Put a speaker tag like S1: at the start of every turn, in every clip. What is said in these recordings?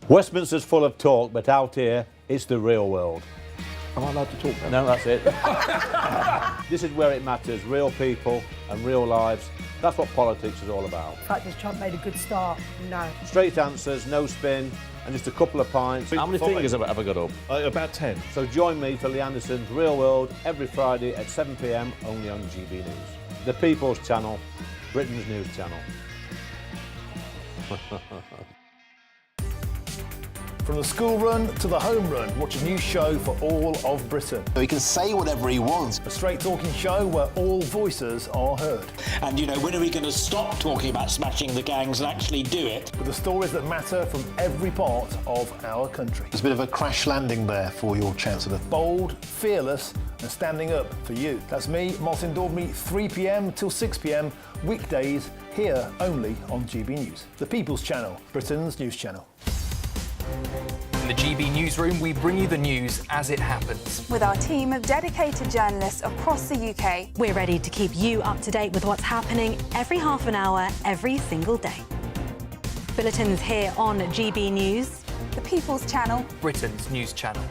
S1: Westminster's full of talk, but out here, it's the real world.
S2: Am I allowed to talk now?
S1: No, that's it. This is where it matters, real people and real lives. That's what politics is all about.
S3: In fact, has Trump made a good start? No.
S1: Straight answers, no spin, and just a couple of pints.
S2: How many fingers have I got up?
S4: About 10.
S1: So join me for Lee Anderson's Real World every Friday at 7 p.m. only on GB News. The People's Channel, Britain's news channel.
S5: From the school run to the home run, watch a new show for all of Britain.
S6: So he can say whatever he wants.
S5: A straight-talking show where all voices are heard.
S7: And, you know, when are we going to stop talking about smashing the gangs and actually do it?
S5: With the stories that matter from every part of our country.
S6: There's a bit of a crash landing there for your Chancellor.
S5: Bold, fearless and standing up for you. That's me, Martin Daubney, 3 p.m. till 6 p.m, weekdays, here only on GB News. The People's Channel, Britain's news channel.
S8: In the GB Newsroom, we bring you the news as it happens.
S9: With our team of dedicated journalists across the UK,
S10: we're ready to keep you up to date with what's happening every half an hour, every single day. Bulletins here on GB News.
S9: The People's Channel,
S8: Britain's news channel.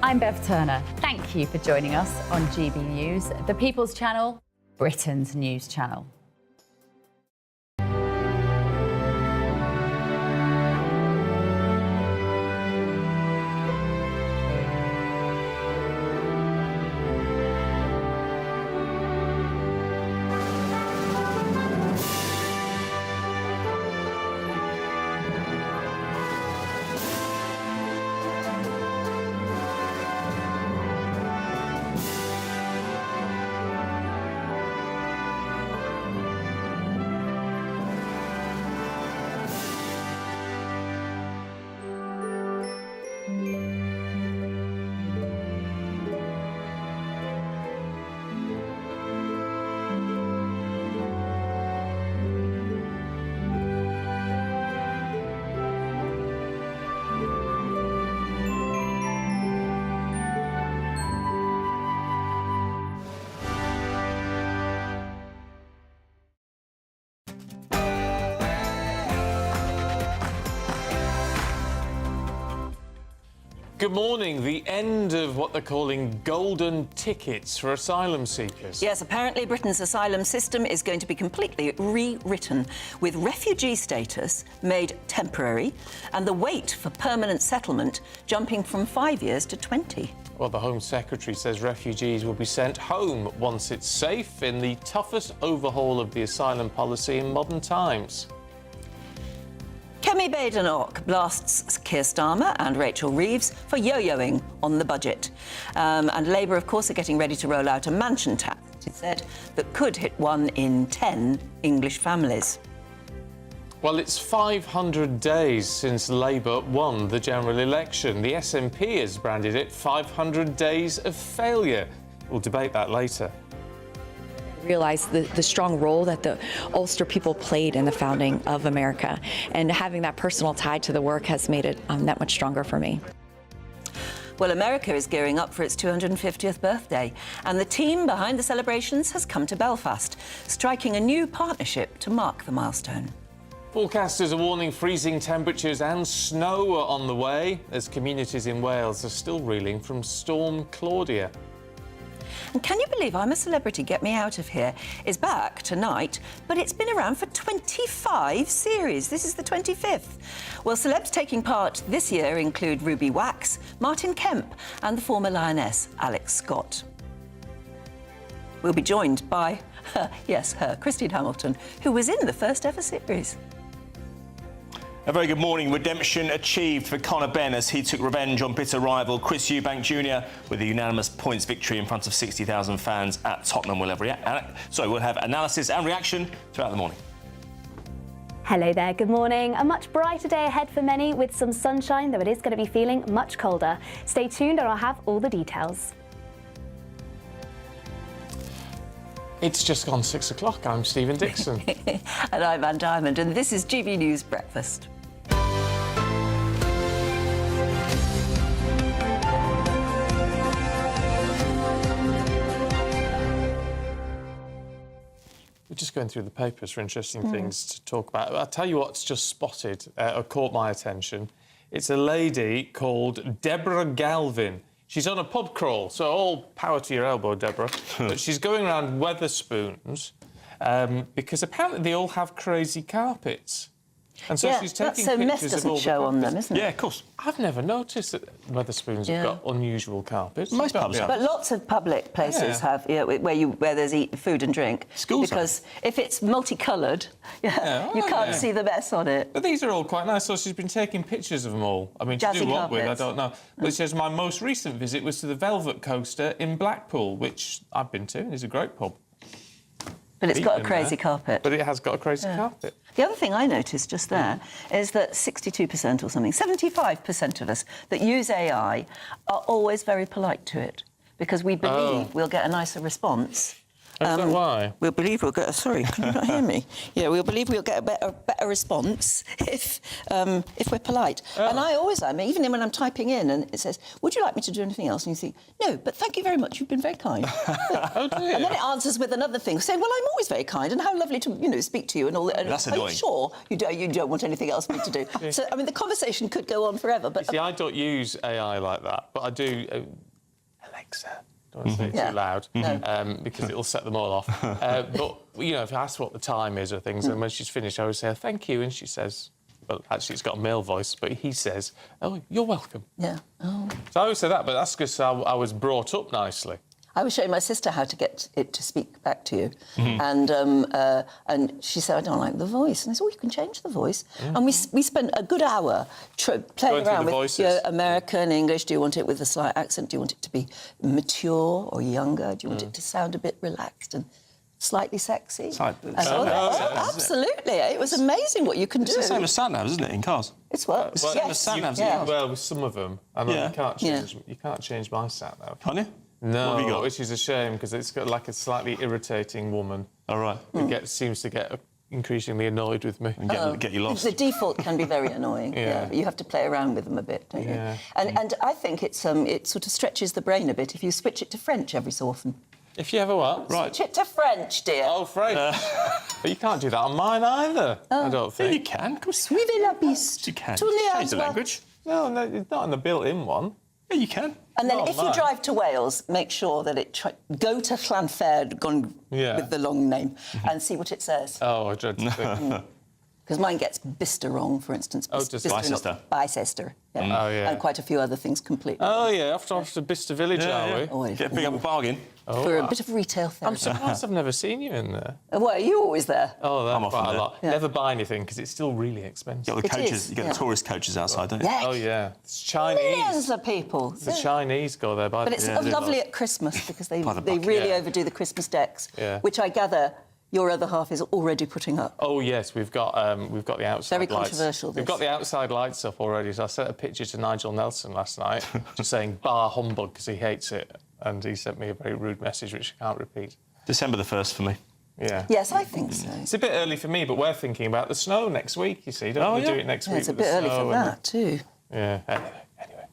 S11: I'm Bev Turner. Thank you for joining us on GB News, the People's Channel, Britain's news channel.
S12: Good morning. The end of what they're calling golden tickets for asylum seekers.
S13: Yes, apparently Britain's asylum system is going to be completely rewritten, with refugee status made temporary and the wait for permanent settlement jumping from 5 years to 20.
S12: Well, the Home Secretary says refugees will be sent home once it's safe in the toughest overhaul of the asylum policy in modern times.
S13: Kemi Badenoch blasts Keir Starmer and Rachel Reeves for yo-yoing on the budget. And Labour, of course, are getting ready to roll out a mansion tax, it said, that could hit 1 in 10 English families.
S12: Well, it's 500 days since Labour won the general election. The SNP has branded it 500 days of failure. We'll debate that later.
S14: Realize the strong role that the Ulster people played in the founding of America, and having that personal tie to the work has made it that much stronger for me.
S13: Well, America is gearing up for its 250th birthday, and the team behind the celebrations has come to Belfast, striking a new partnership to mark the milestone.
S12: Forecasters are warning freezing temperatures and snow are on the way as communities in Wales are still reeling from Storm Claudia.
S13: And can you believe I'm a Celebrity, Get Me Out of Here is back tonight, but it's been around for 25 series. This is the 25th. Well, celebs taking part this year include Ruby Wax, Martin Kemp and the former Lioness, Alex Scott. We'll be joined by her, Christine Hamilton, who was in the first ever series.
S15: A very good morning. Redemption achieved for Conor Benn as he took revenge on bitter rival Chris Eubank Jr. with a unanimous points victory in front of 60,000 fans at Tottenham. We'll have analysis and reaction throughout the morning.
S16: Hello there, good morning. A much brighter day ahead for many with some sunshine, though it is going to be feeling much colder. Stay tuned and I'll have all the details.
S12: It's just gone 6 o'clock. I'm Stephen Dixon.
S13: And I'm Ann Diamond, and this is GB News Breakfast.
S12: We're just going through the papers for interesting things to talk about. I'll tell you what's just spotted or caught my attention. It's a lady called Deborah Galvin. She's on a pub crawl, so all power to your elbow, Deborah. But she's going around Wetherspoons because apparently they all have crazy carpets. And so she's taking pictures of all the
S13: show on them, isn't it?
S15: Yeah, of course.
S12: I've never noticed that Wetherspoons have got unusual carpets.
S15: Most pubs have.
S13: But lots of public places have, where there's food and drink.
S15: Schools
S13: because if it's multicoloured, you can't see the mess on it.
S12: But these are all quite nice. So she's been taking pictures of them all. I mean, to
S13: Jazzy
S12: do what with, I
S13: carpets.
S12: don't know. But she says my most recent visit was to the Velvet Coaster in Blackpool, which I've been to, and it's a great pub.
S13: But it's got a crazy carpet.
S12: But it has got a crazy carpet.
S13: The other thing I noticed just there is that 62% or something, 75% of us that use AI are always very polite to it because we believe we'll get a nicer response.
S12: Is that why?
S13: We'll believe we'll get sorry, can you not hear me? Yeah, we'll believe we'll get a better response if we're polite. And I always am, even when I'm typing in and it says, would you like me to do anything else? And you think, no, but thank you very much, you've been very kind.
S12: Oh, dear.
S13: And then it answers with another thing, saying, well, I'm always very kind and how lovely to, speak to you and all that.
S15: That's
S13: Are
S15: annoying.
S13: you sure you don't want anything else for me to do? So, I mean, the conversation could go on forever, but...
S12: See, I don't use AI like that, but I do... Alexa... I don't want to say it too loud because it'll set them all off. But, if I ask what the time is or things, and when she's finished, I always say, thank you, and she says... Well, actually, it's got a male voice, but he says, oh, you're welcome.
S13: Yeah. Oh.
S12: So I always say that, but that's because I was brought up nicely.
S13: I was showing my sister how to get it to speak back to you, and she said, I don't like the voice. And I said, you can change the voice. And we spent a good hour playing around with American, English. Do you want it with a slight accent? Do you want it to be mature or younger? Do you want it to sound a bit relaxed and slightly sexy? Absolutely. It was amazing what you can do.
S15: It's the same as sat-navs, isn't it, in cars?
S13: It's what?
S15: It's the same as sat-navs in cars.
S12: Well, with some of them. I mean, you can't change my sat-nav.
S15: Can't you?
S12: No,
S15: what have you got?
S12: Which is a shame because it's got like a slightly irritating woman.
S15: All right.
S12: Who seems to get increasingly annoyed with me.
S15: And get you lost.
S13: The default can be very annoying. But you have to play around with them a bit, don't you? And I think it sort of stretches the brain a bit if you switch it to French every so often.
S12: If you ever what?
S15: Right.
S13: Switch it to French, dear.
S12: Oh, French. But you can't do that on mine either, I don't think.
S15: Yeah, you can.
S13: Suivez la piste.
S15: You can.
S13: Tournez
S15: Change the language.
S12: No, it's not in the built-in one.
S15: Yeah, you can.
S13: And then if you drive to Wales, make sure that go to Llanfair, gone with the long name, and see what it says.
S12: Oh, I dread to think.
S13: Because mine gets Bicester wrong, for instance.
S15: Bicester.
S13: Bicester. Yeah.
S12: Oh, yeah.
S13: And quite a few other things completely.
S12: Oh, yeah, off to Bicester Village, are we?
S13: Oh,
S15: Get a big up bargain.
S13: For a bit of retail therapy.
S12: I'm surprised I've never seen you in there.
S13: Well, are you always there?
S12: Oh, that's
S15: I'm often
S12: quite a
S15: there.
S12: lot. Never buy anything because it's still really expensive.
S15: You get the coaches. You get the tourist coaches outside, don't you?
S13: Yeah.
S12: Oh, yeah. It's Chinese.
S13: Millions of people.
S12: The Chinese go there by
S13: But it's lovely at Christmas because they really overdo the Christmas decks, which I gather your other half is already putting up.
S12: Oh, yes, we've got the outside
S13: Very
S12: lights.
S13: controversial, this.
S12: We've got the outside lights up already, so I sent a picture to Nigel Nelson last night just saying bar humbug because he hates it, and he sent me a very rude message which I can't repeat.
S15: December the 1st for me.
S12: Yeah.
S13: Yes, I think so.
S12: It's a bit early for me, but we're thinking about the snow next week, you see. Don't we do it next week
S13: It's a
S12: with the
S13: bit early
S12: snow
S13: for that, too.
S12: Yeah. Anyway.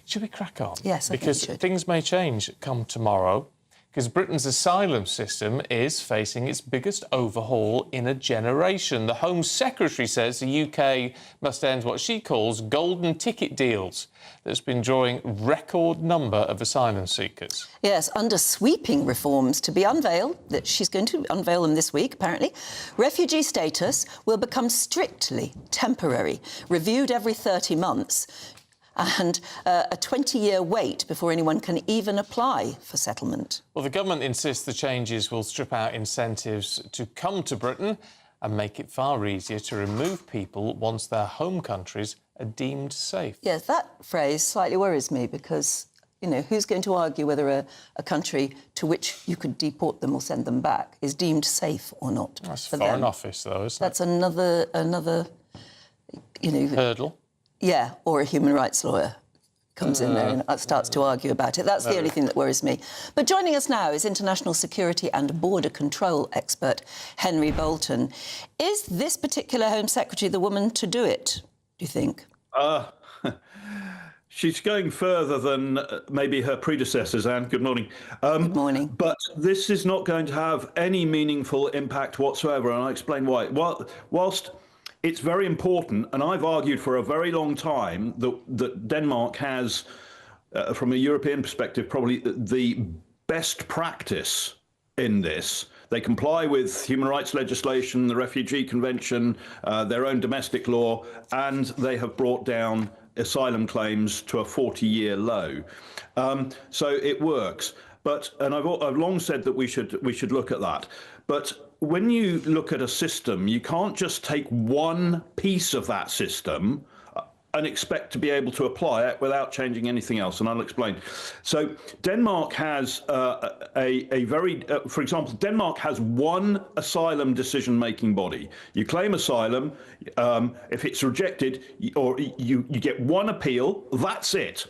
S12: Should we crack on?
S13: Yes, I think we should.
S12: Because things may change come tomorrow, because Britain's asylum system is facing its biggest overhaul in a generation. The Home Secretary says the UK must end what she calls golden ticket deals that's been drawing record number of asylum seekers.
S13: Yes, under sweeping reforms to be unveiled, that she's going to unveil them this week, apparently, refugee status will become strictly temporary, reviewed every 30 months, and a 20-year wait before anyone can even apply for settlement.
S12: Well, the government insists the changes will strip out incentives to come to Britain and make it far easier to remove people once their home countries are deemed safe.
S13: Yes, that phrase slightly worries me because, who's going to argue whether a country to which you could deport them or send them back is deemed safe or not?
S12: That's
S13: for
S12: Foreign
S13: them.
S12: Office, though, isn't
S13: That's another,
S12: hurdle.
S13: Yeah, or a human rights lawyer comes in there and starts to argue about it. That's the only thing that worries me. But joining us now is international security and border control expert Henry Bolton. Is this particular Home Secretary the woman to do it, do you think?
S4: She's going further than maybe her predecessors, Anne. Good morning.
S13: Good morning.
S4: But this is not going to have any meaningful impact whatsoever, and I'll explain why. Whilst it's very important, and I've argued for a very long time that Denmark has, from a European perspective, probably the best practice in this. They comply with human rights legislation, the Refugee Convention, their own domestic law, and they have brought down asylum claims to a 40-year low. So it works. And I've long said that we should look at that. But when you look at a system, you can't just take one piece of that system and expect to be able to apply it without changing anything else, and I'll explain. So Denmark has for example, Denmark has one asylum decision-making body. You claim asylum, if it's rejected, or you get one appeal, that's it.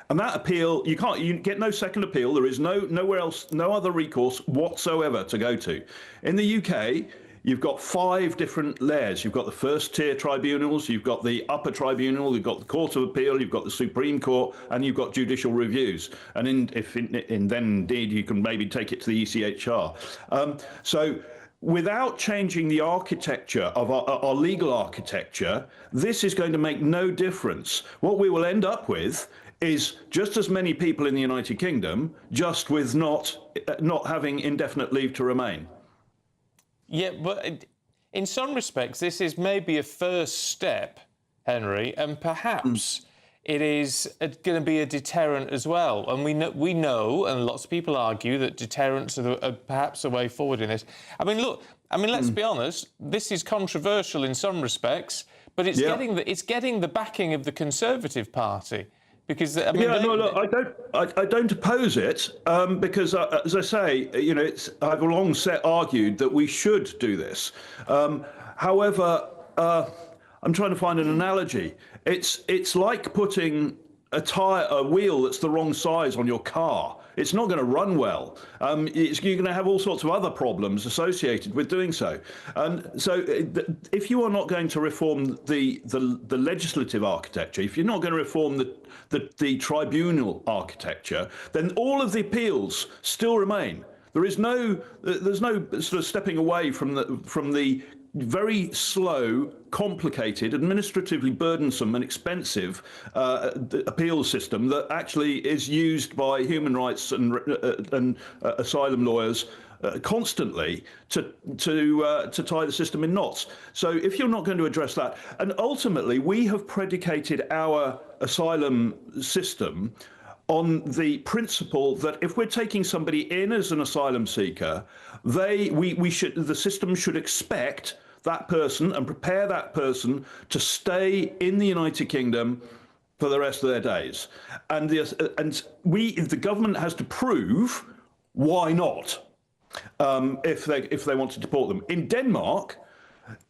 S4: And that appeal, you get no second appeal. There is nowhere else, no other recourse whatsoever to go to. In the UK, you've got 5 different layers. You've got the first-tier tribunals, you've got the upper tribunal, you've got the Court of Appeal, you've got the Supreme Court, and you've got judicial reviews. And then indeed you can maybe take it to the ECHR. So without changing the architecture of our legal architecture, this is going to make no difference. What we will end up with is just as many people in the United Kingdom, just with not having indefinite leave to remain.
S12: Yeah, but in some respects, this is maybe a first step, Henry, and perhaps it is going to be a deterrent as well. And we know, and lots of people argue, that deterrents are perhaps a way forward in this. I mean, look, let's be honest, this is controversial in some respects, but it's getting the backing of the Conservative Party. Because I don't oppose it because, as I say, I've long argued that we should do this. However, I'm trying to find an analogy. It's like putting a wheel that's the wrong size on your car. It's not going to run well. You're going to have all sorts of other problems associated with doing so. And so if you are not going to reform the legislative architecture, if you're not going to reform the tribunal architecture, then all of the appeals still remain. There's no sort of stepping away from the very slow, complicated, administratively burdensome and expensive appeals system that actually is used by human rights and asylum lawyers constantly to tie the system in knots. So if you're not going to address that, and ultimately we have predicated our asylum system on the principle that if we're taking somebody in as an asylum seeker, the system should expect that person and prepare that person to stay in the United Kingdom for the rest of their days. And the government has to prove why not if they want to deport them. In Denmark,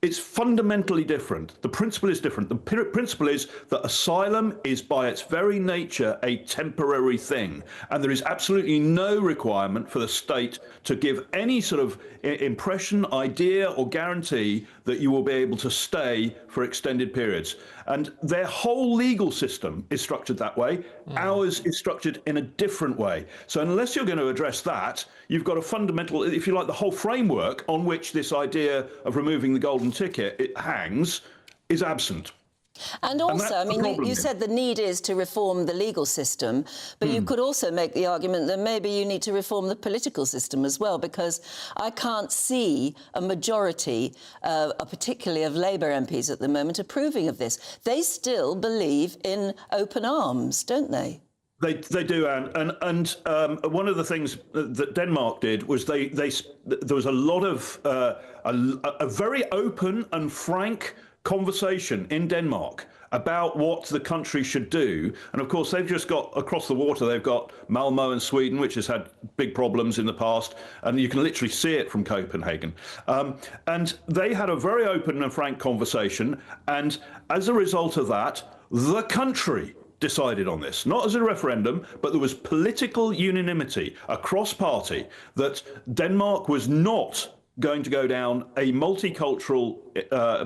S12: it's fundamentally different. The principle is different. The principle is that asylum is by its very nature a temporary thing, and there is absolutely no requirement for the state to give any sort of impression, idea or guarantee that you will be able to stay for extended periods. And their whole legal system is structured that way. Ours is structured in a different way. So unless you're going to address that, you've got a fundamental, if you like, the whole framework on which this idea of removing the golden ticket hangs is absent.
S13: And also, I mean, you said the need is to reform the legal system, but you could also make the argument that maybe you need to reform the political system as well, because I can't see a majority, particularly of Labour MPs at the moment, approving of this. They still believe in open arms, don't they?
S4: They do, Anne. And one of the things that Denmark did was there was a lot of a very open and frank conversation in Denmark about what the country should do. And of course, they've just got across the water, they've got Malmö in Sweden, which has had big problems in the past. And you can literally see it from Copenhagen. And they had a very open and frank conversation. And as a result of that, the country decided on this, not as a referendum, but there was political unanimity across party that Denmark was not going to go down a multicultural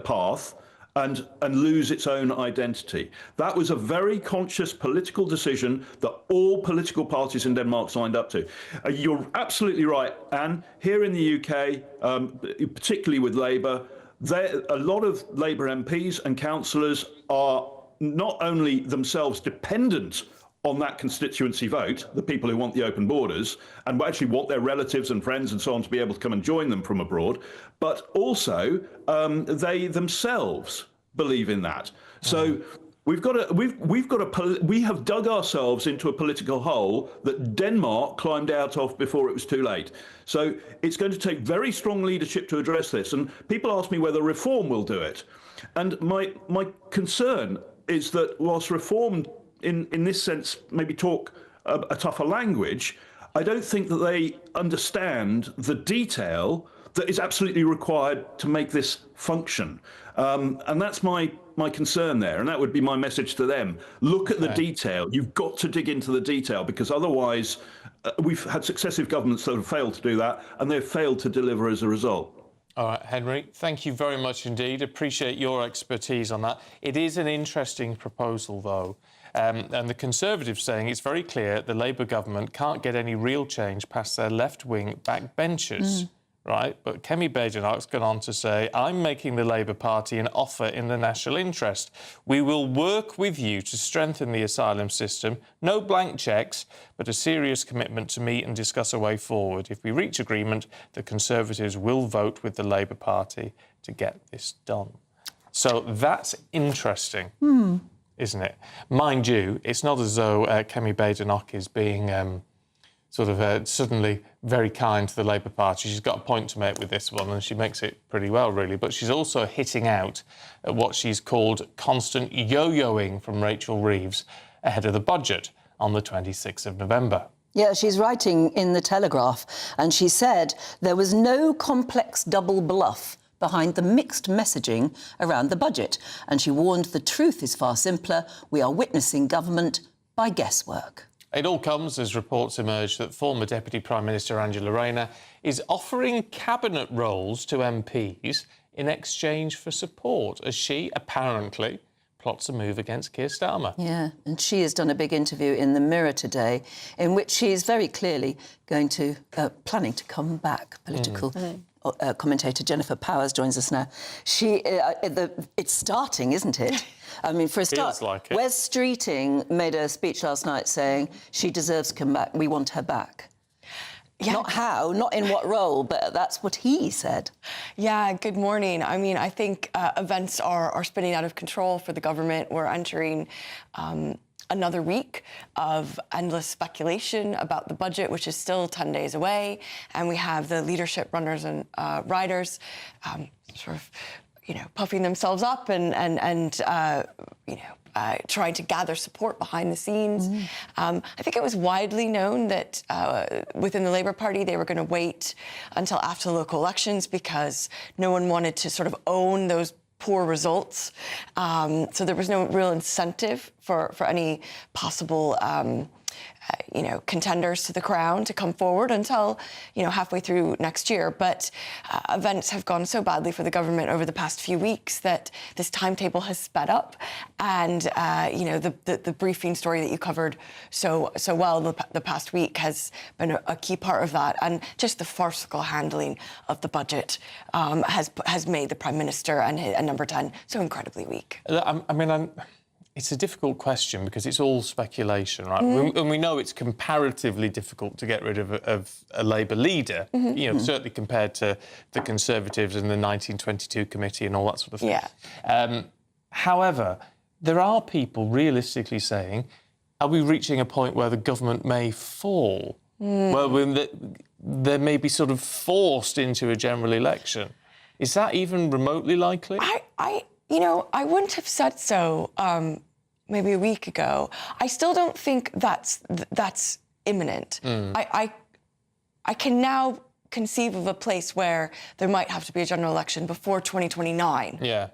S4: path and lose its own identity. That was a very conscious political decision that all political parties in Denmark signed up to. You're absolutely right, Anne. Here in the UK, particularly with Labour, a lot of Labour MPs and councillors are not only themselves dependent on that constituency vote, the people who want the open borders, and actually want their relatives and friends and so on to be able to come and join them from abroad, but also they themselves believe in that. So we have dug ourselves into a political hole that Denmark climbed out of before it was too late. So it's going to take very strong leadership to address this. And people ask me whether reform will do it. And my concern is that whilst reform in this sense maybe talk a tougher language, I don't think that they understand the detail that is absolutely required to make this function. And that's my concern there, and that would be my message to them. Look at the detail. You've got to dig into the detail, because otherwise we've had successive governments that have failed to do that, and they've failed to deliver as a result.
S12: All right, Henry, thank you very much indeed. Appreciate your expertise on that. It is an interesting proposal, though. And the Conservatives saying it's very clear the Labour government can't get any real change past their left-wing backbenchers, right? But Kemi Badenoch's gone on to say, I'm making the Labour Party an offer in the national interest. We will work with you to strengthen the asylum system. No blank cheques, but a serious commitment to meet and discuss a way forward. If we reach agreement, the Conservatives will vote with the Labour Party to get this done. So that's interesting. Isn't it? Mind you, it's not as though Kemi Badenoch is being suddenly very kind to the Labour Party. She's got a point to make with this one, and she makes it pretty well, really. But she's also hitting out at what she's called constant yo-yoing from Rachel Reeves ahead of the budget on the 26th of November.
S13: Yeah, she's writing in The Telegraph, and she said there was no complex double bluff behind the mixed messaging around the budget. And she warned the truth is far simpler. We are witnessing government by guesswork.
S12: It all comes as reports emerge that former Deputy Prime Minister Angela Rayner is offering cabinet roles to MPs in exchange for support, as she apparently plots a move against Keir Starmer. Yeah,
S13: and she has done a big interview in the Mirror today in which she is very clearly going to, planning to come back. Political commentator Jennifer Powers joins us now. It's starting, isn't it? I mean, for a start,
S12: feels like it.
S13: Wes Streeting made a speech last night saying she deserves to come back. We want her back. Yeah. Not how, not in what role, but that's what he said.
S17: Yeah, good morning. I mean, I think events are spinning out of control for the government. We're entering another week of endless speculation about the budget, which is still 10 days away. And we have the leadership runners and riders puffing themselves up and trying to gather support behind the scenes. I think it was widely known that within the Labour Party they were going to wait until after the local elections because no one wanted to sort of own those poor results. So there was no real incentive for any possible contenders to the crown to come forward until, halfway through next year. But events have gone so badly for the government over the past few weeks that this timetable has sped up. And, the briefing story that you covered so well the past week has been a key part of that. And just the farcical handling of the budget has made the Prime Minister and Number 10 so incredibly weak.
S12: It's a difficult question because it's all speculation, right? And we know it's comparatively difficult to get rid of a Labour leader, certainly compared to the Conservatives and the 1922 committee and all that sort of thing. Yeah. However, there are people realistically saying, are we reaching a point where the government may fall? Well, they may be sort of forced into a general election. Is that even remotely likely?
S17: I wouldn't have said so maybe a week ago. I still don't think that's imminent. I can now conceive of a place where there might have to be a general election before 2029. Yeah.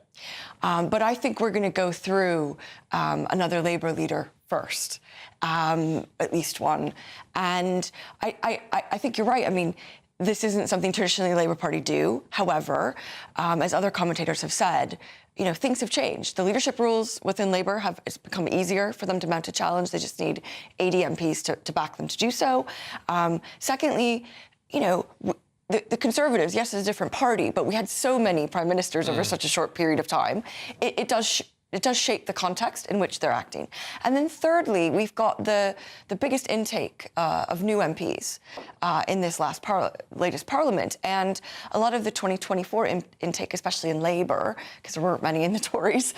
S17: But I think we're going to go through another Labour leader first, at least one. And I think you're right. I mean, this isn't something traditionally the Labour Party do. However, as other commentators have said, things have changed. The leadership rules within Labour it's become easier for them to mount a challenge. They just need 80 MPs to back them to do so. Secondly, the Conservatives, yes, it's a different party, but we had so many prime ministers over such a short period of time. It does shape the context in which they're acting. And then thirdly, we've got the biggest intake of new MPs in this latest parliament. And a lot of the 2024 intake, especially in Labour, because there weren't many in the Tories,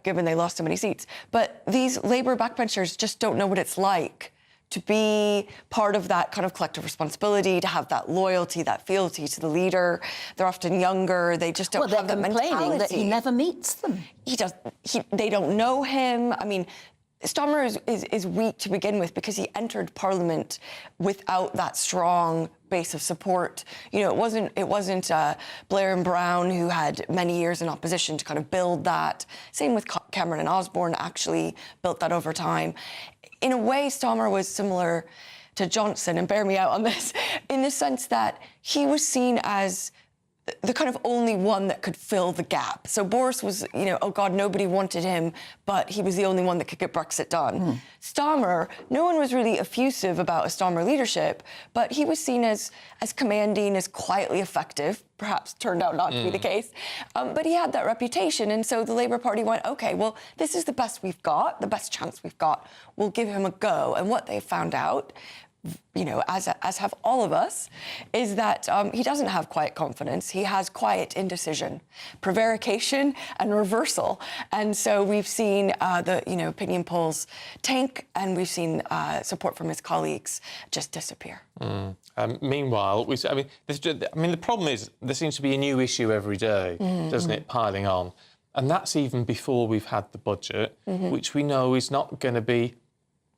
S17: given they lost so many seats. But these Labour backbenchers just don't know what it's like to be part of that kind of collective responsibility, to have that loyalty, that fealty to the leader. They're often younger. They just don't have that mentality.
S13: They're complaining that he never meets them.
S17: They don't know him. I mean, Starmer is weak to begin with because he entered Parliament without that strong base of support. It wasn't Blair and Brown, who had many years in opposition, to kind of build that. Same with Cameron and Osborne, actually built that over time. In a way, Starmer was similar to Johnson, and bear me out on this, in the sense that he was seen as the kind of only one that could fill the gap. So Boris was, oh God, nobody wanted him, but he was the only one that could get Brexit done. Starmer, no one was really effusive about a Starmer leadership, but he was seen as commanding, as quietly effective. Perhaps turned out not to be the case. But he had that reputation. And so the Labour Party went, OK, well, this is the best we've got, the best chance we've got. We'll give him a go. And what they found out, as have all of us, is that he doesn't have quiet confidence. He has quiet indecision, prevarication and reversal. And so we've seen the opinion polls tank, and we've seen support from his colleagues just disappear.
S12: Meanwhile, the problem is there seems to be a new issue every day, doesn't it, piling on? And that's even before we've had the budget, which we know is not going to be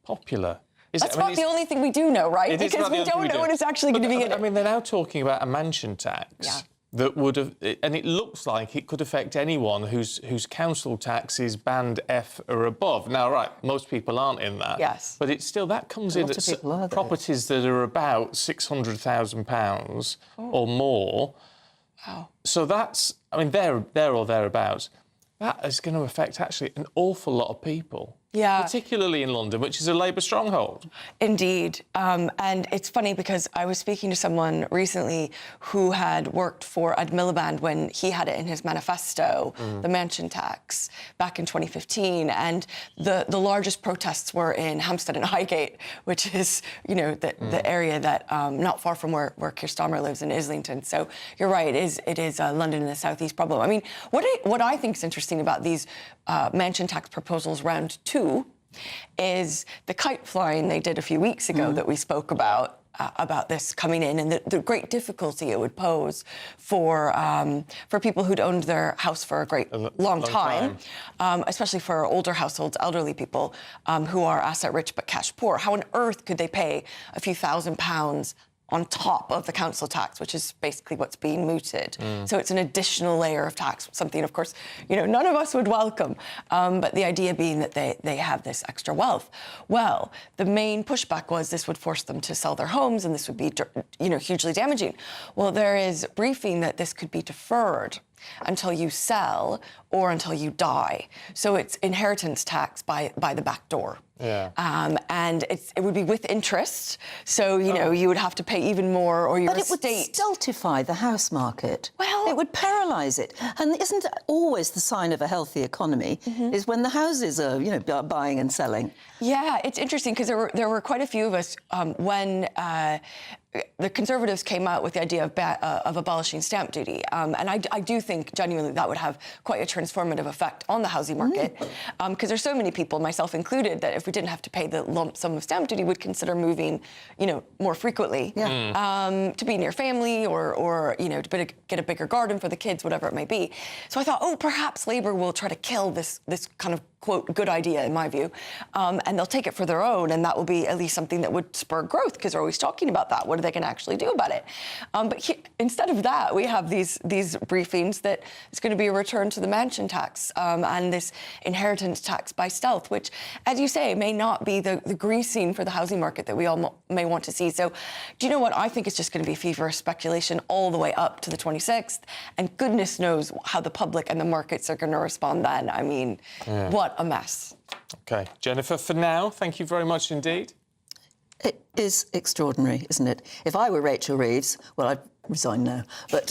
S12: popular.
S17: That's not the only thing we do know, right? Because we don't know what it's actually going to be.
S12: They're now talking about a mansion tax that would have, and it looks like it could affect anyone whose council tax is band F or above. Now, right, most people aren't in that.
S17: Yes.
S12: But it's still, that comes in at properties that are about £600,000 or more.
S17: Wow.
S12: So that's, there or thereabouts. That is going to affect actually an awful lot of people.
S17: Yeah.
S12: Particularly in London, which is a Labour stronghold.
S17: Indeed. And it's funny because I was speaking to someone recently who had worked for Ed Miliband when he had it in his manifesto, the mansion tax, back in 2015. And the largest protests were in Hampstead and Highgate, which is, the area that not far from where Keir Starmer lives in Islington. So you're right, it is London and the South East problem. What I think is interesting about these mansion tax proposals round 2 is the kite flying they did a few weeks ago that we spoke about this coming in, and the great difficulty it would pose for people who'd owned their house for a long time. Especially for older households, elderly people who are asset rich but cash poor. How on earth could they pay a few £1,000s on top of the council tax, which is basically what's being mooted? So it's an additional layer of tax, something, of course, none of us would welcome. But the idea being that they have this extra wealth. Well, the main pushback was this would force them to sell their homes, and this would be, hugely damaging. Well, there is briefing that this could be deferred until you sell or until you die. So it's inheritance tax by the back door.
S12: Yeah.
S17: And it would be with interest, so you would have to pay even more, or your estate.
S13: But it would stultify the house market. Well, it would paralyse it. And isn't it always the sign of a healthy economy is when the houses are, buying and selling?
S17: Yeah, it's interesting because there were quite a few of us when the Conservatives came out with the idea of abolishing stamp duty. And I do think genuinely that would have quite a transformative effect on the housing market, because there's so many people, myself included, that if we didn't have to pay the lump sum of stamp duty, would consider moving, more frequently to be near family or to get a bigger garden for the kids, whatever it may be. So I thought, perhaps Labour will try to kill this kind of quote, good idea, in my view. And they'll take it for their own, and that will be at least something that would spur growth, because they're always talking about that. What are they going to actually do about it? But instead of that, we have these briefings that it's going to be a return to the mansion tax and this inheritance tax by stealth, which, as you say, may not be the greasing for the housing market that we all may want to see. So, do you know what? I think it's just going to be feverish speculation all the way up to the 26th, and goodness knows how the public and the markets are going to respond then. I mean, what a mess.
S12: OK. Jennifer, for now, thank you very much indeed.
S13: It is extraordinary, isn't it? If I were Rachel Reeves, well, I'd resign now. But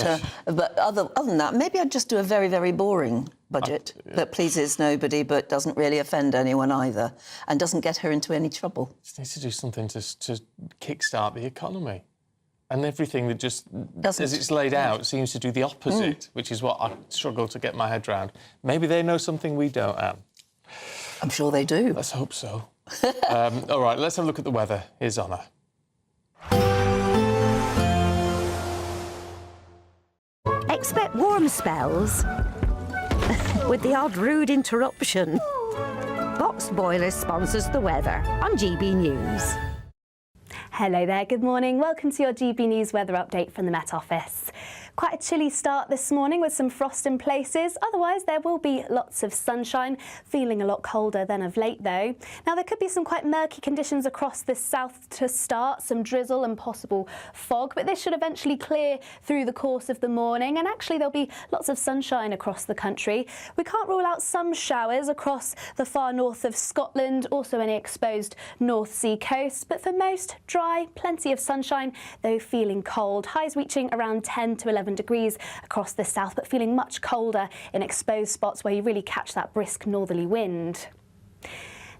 S13: other than that, maybe I'd just do a very, very boring budget that pleases nobody but doesn't really offend anyone either and doesn't get her into any trouble.
S12: Just needs to do something to kick-start the economy. And everything that just, as it's laid out, seems to do the opposite, which is what I struggle to get my head around. Maybe they know something we don't, Anne.
S13: I'm sure they do.
S12: Let's hope so. All right, let's have a look at the weather. Here's Honor.
S18: Expect warm spells with the odd rude interruption. Box Boiler sponsors the weather on GB News.
S16: Hello there, good morning. Welcome to your GB News weather update from the Met Office. Quite a chilly start this morning with some frost in places. Otherwise, there will be lots of sunshine, feeling a lot colder than of late, though. Now, there could be some quite murky conditions across the south to start, some drizzle and possible fog, but this should eventually clear through the course of the morning, and actually there'll be lots of sunshine across the country. We can't rule out some showers across the far north of Scotland, also any exposed North Sea coast, but for most, dry, plenty of sunshine, though feeling cold. Highs reaching around 10 to 11 degrees across the south, but feeling much colder in exposed spots where you really catch that brisk northerly wind.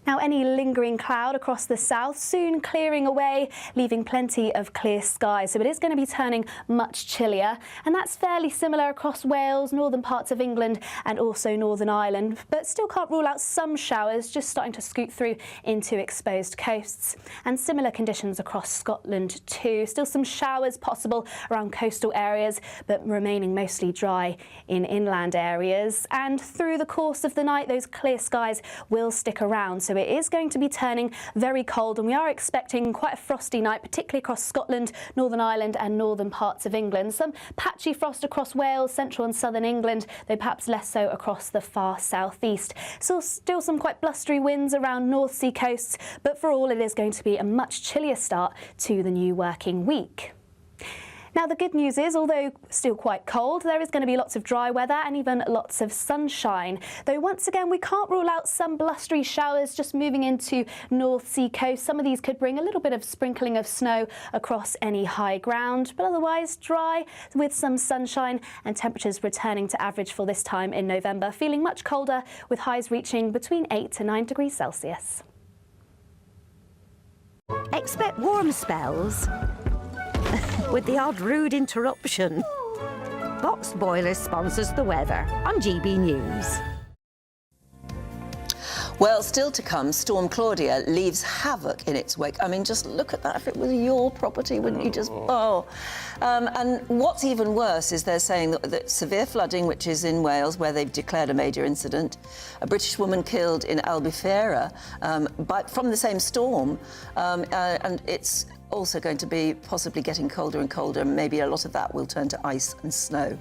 S16: Now, any lingering cloud across the south soon clearing away, leaving plenty of clear skies. So it is going to be turning much chillier, and that's fairly similar across Wales, northern parts of England and also Northern Ireland. But still can't rule out some showers just starting to scoot through into exposed coasts. And similar conditions across Scotland too. Still some showers possible around coastal areas, but remaining mostly dry in inland areas. And through the course of the night, those clear skies will stick around. So it is going to be turning very cold, and we are expecting quite a frosty night, particularly across Scotland, Northern Ireland and northern parts of England. Some patchy frost across Wales, central and southern England, though perhaps less so across the far southeast. So still some quite blustery winds around North Sea coasts, but for all it is going to be a much chillier start to the new working week. Now, the good news is, although still quite cold, there is going to be lots of dry weather and even lots of sunshine. Though once again, we can't rule out some blustery showers just moving into North Sea coast. Some of these could bring a little bit of sprinkling of snow across any high ground, but otherwise dry with some sunshine and temperatures returning to average for this time in November, feeling much colder with highs reaching between 8 to 9 degrees Celsius.
S18: Expect warm spells with the odd rude interruption. Box Boiler sponsors the weather on GB News.
S13: Well, still to come, Storm Claudia leaves havoc in its wake. I mean, just look at that. If it was your property, wouldn't you just... and what's even worse is they're saying that severe flooding, which is in Wales, where they've declared a major incident, a British woman killed in Albufeira from the same storm, and it's also going to be possibly getting colder and colder, and maybe a lot of that will turn to ice and snow.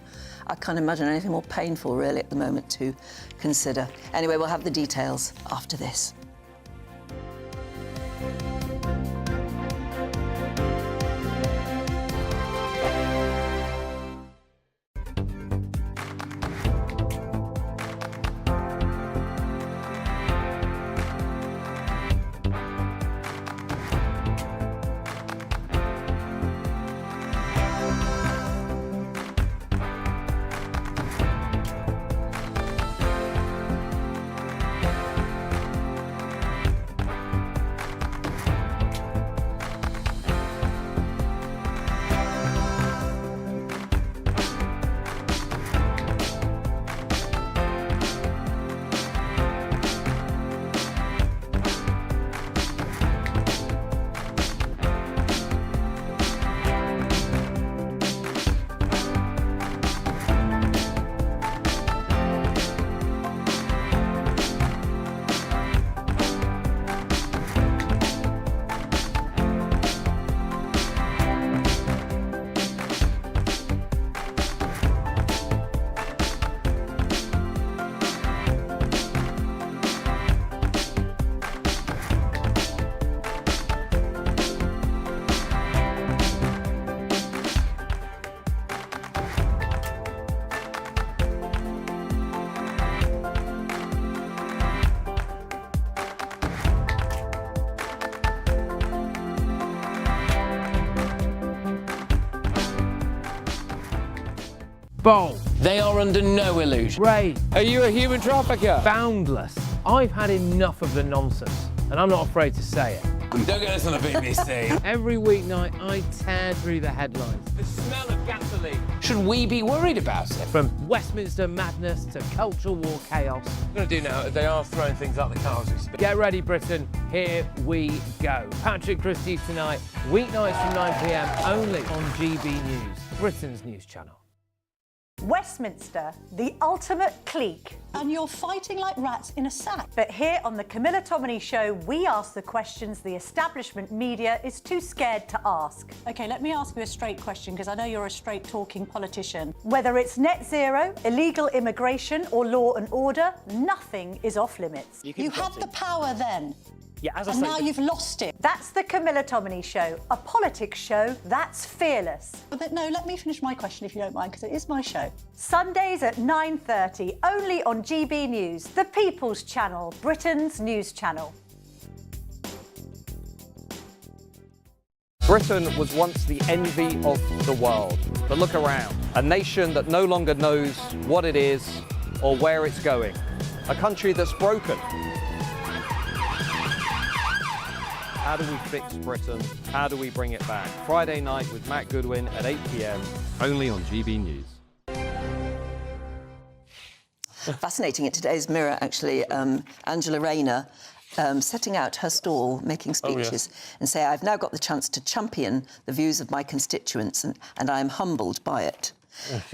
S13: I can't imagine anything more painful, really, at the moment to consider. Anyway, we'll have the details after this.
S19: Bold.
S20: They are under no illusion.
S19: Ray.
S20: Are you a human trafficker?
S19: Boundless. I've had enough of the nonsense, and I'm not afraid to say it.
S20: Don't get this on the BBC.
S19: Every weeknight, I tear through the headlines.
S20: The smell of gasoline. Should we be worried about it?
S19: From Westminster madness to cultural war chaos.
S20: What I'm going to do now is they are throwing things out the car as we speak.
S19: Get ready, Britain. Here we go. Patrick Christies tonight, weeknights from 9 p.m, only on GB News, Britain's news channel.
S21: Westminster, the ultimate clique. And you're fighting like rats in a sack. But here on the Camilla Tominey Show, we ask the questions the establishment media is too scared to ask. OK, let me ask you a straight question, because I know you're a straight-talking politician. Whether it's net zero, illegal immigration or law and order, nothing is off-limits.
S22: You had the power then.
S19: Yeah, as I
S22: and
S19: say,
S22: now you've lost it.
S21: That's the Camilla Tominey Show, a politics show that's fearless.
S22: But no, let me finish my question if you don't mind, because it is my show.
S21: Sundays at 9:30, only on GB News, the People's Channel, Britain's news channel.
S23: Britain was once the envy of the world. But look around, a nation that no longer knows what it is or where it's going. A country that's broken. How do we fix Britain? How do we bring it back? Friday night with Matt Goodwin at 8 p.m, only on GB News.
S13: Fascinating in today's Mirror, actually, Angela Rayner setting out her stall, making speeches, and say, I've now got the chance to champion the views of my constituents, and I am humbled by it.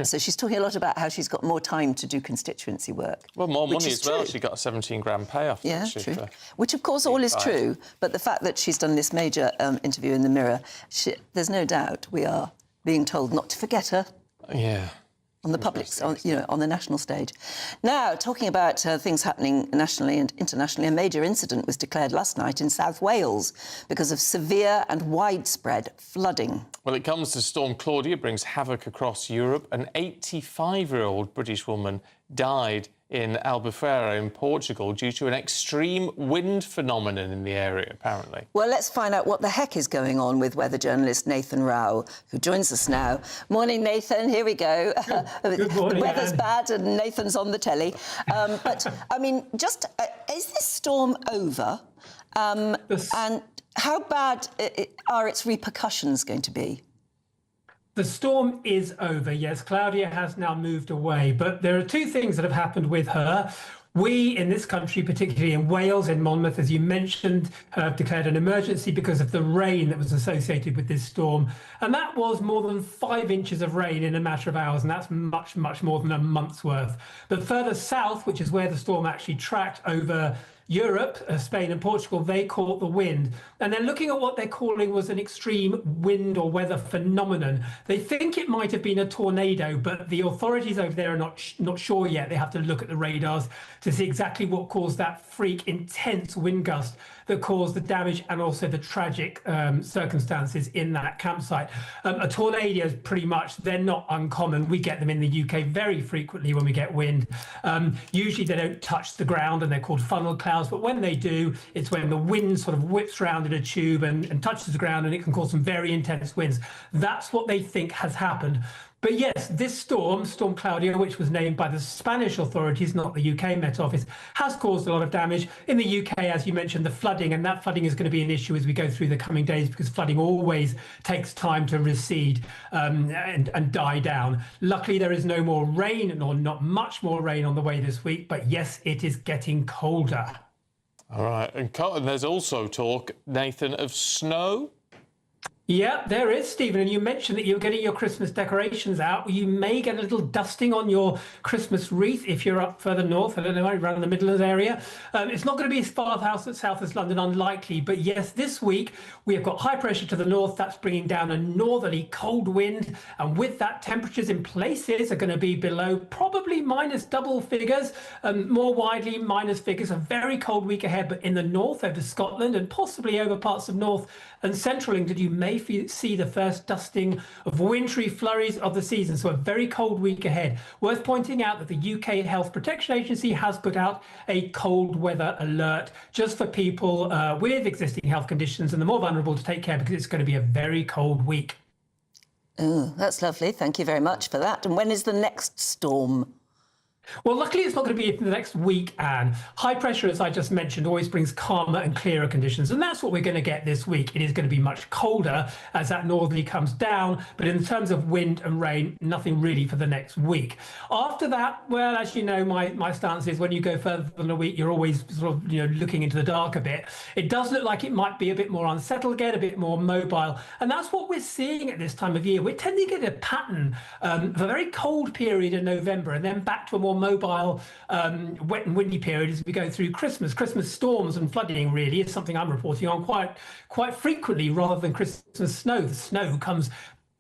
S13: So she's talking a lot about how she's got more time to do constituency work.
S12: Well, more money as well.
S13: True.
S12: She got a 17 grand payoff.
S13: Yeah, true. Which, of course, all is true. But the fact that she's done this major interview in the Mirror, there's no doubt we are being told not to forget her.
S12: Yeah.
S13: On the public, on the national stage. Now, talking about things happening nationally and internationally, a major incident was declared last night in South Wales because of severe and widespread flooding.
S12: Well, it comes to Storm Claudia, brings havoc across Europe. An 85-year-old British woman died in Albufeira in Portugal due to an extreme wind phenomenon in the area, apparently.
S13: Well, let's find out what the heck is going on with weather journalist Nathan Rao, who joins us now. Morning, Nathan. Here we go.
S24: Good morning.
S13: The weather's bad and Nathan's on the telly. But, I mean, just, is this storm over? And how bad are its repercussions going to be?
S24: The storm is over, yes. Claudia has now moved away, but there are two things that have happened with her. We, in this country, particularly in Wales, in Monmouth, as you mentioned, have declared an emergency because of the rain that was associated with this storm. And that was more than 5 inches of rain in a matter of hours, and that's much, much more than a month's worth. But further south, which is where the storm actually tracked over Europe, Spain and Portugal, they caught the wind. And they're looking at what they're calling was an extreme wind or weather phenomenon. They think it might have been a tornado, but the authorities over there are not sure yet. They have to look at the radars to see exactly what caused that freak intense wind gust that caused the damage and also the tragic circumstances in that campsite. A tornado is pretty much, they're not uncommon. We get them in the UK very frequently when we get wind. Usually they don't touch the ground and they're called funnel clouds, but when they do, it's when the wind sort of whips around in a tube and touches the ground, and it can cause some very intense winds. That's what they think has happened. But yes, this storm, Storm Claudia, which was named by the Spanish authorities, not the UK Met Office, has caused a lot of damage. In the UK, as you mentioned, the flooding, and that flooding is going to be an issue as we go through the coming days, because flooding always takes time to recede and die down. Luckily, there is no more rain, or not much more rain on the way this week, but yes, it is getting colder.
S12: All right, and there's also talk, Nathan, of snow?
S24: Yeah, there is, Stephen. And you mentioned that you're getting your Christmas decorations out. You may get a little dusting on your Christmas wreath if you're up further north. I don't know, around the Midlands area. It's not going to be as far south as London, unlikely. But yes, this week we have got high pressure to the north. That's bringing down a northerly cold wind. And with that, temperatures in places are going to be below probably minus double figures, more widely minus figures. A very cold week ahead, but in the north over Scotland and possibly over parts of North and Central England, you may see the first dusting of wintry flurries of the season. So a very cold week ahead. Worth pointing out that the UK Health Protection Agency has put out a cold weather alert just for people with existing health conditions and the more vulnerable to take care, because it's going to be a very cold week.
S13: Oh, that's lovely. Thank you very much for that. And when is the next storm?
S24: Well, luckily it's not going to be in the next week, Anne. High pressure, as I just mentioned, always brings calmer and clearer conditions, and that's what we're going to get this week. It is going to be much colder as that northerly comes down, but in terms of wind and rain, nothing really for the next week. After that, well, as you know, my stance is when you go further than a week, you're always sort of, looking into the dark a bit. It does look like it might be a bit more unsettled again, a bit more mobile, and that's what we're seeing at this time of year. We're tending to get a pattern of a very cold period in November, and then back to a more mobile, wet and windy period as we go through Christmas. Christmas storms and flooding really is something I'm reporting on quite frequently rather than Christmas snow. The snow comes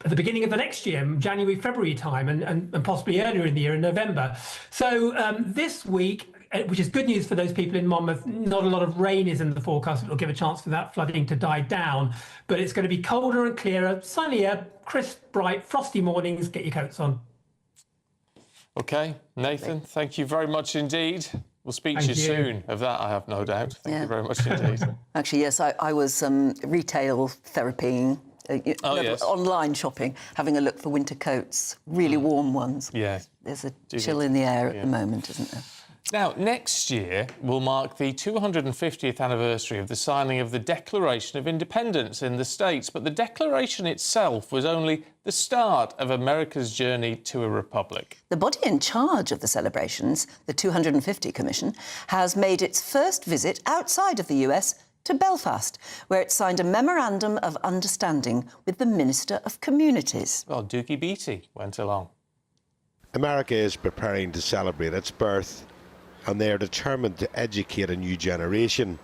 S24: at the beginning of the next year, January, February time, and possibly earlier in the year in November. So this week, which is good news for those people in Monmouth, not a lot of rain is in the forecast. It'll give a chance for that flooding to die down, but it's going to be colder and clearer, sunnier, crisp, bright, frosty mornings. Get your coats on.
S12: OK, Nathan, thank you very much indeed. We'll speak to you soon. Of that, I have no doubt. Thank you very much indeed.
S13: Actually, yes, I was retail therapying, online shopping, having a look for winter coats, really warm ones.
S12: Yeah.
S13: There's a chill in the air at the moment, isn't there?
S12: Now, next year will mark the 250th anniversary of the signing of the Declaration of Independence in the States, but the Declaration itself was only the start of America's journey to a republic.
S13: The body in charge of the celebrations, the 250 Commission, has made its first visit outside of the US to Belfast, where it signed a memorandum of understanding with the Minister of Communities.
S12: Well, Doogie Beattie went along.
S1: America is preparing to celebrate its birth, and they are determined to educate a new generation,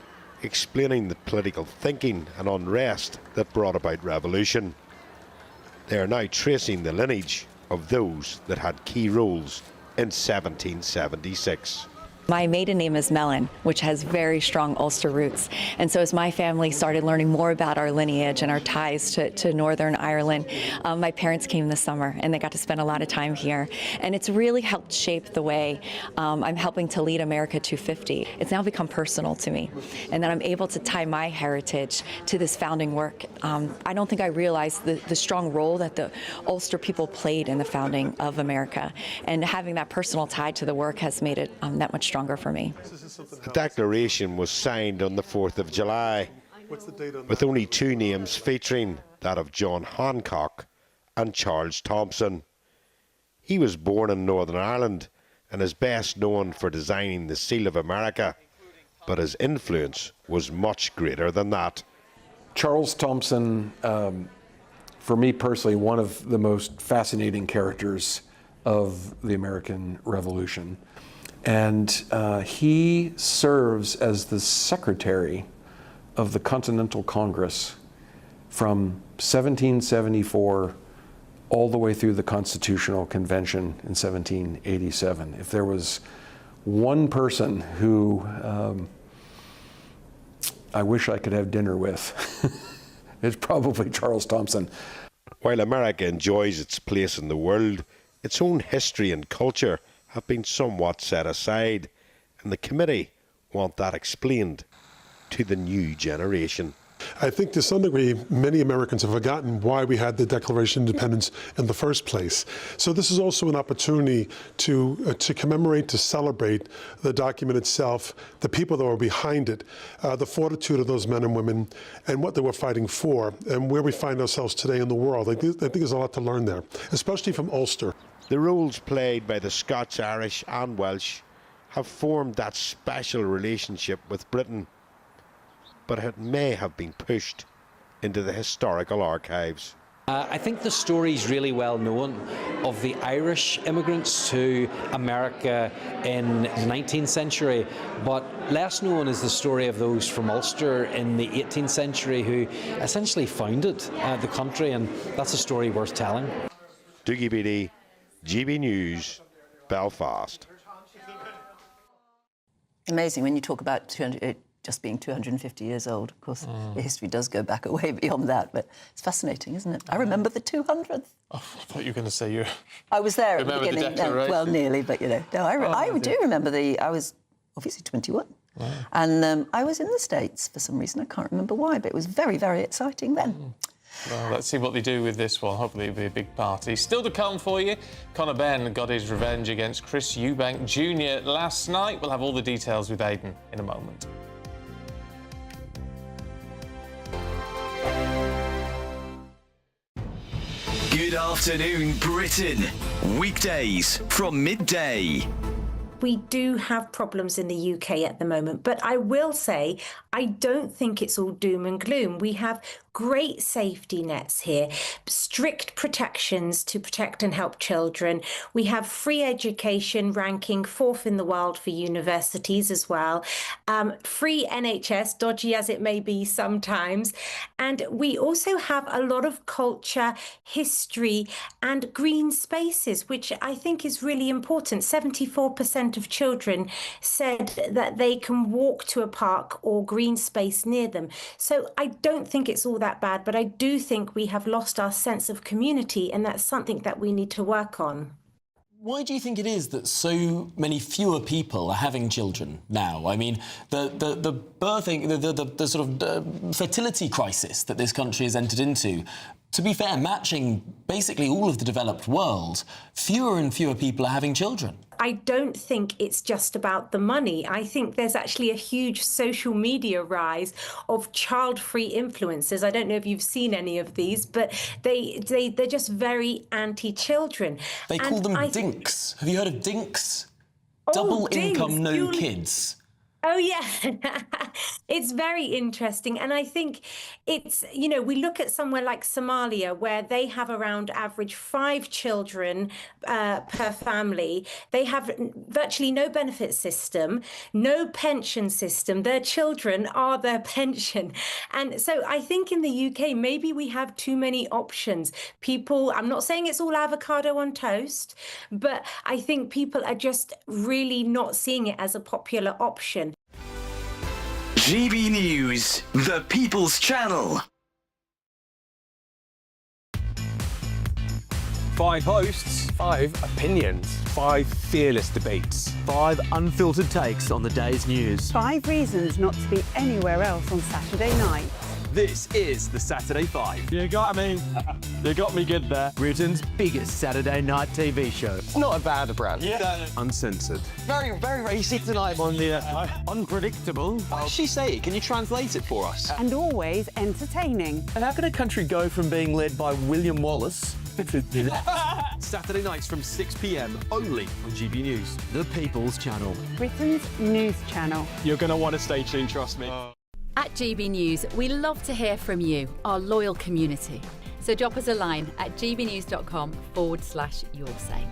S1: explaining the political thinking and unrest that brought about revolution. They are now tracing the lineage of those that had key roles in 1776.
S14: My maiden name is Mellon, which has very strong Ulster roots. And so as my family started learning more about our lineage and our ties to Northern Ireland, my parents came this summer and they got to spend a lot of time here. And it's really helped shape the way I'm helping to lead America 250. It's now become personal to me. And that I'm able to tie my heritage to this founding work. I don't think I realized the strong role that the Ulster people played in the founding of America. And having that personal tie to the work has made it that much stronger for me.
S1: The declaration was signed on the 4th of July, with only two names featuring, that of John Hancock and Charles Thompson. He was born in Northern Ireland and is best known for designing the Seal of America, but his influence was much greater than that.
S2: Charles Thompson, for me personally, one of the most fascinating characters of the American Revolution. And he serves as the secretary of the Continental Congress from 1774 all the way through the Constitutional Convention in 1787. If there was one person who I wish I could have dinner with, it's probably Charles Thompson.
S1: While America enjoys its place in the world, its own history and culture have been somewhat set aside, and the committee want that explained to the new generation.
S3: I think to some degree, many Americans have forgotten why we had the Declaration of Independence in the first place. So this is also an opportunity to commemorate, to celebrate the document itself, the people that were behind it, the fortitude of those men and women, and what they were fighting for, and where we find ourselves today in the world. I think there's a lot to learn there, especially from Ulster.
S1: The roles played by the Scots, Irish and Welsh have formed that special relationship with Britain, but it may have been pushed into the historical archives.
S7: I think the story is really well known of the Irish immigrants to America in the 19th century, but less known is the story of those from Ulster in the 18th century who essentially founded the country, and that's a story worth telling.
S1: Doogie Beattie, GB News, Belfast.
S13: Amazing when you talk about just being 250 years old. Of course, the history does go back way beyond that, but it's fascinating, isn't it? I remember the 200th.
S12: Oh, I thought you were going to say you...
S13: I was there at the
S12: Remember
S13: beginning.
S12: the
S13: Well, nearly, but, you know. No, I do remember I was obviously 21.
S12: Wow.
S13: And I was in the States for some reason. I can't remember why, but it was very, very exciting then.
S12: Well, let's see what they do with this one. Hopefully it'll be a big party. Still to come for you, Conor Benn got his revenge against Chris Eubank Jr. last night. We'll have all the details with Aidan in a moment.
S5: Good afternoon, Britain. Weekdays from midday.
S6: We do have problems in the UK at the moment, but I will say I don't think it's all doom and gloom. We have great safety nets here, strict protections to protect and help children. We have free education ranking 4th in the world for universities as well. Free NHS, dodgy as it may be sometimes. And we also have a lot of culture, history and green spaces, which I think is really important. 74% of children said that they can walk to a park or green space near them. So I don't think it's all that bad, but I do think we have lost our sense of community, and that's something that we need to work on.
S9: Why do you think it is that so many fewer people are having children now? I mean, the birthing, the sort of fertility crisis that this country has entered into, to be fair, matching basically all of the developed world, fewer and fewer people are having children.
S6: I don't think it's just about the money. I think there's actually a huge social media rise of child-free influencers. I don't know if you've seen any of these, but they're just very anti-children.
S9: They call them dinks. Have you heard of dinks? Double income, no kids.
S6: Oh, yeah. It's very interesting. And I think it's, you know, we look at somewhere like Somalia, where they have around average 5 children per family. They have virtually no benefit system, no pension system. Their children are their pension. And so I think in the UK, maybe we have too many options. People, I'm not saying it's all avocado on toast, but I think people are just really not seeing it as a popular option.
S5: GB News, the People's Channel.
S10: 5 hosts, 5 opinions, 5 fearless debates, 5 unfiltered takes on the day's news.
S25: 5 reasons not to be anywhere else on Saturday night.
S10: This is the Saturday 5. You got me good there. Britain's biggest Saturday night TV show.
S26: It's not a bad brand.
S10: Yeah. Uncensored.
S26: Very, very racy tonight.
S10: On the unpredictable.
S26: What did she say? Can you translate it for us?
S25: And always entertaining.
S10: And how can a country go from being led by William Wallace Saturday nights from 6 p.m. only on GB News, the People's Channel.
S25: Britain's news channel.
S10: You're going to want to stay tuned, trust me.
S11: At GB News, we love to hear from you, our loyal community. So drop us a line at gbnews.com/yoursay.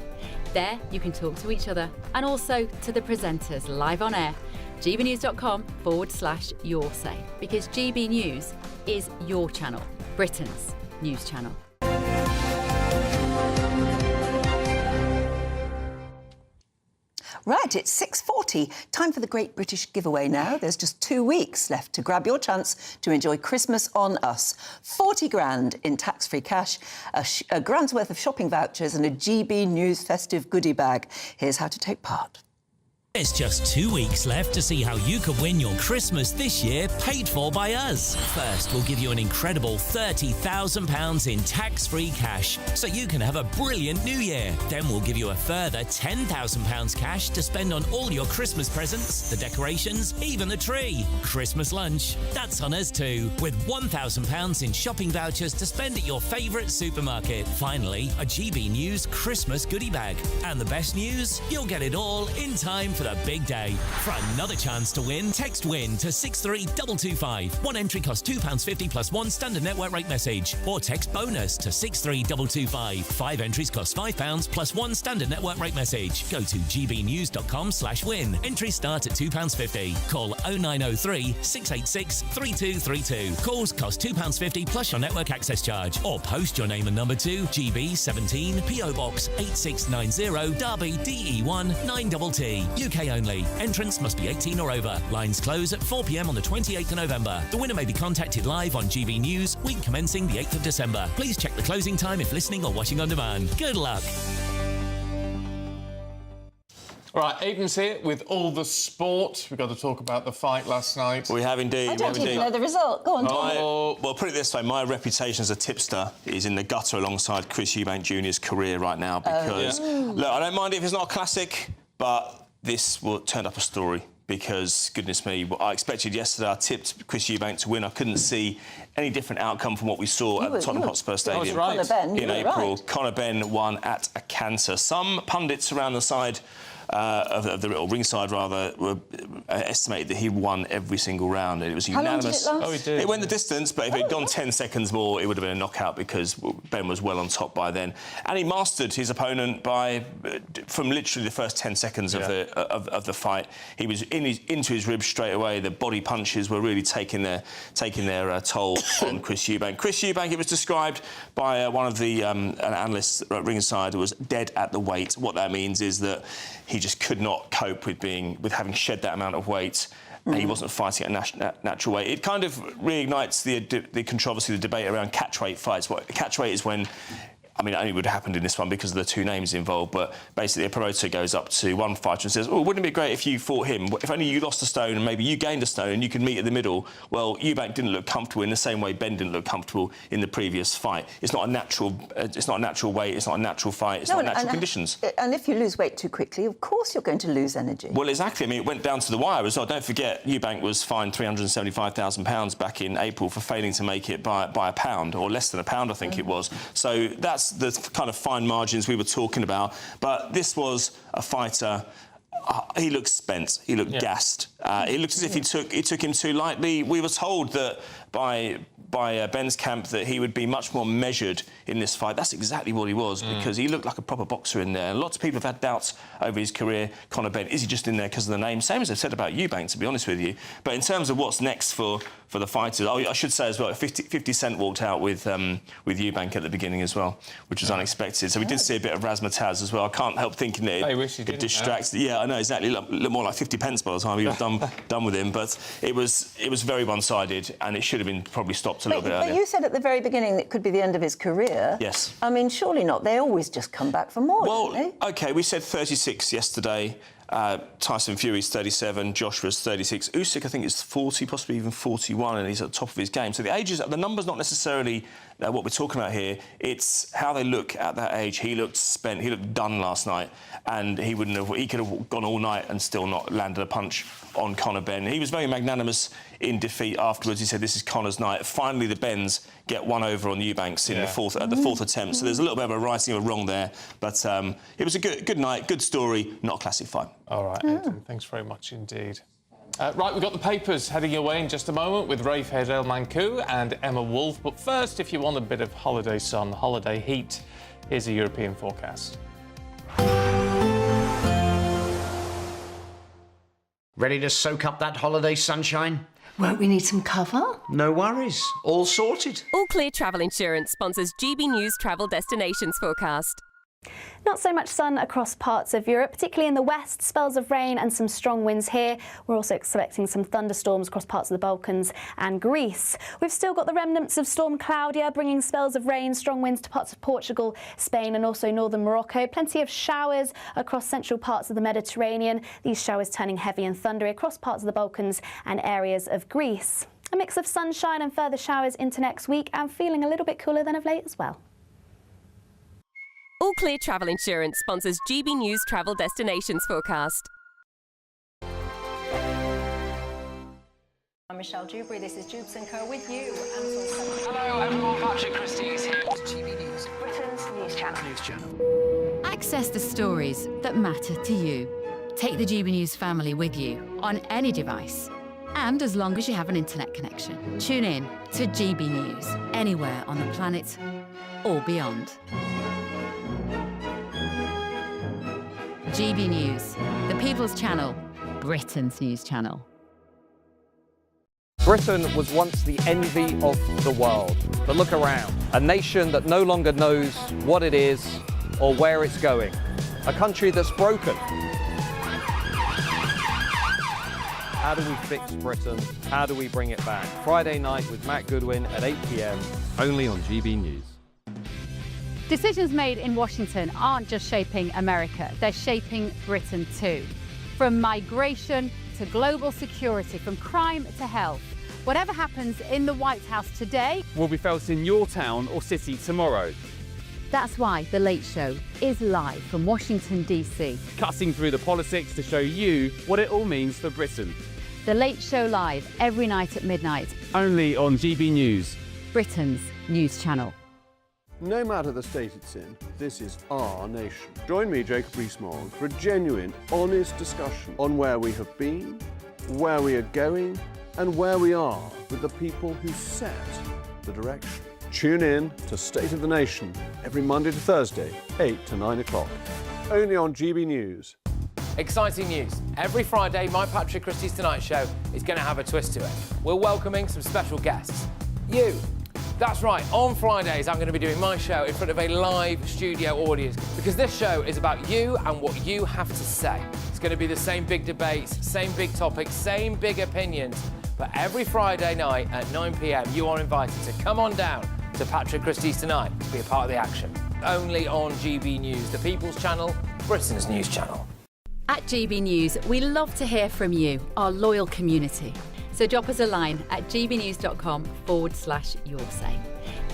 S11: There you can talk to each other and also to the presenters live on air. gbnews.com/yoursay, because GB News is your channel, Britain's news channel.
S13: Right, it's 6:40. Time for the Great British Giveaway now. There's just 2 weeks left to grab your chance to enjoy Christmas on us. 40 grand in tax-free cash, a grand's worth of shopping vouchers and a GB News festive goodie bag. Here's how to take part.
S27: There's just 2 weeks left to see how you could win your Christmas this year paid for by us. First, we'll give you an incredible £30,000 in tax-free cash, so you can have a brilliant new year. Then we'll give you a further £10,000 cash to spend on all your Christmas presents, the decorations, even the tree. Christmas lunch, that's on us too, with £1,000 in shopping vouchers to spend at your favourite supermarket. Finally, a GB News Christmas goodie bag. And the best news? You'll get it all in time for the big day. For another chance to win, text WIN to 63225. One entry costs £2.50 plus 1 standard network rate message. Or text BONUS to 63225. 5 entries cost £5 plus 1 standard network rate message. Go to gbnews.com/win. Entries start at £2.50. Call 0903 686 3232. Calls cost £2.50 plus your network access charge. Or post your name and number to GB17 PO Box 8690 Derby DE1 9TT. UK only. Entrance must be 18 or over. Lines close at 4 p.m. on the 28th of November. The winner may be contacted live on GB News, week commencing the 8th of December. Please check the closing time if listening or watching on demand. Good luck.
S12: All right, Aidan's here with all the sport. We've got to talk about the fight last night.
S4: We have indeed.
S13: I don't even know the result. Go on,
S4: Well, put it this way, my reputation as a tipster is in the gutter alongside Chris Eubank Jr.'s career right now because, look, I don't mind if it's not a classic, but this turned up a story because, goodness me, what I expected yesterday, I tipped Chris Eubank to win. I couldn't see any different outcome from what we saw at the Tottenham Hotspur Stadium in April. Conor Benn won at a canter. Some pundits around the side of the ringside rather estimated that he won every single round, and it was unanimous.
S13: How long did it last?
S12: He did.
S4: It went the distance, but if it had gone 10 seconds more, it would have been a knockout because Ben was well on top by then, and he mastered his opponent from literally the first 10 seconds of the fight. He was into his ribs straight away. The body punches were really taking their toll on Chris Eubank. Chris Eubank, it was described by one of the analysts at ringside, was dead at the weight. What that means is that he just could not cope with having shed that amount of weight. And he wasn't fighting at natural weight. It kind of reignites the controversy, the debate around catchweight fights. What catchweight is when, I mean, it only would have happened in this one because of the two names involved, but basically a promoter goes up to one fighter and says, oh, wouldn't it be great if you fought him? If only you lost a stone and maybe you gained a stone and you could meet in the middle. Well, Eubank didn't look comfortable in the same way Ben didn't look comfortable in the previous fight. It's not a natural weight, it's not a natural fight, it's not natural conditions.
S13: And if you lose weight too quickly, of course you're going to lose energy.
S4: Well, exactly. I mean, it went down to the wire as well. Don't forget, Eubank was fined £375,000 back in April for failing to make it by a pound, or less than a pound, I think it was. So that's the kind of fine margins we were talking about. But this was a fighter. He looked spent. He looked gassed. It looked as if he took him too lightly. We were told that by Ben's camp that he would be much more measured in this fight. That's exactly what he was, because he looked like a proper boxer in there. And lots of people have had doubts over his career. Conor Benn, is he just in there because of the name? Same as I've said about Eubank, to be honest with you. But in terms of what's next for the fighters, I should say as well, 50 Cent walked out with Eubank at the beginning as well, which was unexpected. So we did see a bit of razzmatazz as well. I can't help thinking that it distracted. Yeah, I know, exactly. Looked more like 50 pence by the time he was done with him. But it was very one-sided, and it should have been probably stopped a little bit earlier.
S13: But you said at the very beginning that it could be the end of his career.
S4: Yes.
S13: I mean, surely not. They always just come back for more, don't they?
S4: OK, we said 36 yesterday. Tyson Fury's 37, Joshua's 36. Usyk, I think, is 40, possibly even 41, and he's at the top of his game. So the number's not necessarily what we're talking about here. It's how they look at that age. He looked spent. He looked done last night, and he could have gone all night and still not landed a punch on Conor Benn. He was very magnanimous in defeat afterwards. He said, this is Conor's night. Finally, the Benns get one over on Eubanks in the fourth attempt. So there's a little bit of a righting of a wrong there. But it was a good night, good story, not a classic fight.
S12: All right, Aidan, thanks very much indeed. Right, we've got the papers heading away in just a moment with Rafe Hedel-Mankou and Emma Wolfe. But first, if you want a bit of holiday sun, holiday heat, here's a European forecast.
S8: Ready to soak up that holiday sunshine?
S15: Won't we need some cover?
S8: No worries. All sorted.
S16: All Clear Travel Insurance sponsors GB News Travel Destinations Forecast.
S17: Not so much sun across parts of Europe, particularly in the west, spells of rain and some strong winds here. We're also expecting some thunderstorms across parts of the Balkans and Greece. We've still got the remnants of Storm Claudia, bringing spells of rain, strong winds to parts of Portugal, Spain and also northern Morocco. Plenty of showers across central parts of the Mediterranean. These showers turning heavy and thundery across parts of the Balkans and areas of Greece. A mix of sunshine and further showers into next week, and feeling a little bit cooler than of late as well.
S16: All Clear Travel Insurance sponsors GB News Travel Destinations Forecast.
S13: I'm Michelle Dewberry, this is Jubes & Co with you.
S18: Hello everyone, Patrick Christies here. GB News,
S13: Britain's news channel.
S11: Access the stories that matter to you. Take the GB News family with you on any device. And as long as you have an internet connection. Tune in to GB News, anywhere on the planet or beyond. GB News, the People's Channel, Britain's news channel.
S23: Britain was once the envy of the world. But look around. A nation that no longer knows what it is or where it's going. A country that's broken. How do we fix Britain? How do we bring it back? Friday night with Matt Goodwin at 8 p.m. only on GB News.
S14: Decisions made in Washington aren't just shaping America, they're shaping Britain too. From migration to global security, from crime to health. Whatever happens in the White House today
S15: will be felt in your town or city tomorrow.
S14: That's why The Late Show is live from Washington, D.C.
S15: Cutting through the politics to show you what it all means for Britain.
S14: The Late Show live every night at midnight.
S15: Only on GB News,
S14: Britain's news channel.
S19: No matter the state it's in, this is our nation. Join me, Jacob Rees-Mogg, for a genuine, honest discussion on where we have been, where we are going, and where we are with the people who set the direction. Tune in to State of the Nation every Monday to Thursday, 8 to 9 o'clock. Only on GB News.
S20: Exciting news. Every Friday, my Patrick Christies Tonight Show is going to have a twist to it. We're welcoming some special guests. You. That's right, on Fridays I'm going to be doing my show in front of a live studio audience because this show is about you and what you have to say. It's going to be the same big debates, same big topics, same big opinions. But every Friday night at 9 p.m, you are invited to come on down to Patrick Christies Tonight to be a part of the action. Only on GB News, the People's Channel, Britain's news channel.
S14: At GB News, we love to hear from you, our loyal community. So drop us a line at gbnews.com/yoursay.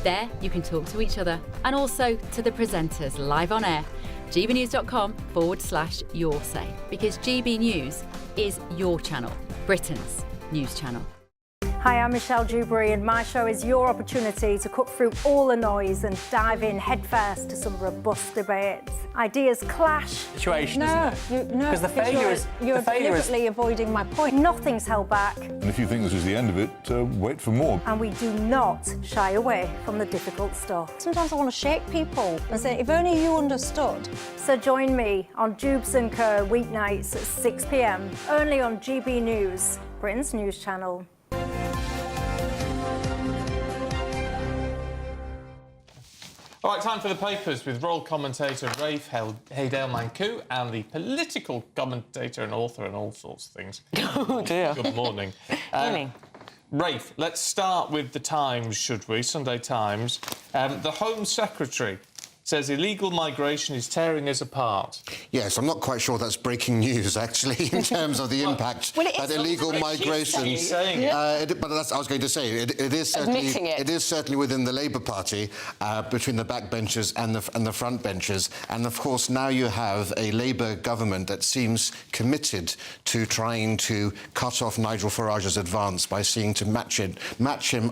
S14: There you can talk to each other and also to the presenters live on air. gbnews.com/yoursay, because GB News is your channel, Britain's news channel.
S21: Hi, I'm Michelle Dewberry and my show is your opportunity to cut through all the noise and dive in headfirst to some robust debates. Ideas clash.
S22: Situation,
S21: no,
S22: isn't it?
S21: No,
S22: because the failure is
S21: you're deliberately avoiding my point. Nothing's held back.
S24: And if you think this is the end of it, wait for more.
S21: And we do not shy away from the difficult stuff. Sometimes I want to shake people and say, if only you understood. So join me on Dubes & Co. weeknights at 6 p.m, only on GB News, Britain's news channel.
S12: All right, time for the papers with royal commentator Rafe Haydale-Mancoux and the political commentator and author and all sorts of things.
S22: Oh, dear.
S12: Good morning.
S22: Morning.
S12: Rafe, let's start with the Times, should we? Sunday Times. The Home Secretary says illegal migration is tearing us apart.
S28: Yes, I'm not quite sure that's breaking news, actually, in terms of the impact that illegal migration... but that's, I was going to say, it is certainly within the Labour Party, between the backbenchers and the front benchers. And, of course, now you have a Labour government that seems committed to trying to cut off Nigel Farage's advance by seeking to match him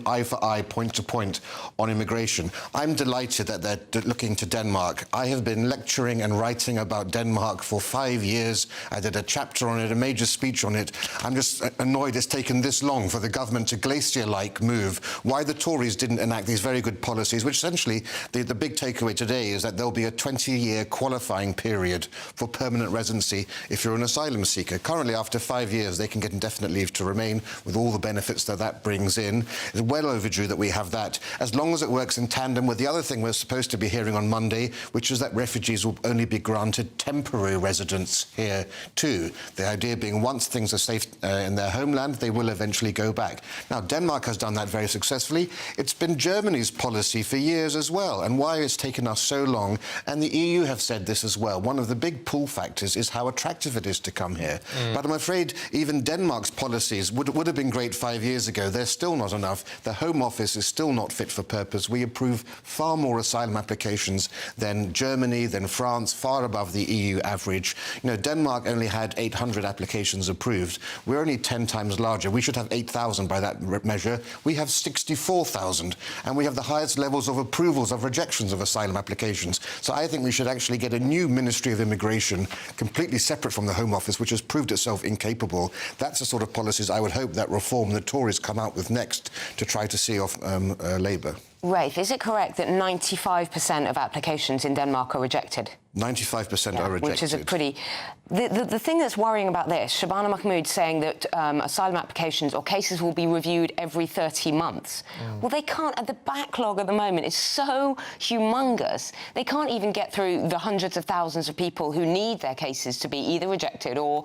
S28: eye for eye, point to point on immigration. I'm delighted that they're looking to Denmark. I have been lecturing and writing about Denmark for 5 years. I did a chapter on it, a major speech on it. I'm just annoyed it's taken this long for the government to glacier-like move. Why the Tories didn't enact these very good policies, which essentially the big takeaway today is that there'll be a 20-year qualifying period for permanent residency if you're an asylum seeker. Currently, after 5 years, they can get indefinite leave to remain with all the benefits that brings in. It's well overdue that we have that, as long as it works in tandem with the other thing we're supposed to be hearing on Monday, which is that refugees will only be granted temporary residence here too. The idea being once things are safe in their homeland, they will eventually go back. Now, Denmark has done that very successfully. It's been Germany's policy for years as well, and why it's taken us so long, and the EU have said this as well. One of the big pull factors is how attractive it is to come here. But I'm afraid even Denmark's policies would have been great 5 years ago. They're still not enough. The Home Office is still not fit for purpose. We approve far more asylum applications than Germany, than France, far above the EU average. You know, Denmark only had 800 applications approved. We're only 10 times larger. We should have 8,000 by that measure. We have 64,000, and we have the highest levels of approvals, of rejections of asylum applications. So I think we should actually get a new Ministry of Immigration, completely separate from the Home Office, which has proved itself incapable. That's the sort of policies I would hope that reform the Tories come out with next to try to see off Labour.
S29: Rafe, is it correct that 95% of applications in Denmark are rejected?
S28: 95% are rejected.
S22: Which is a pretty... The thing that's worrying about this, Shabana Mahmood saying that asylum applications or cases will be reviewed every 30 months. Well, they can't. The backlog at the moment is so humongous. They can't even get through the hundreds of thousands of people who need their cases to be either rejected or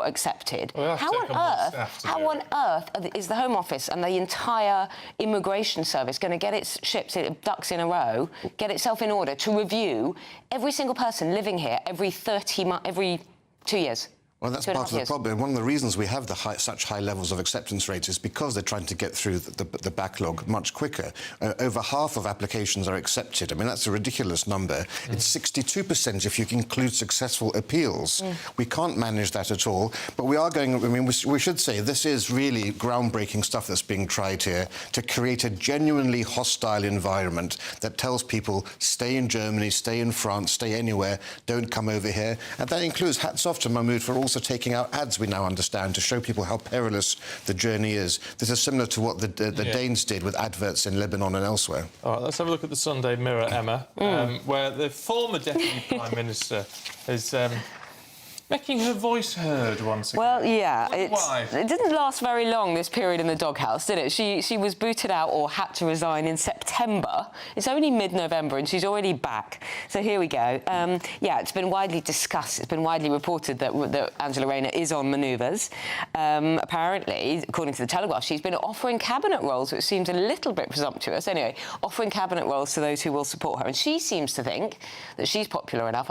S22: accepted.
S12: Well,
S22: how on earth is the Home Office and the entire immigration service going to get its ducks in a row, get itself in order to review every single person living here every 2 years?
S28: Well, that's part of the problem. One of the reasons we have such high levels of acceptance rates is because they're trying to get through the backlog much quicker. Over half of applications are accepted. I mean, that's a ridiculous number. It's 62% if you include successful appeals. We can't manage that at all. But we are going... I mean, we should say this is really groundbreaking stuff that's being tried here to create a genuinely hostile environment that tells people, stay in Germany, stay in France, stay anywhere, don't come over here. And that includes hats off to Mahmood for also taking out ads, we now understand, to show people how perilous the journey is. This is similar to what the Danes did with adverts in Lebanon and elsewhere.
S12: All right, let's have a look at the Sunday Mirror, Emma, where the former Deputy Prime Minister is making her voice heard once again.
S22: Well, yeah.
S12: Why?
S22: It didn't last very long, this period in the doghouse, did it? She was booted out or had to resign in September. It's only mid-November and she's already back. So here we go. Yeah, it's been widely discussed. It's been widely reported that Angela Rayner is on manoeuvres. Apparently, according to the Telegraph, she's been offering cabinet roles, which seems a little bit presumptuous. Anyway, offering cabinet roles to those who will support her. And she seems to think that she's popular enough.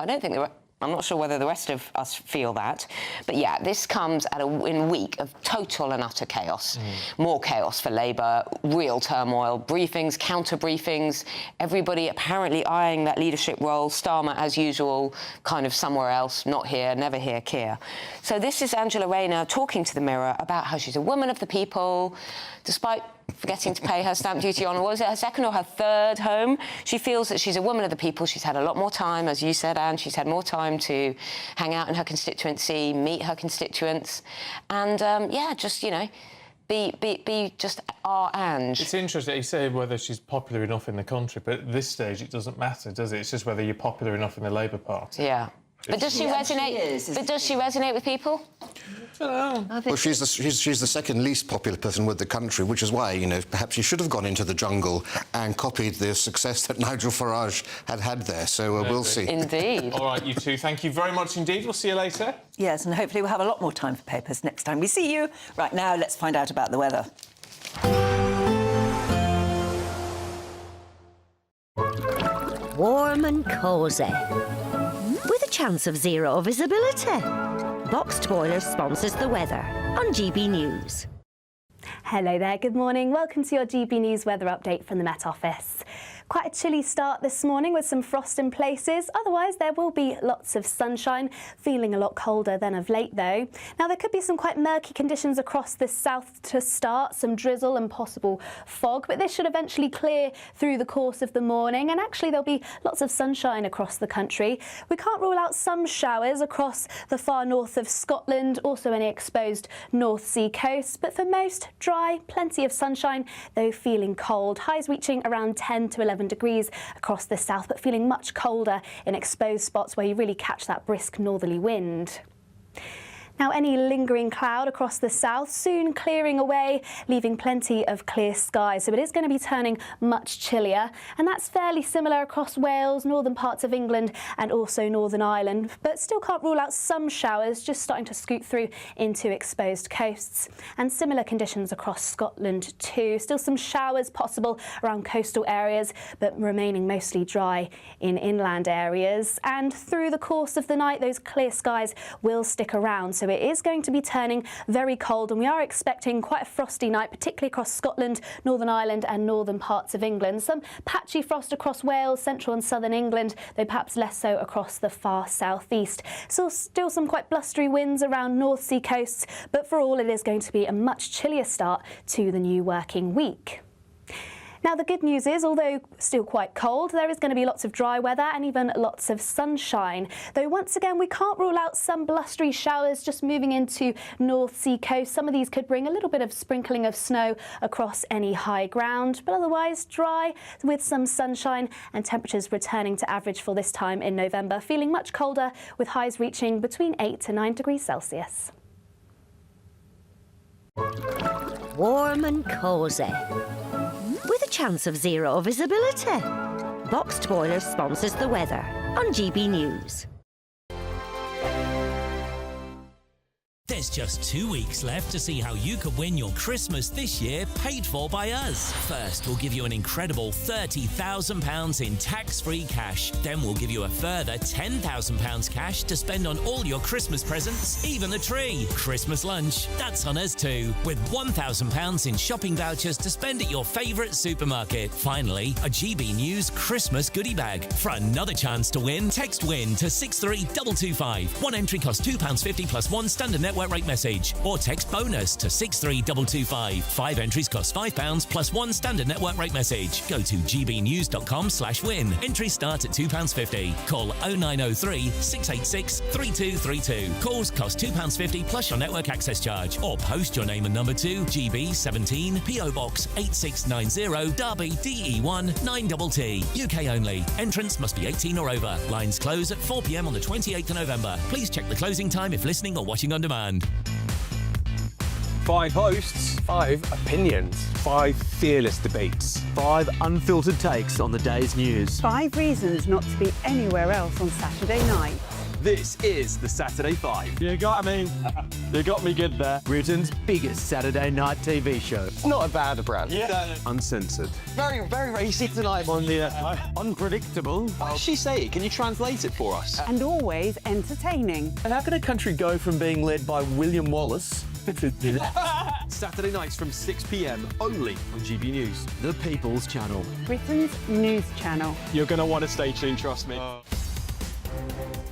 S22: I'm not sure whether the rest of us feel that. But, yeah, this comes in a week of total and utter chaos. More chaos for Labour, real turmoil, briefings, counter-briefings, everybody apparently eyeing that leadership role, Starmer, as usual, kind of somewhere else, not here, never here, Keir. So this is Angela Rayner talking to the Mirror about how she's a woman of the people, despite forgetting to pay her stamp duty on, was it her second or her third home? She feels that she's a woman of the people. She's had a lot more time, as you said, Anne. She's had more time to hang out in her constituency, meet her constituents, and, yeah, just, you know, be just our Ange.
S12: It's interesting, you say whether she's popular enough in the country, but at this stage it doesn't matter, does it? It's just whether you're popular enough in the Labour Party.
S22: Yeah. But does she resonate? But does she resonate with people?
S12: I don't know.
S28: Well, she's the second least popular person with the country, which is why, you know, perhaps she should have gone into the jungle and copied the success that Nigel Farage had there. So we'll see.
S22: Indeed.
S12: All right, you two, thank you very much indeed. We'll see you later.
S13: Yes, and hopefully we'll have a lot more time for papers next time we see you. Right now, let's find out about the weather.
S1: Warm and cosy, with a chance of zero visibility. Boxed Boiler sponsors the weather on GB News.
S17: Hello there, good morning. Welcome to your GB News weather update from the Met Office. Quite a chilly start this morning with some frost in places. Otherwise, there will be lots of sunshine, feeling a lot colder than of late, though. Now, there could be some quite murky conditions across the south to start, some drizzle and possible fog, but this should eventually clear through the course of the morning, and actually there'll be lots of sunshine across the country. We can't rule out some showers across the far north of Scotland, also any exposed North Sea coast, but for most, dry, plenty of sunshine, though feeling cold. Highs reaching around 10 to 11 degrees across the south, but feeling much colder in exposed spots where you really catch that brisk northerly wind. Now, any lingering cloud across the south soon clearing away, leaving plenty of clear skies. So it is going to be turning much chillier, and that's fairly similar across Wales, northern parts of England and also Northern Ireland. But still can't rule out some showers just starting to scoot through into exposed coasts. And similar conditions across Scotland too. Still some showers possible around coastal areas, but remaining mostly dry in inland areas. And through the course of the night, those clear skies will stick around. So it is going to be turning very cold, and we are expecting quite a frosty night, particularly across Scotland, Northern Ireland and northern parts of England. Some patchy frost across Wales, central and southern England, though perhaps less so across the far southeast. So still some quite blustery winds around North Sea coasts, but for all it is going to be a much chillier start to the new working week. Now, the good news is, although still quite cold, there is going to be lots of dry weather and even lots of sunshine. Though once again, we can't rule out some blustery showers just moving into North Sea coast. Some of these could bring a little bit of sprinkling of snow across any high ground, but otherwise dry with some sunshine and temperatures returning to average for this time in November, feeling much colder with highs reaching between 8 to 9 degrees Celsius.
S1: Warm and cosy, with a chance of zero visibility. Boxed Boiler sponsors the weather on GB News.
S27: There's just 2 weeks left to see how you could win your Christmas this year paid for by us. First, we'll give you an incredible £30,000 in tax-free cash. Then we'll give you a further £10,000 cash to spend on all your Christmas presents, even the tree. Christmas lunch, that's on us too, with £1,000 in shopping vouchers to spend at your favourite supermarket. Finally, a GB News Christmas goodie bag. For another chance to win, text WIN to 63225. One entry costs £2.50 plus one standard network rate message, or text BONUS to 63225. 5 entries cost £5 plus one standard network rate message. Go to gbnews.com/win. Entries start at £2.50. Call 0903 686 3232. Calls cost £2.50 plus your network access charge, or post your name and number to GB17 PO Box 8690 Derby DE1 9TT. UK only. Entrance must be 18 or over. Lines close at 4 p.m. on the 28th of November. Please check the closing time if listening or watching on demand.
S2: 5 hosts, 5 opinions, 5 fearless debates, 5 unfiltered takes on the day's news.
S3: 5 reasons not to be anywhere else on Saturday night.
S2: This is the Saturday 5. You got me good there. Britain's biggest Saturday night TV show.
S5: It's not a bad brand.
S2: Yeah. Uncensored.
S5: Very, very racist tonight on the
S2: unpredictable.
S5: What did she say? Can you translate it for us?
S3: And always entertaining.
S10: And how can a country go from being led by William Wallace Saturday nights from 6 p.m. only on GB News, the People's Channel.
S3: Britain's news channel.
S10: You're going to want to stay tuned, trust me.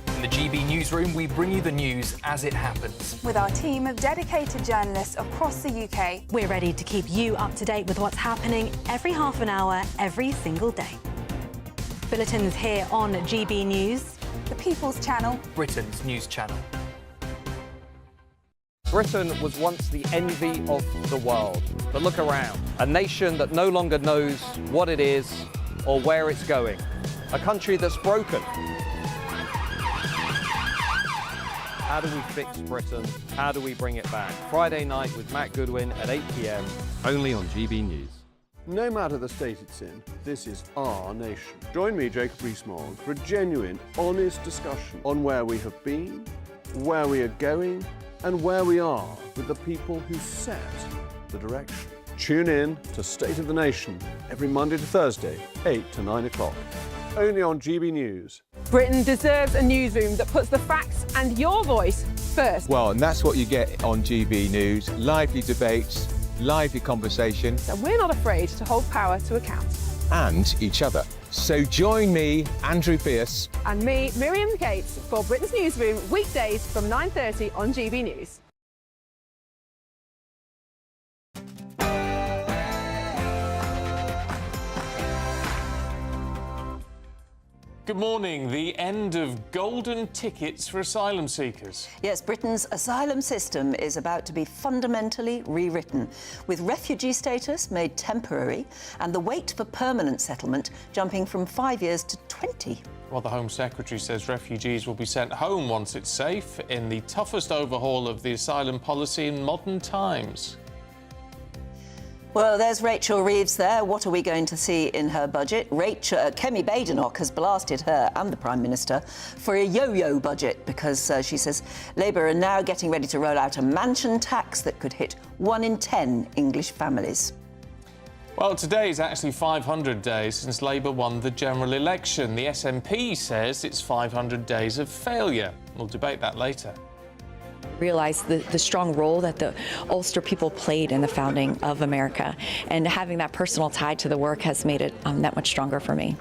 S18: In the GB Newsroom, we bring you the news as it happens.
S6: With our team of dedicated journalists across the UK,
S7: we're ready to keep you up to date with what's happening every half an hour, every single day. Bulletins here on GB News,
S6: the People's Channel,
S18: Britain's news channel.
S23: Britain was once the envy of the world. But look around. A nation that no longer knows what it is or where it's going. A country that's broken. How do we fix Britain? How do we bring it back? Friday night with Matt Goodwin at 8 p.m. only on GB News.
S19: No matter the state it's in, this is our nation. Join me, Jacob Rees-Mogg, for a genuine, honest discussion on where we have been, where we are going, and where we are with the people who set the direction. Tune in to State of the Nation every Monday to Thursday, 8 to 9 o'clock. Only on GB News.
S9: Britain deserves a newsroom that puts the facts and your voice first.
S25: Well, and that's what you get on GB News. Lively debates, lively conversation.
S9: And we're not afraid to hold power to account.
S25: And each other. So join me, Andrew Pearce.
S9: And me, Miriam Cates, for Britain's Newsroom, weekdays from 9:30 on GB News.
S12: Good morning. The end of golden tickets for asylum seekers.
S13: Yes, Britain's asylum system is about to be fundamentally rewritten, with refugee status made temporary and the wait for permanent settlement jumping from 5 years to 20.
S12: Well, the Home Secretary says refugees will be sent home once it's safe in the toughest overhaul of the asylum policy in modern times.
S13: Well, there's Rachel Reeves there. What are we going to see in her budget? Kemi Badenoch has blasted her and the Prime Minister for a yo-yo budget because she says Labour are now getting ready to roll out a mansion tax that could hit 1 in 10 English families.
S12: Well, today is actually 500 days since Labour won the general election. The SNP says it's 500 days of failure. We'll debate that later.
S26: Realize the strong role that the Ulster people played in the founding of America, and having that personal tie to the work has made it that much stronger for me.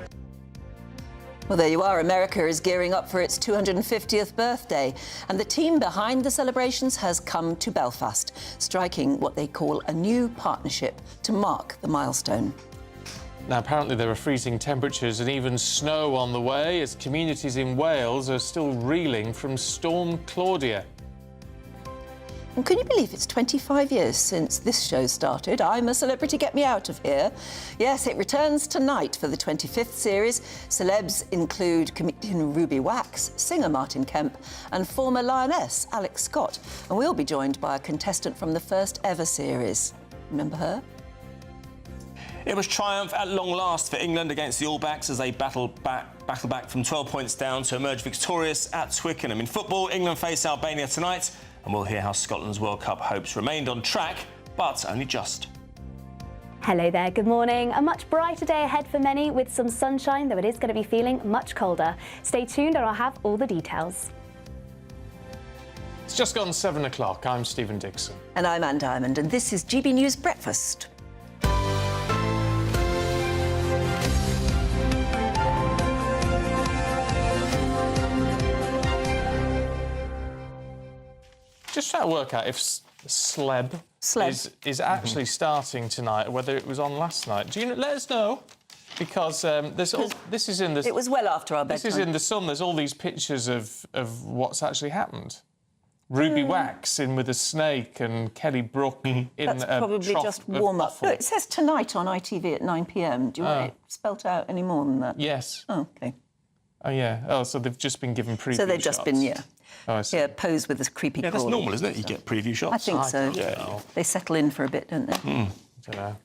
S13: Well, there you are. America is gearing up for its 250th birthday, and the team behind the celebrations has come to Belfast, striking what they call a new partnership to mark the milestone.
S12: Now, apparently there are freezing temperatures and even snow on the way as communities in Wales are still reeling from Storm Claudia.
S13: And can you believe it's 25 years since this show started? I'm a Celebrity, Get Me Out of Here. Yes, it returns tonight for the 25th series. Celebs include comedian Ruby Wax, singer Martin Kemp, and former Lioness Alex Scott. And we'll be joined by a contestant from the first ever series. Remember her?
S4: It was triumph at long last for England against the All Blacks as they battle back from 12 points down to emerge victorious at Twickenham. In football, England face Albania tonight, and we'll hear how Scotland's World Cup hopes remained on track, but only just.
S17: Hello there, good morning. A much brighter day ahead for many with some sunshine, though it is going to be feeling much colder. Stay tuned and I'll have all the details.
S12: It's just gone 7 o'clock. I'm Stephen Dixon.
S13: And I'm Anne Diamond, and this is GB News Breakfast.
S12: Just trying to work out if Sleb is actually starting tonight, or whether it was on last night. Do you let us know? Because this is in the.
S13: It was well after our bedtime.
S12: This is in the Sun. There's all these pictures of what's actually happened. Ruby Wax in with a snake and Kelly Brook in
S13: That's
S12: a
S13: probably
S12: trough
S13: just
S12: of
S13: warm up.
S12: offal.
S13: No, it says tonight on ITV at 9 p.m. Do you want it spelt out any more than that?
S12: Yes.
S13: Oh, OK.
S12: Oh, yeah. Oh, so they've just been given preview
S13: So they've
S12: shots.
S13: just been, yeah.
S12: Oh, I see.
S13: Yeah, posed with this creepy
S4: Yeah, that's
S13: crawler.
S4: normal, isn't it? You get preview shots.
S13: I think so.
S4: Yeah.
S13: They settle in for a bit, don't they?
S12: I don't know.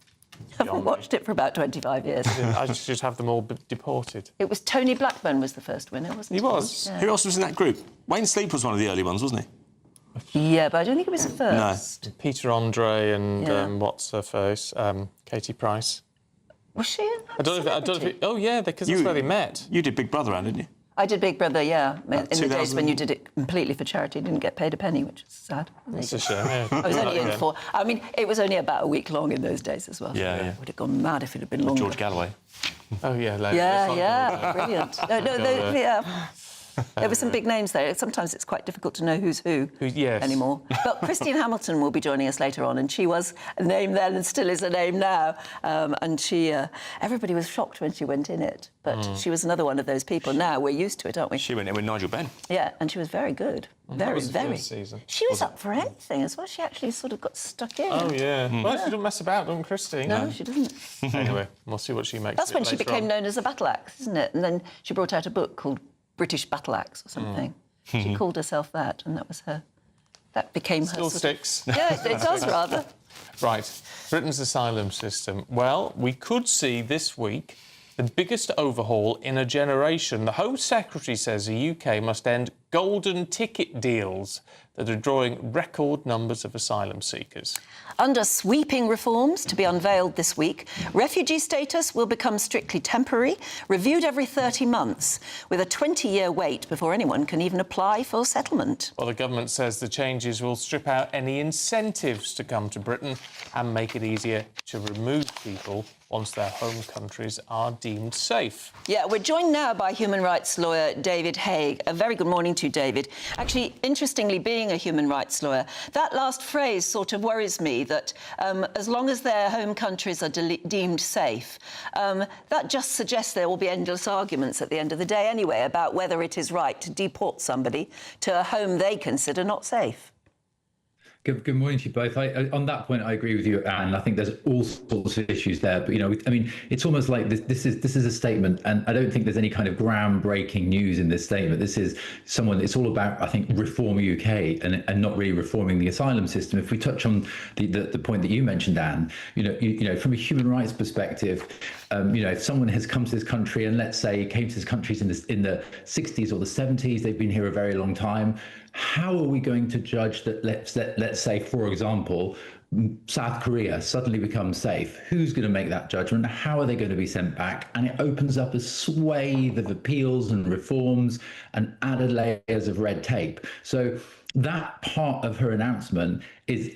S13: I haven't watched it for about 25 years.
S12: I should have them all deported.
S13: It was Tony Blackburn was the first winner, wasn't he?
S4: He was.
S13: Yeah.
S4: Who else was in that group? Wayne Sleep was one of the early ones, wasn't he?
S13: Yeah, but I don't think it was the first.
S12: No. Peter Andre and what's her face? Katie Price.
S13: Was she in that?
S12: I don't know if oh, yeah, because that's where they met.
S4: You did Big Brother, Anne, didn't you?
S13: I did Big Brother, yeah, in the
S4: 2000.
S13: days when you did it completely for charity, didn't get paid a penny, which is sad.
S12: That's a shame, yeah.
S13: I was only in for. I mean, it was only about a week long in those days as well.
S4: Yeah, yeah.
S13: Would have gone mad if it had been longer.
S4: George Galloway.
S12: Oh, yeah.
S13: Yeah, brilliant. Yeah. There were some big names there. Sometimes it's quite difficult to know who's who anymore. But Christine Hamilton will be joining us later on, and she was a name then and still is a name now. And she, everybody was shocked when she went in it, but she was another one of those people. Now we're used to it, aren't we?
S4: She went in with Nigel Benn.
S13: Yeah, and she was very good. Very.
S12: Season.
S13: She was up for anything as well. She actually sort of got stuck in.
S12: Oh, yeah. Well, she doesn't mess about, doesn't Christine?
S13: No, she doesn't.
S12: Anyway, we'll see what she makes.
S13: That's
S12: of it
S13: when she
S12: later
S13: became
S12: on.
S13: known as a battle axe, isn't it? And then she brought out a book called British Battle Axe or something. She called herself that, and that was her. That became her.
S12: Still sticks.
S13: Yeah, it does rather.
S12: Right, Britain's asylum system. Well, we could see this week the biggest overhaul in a generation. The Home Secretary says the UK must end golden ticket deals that are drawing record numbers of asylum seekers.
S13: Under sweeping reforms to be unveiled this week, refugee status will become strictly temporary, reviewed every 30 months, with a 20-year wait before anyone can even apply for settlement.
S12: Well, the government says the changes will strip out any incentives to come to Britain and make it easier to remove people once their home countries are deemed safe.
S13: Yeah, we're joined now by human rights lawyer David Haig. A very good morning to you, David. Actually, interestingly, being a human rights lawyer, that last phrase sort of worries me, that as long as their home countries are deemed safe, that just suggests there will be endless arguments at the end of the day anyway about whether it is right to deport somebody to a home they consider not safe.
S8: Good morning to you both. On that point, I agree with you, Anne. I think there's all sorts of issues there. But, I mean, it's almost like this is a statement, and I don't think there's any kind of groundbreaking news in this statement. This is it's all about, I think, Reform UK and not really reforming the asylum system. If we touch on the point that you mentioned, Anne, from a human rights perspective, if someone has come to this country and let's say came to this country in the 60s or the 70s, they've been here a very long time. How are we going to judge that, let's say, for example, South Korea suddenly becomes safe? Who's going to make that judgment? How are they going to be sent back? And it opens up a swathe of appeals and reforms and added layers of red tape. So that part of her announcement is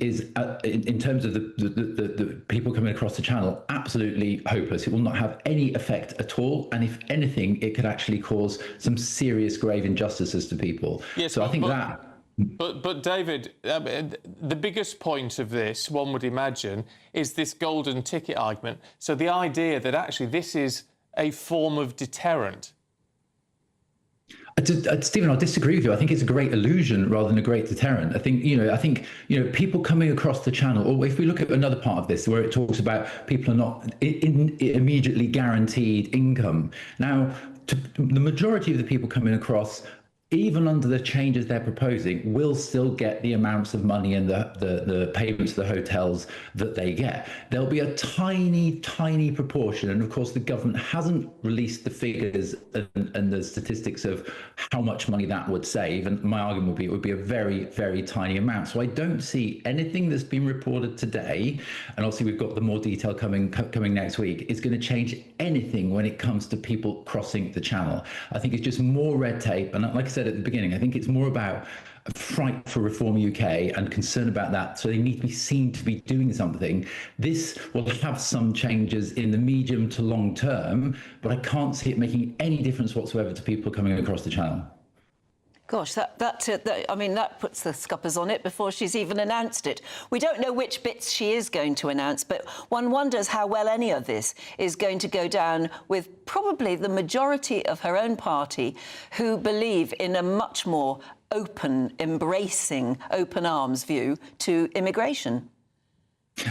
S8: in terms of the people coming across the channel, absolutely hopeless. It will not have any effect at all. And if anything, it could actually cause some serious grave injustices to people.
S12: Yes,
S8: so I think that...
S12: But David, the biggest point of this, one would imagine, is this golden ticket argument. So the idea that actually this is a form of deterrent.
S8: Stephen, I'll disagree with you. I think it's a great illusion rather than a great deterrent. I think people coming across the channel, or if we look at another part of this where it talks about people are not immediately guaranteed income. Now, the majority of the people coming across, even under the changes they're proposing, will still get the amounts of money and the payments to the hotels that they get. There'll be a tiny, tiny proportion, and of course the government hasn't released the figures and the statistics of how much money that would save, and my argument would be it would be a very, very tiny amount. So I don't see anything that's been reported today, and obviously we've got the more detail coming next week, is going to change anything when it comes to people crossing the channel. I think it's just more red tape, and like I said at the beginning, I think it's more about a fright for Reform UK and concern about that, so they need to be seen to be doing something. This will have some changes in the medium to long term, but I can't see it making any difference whatsoever to people coming across the channel.
S13: Gosh, that puts the scuppers on it before she's even announced it. We don't know which bits she is going to announce, but one wonders how well any of this is going to go down with probably the majority of her own party, who believe in a much more open, embracing, open arms view to immigration.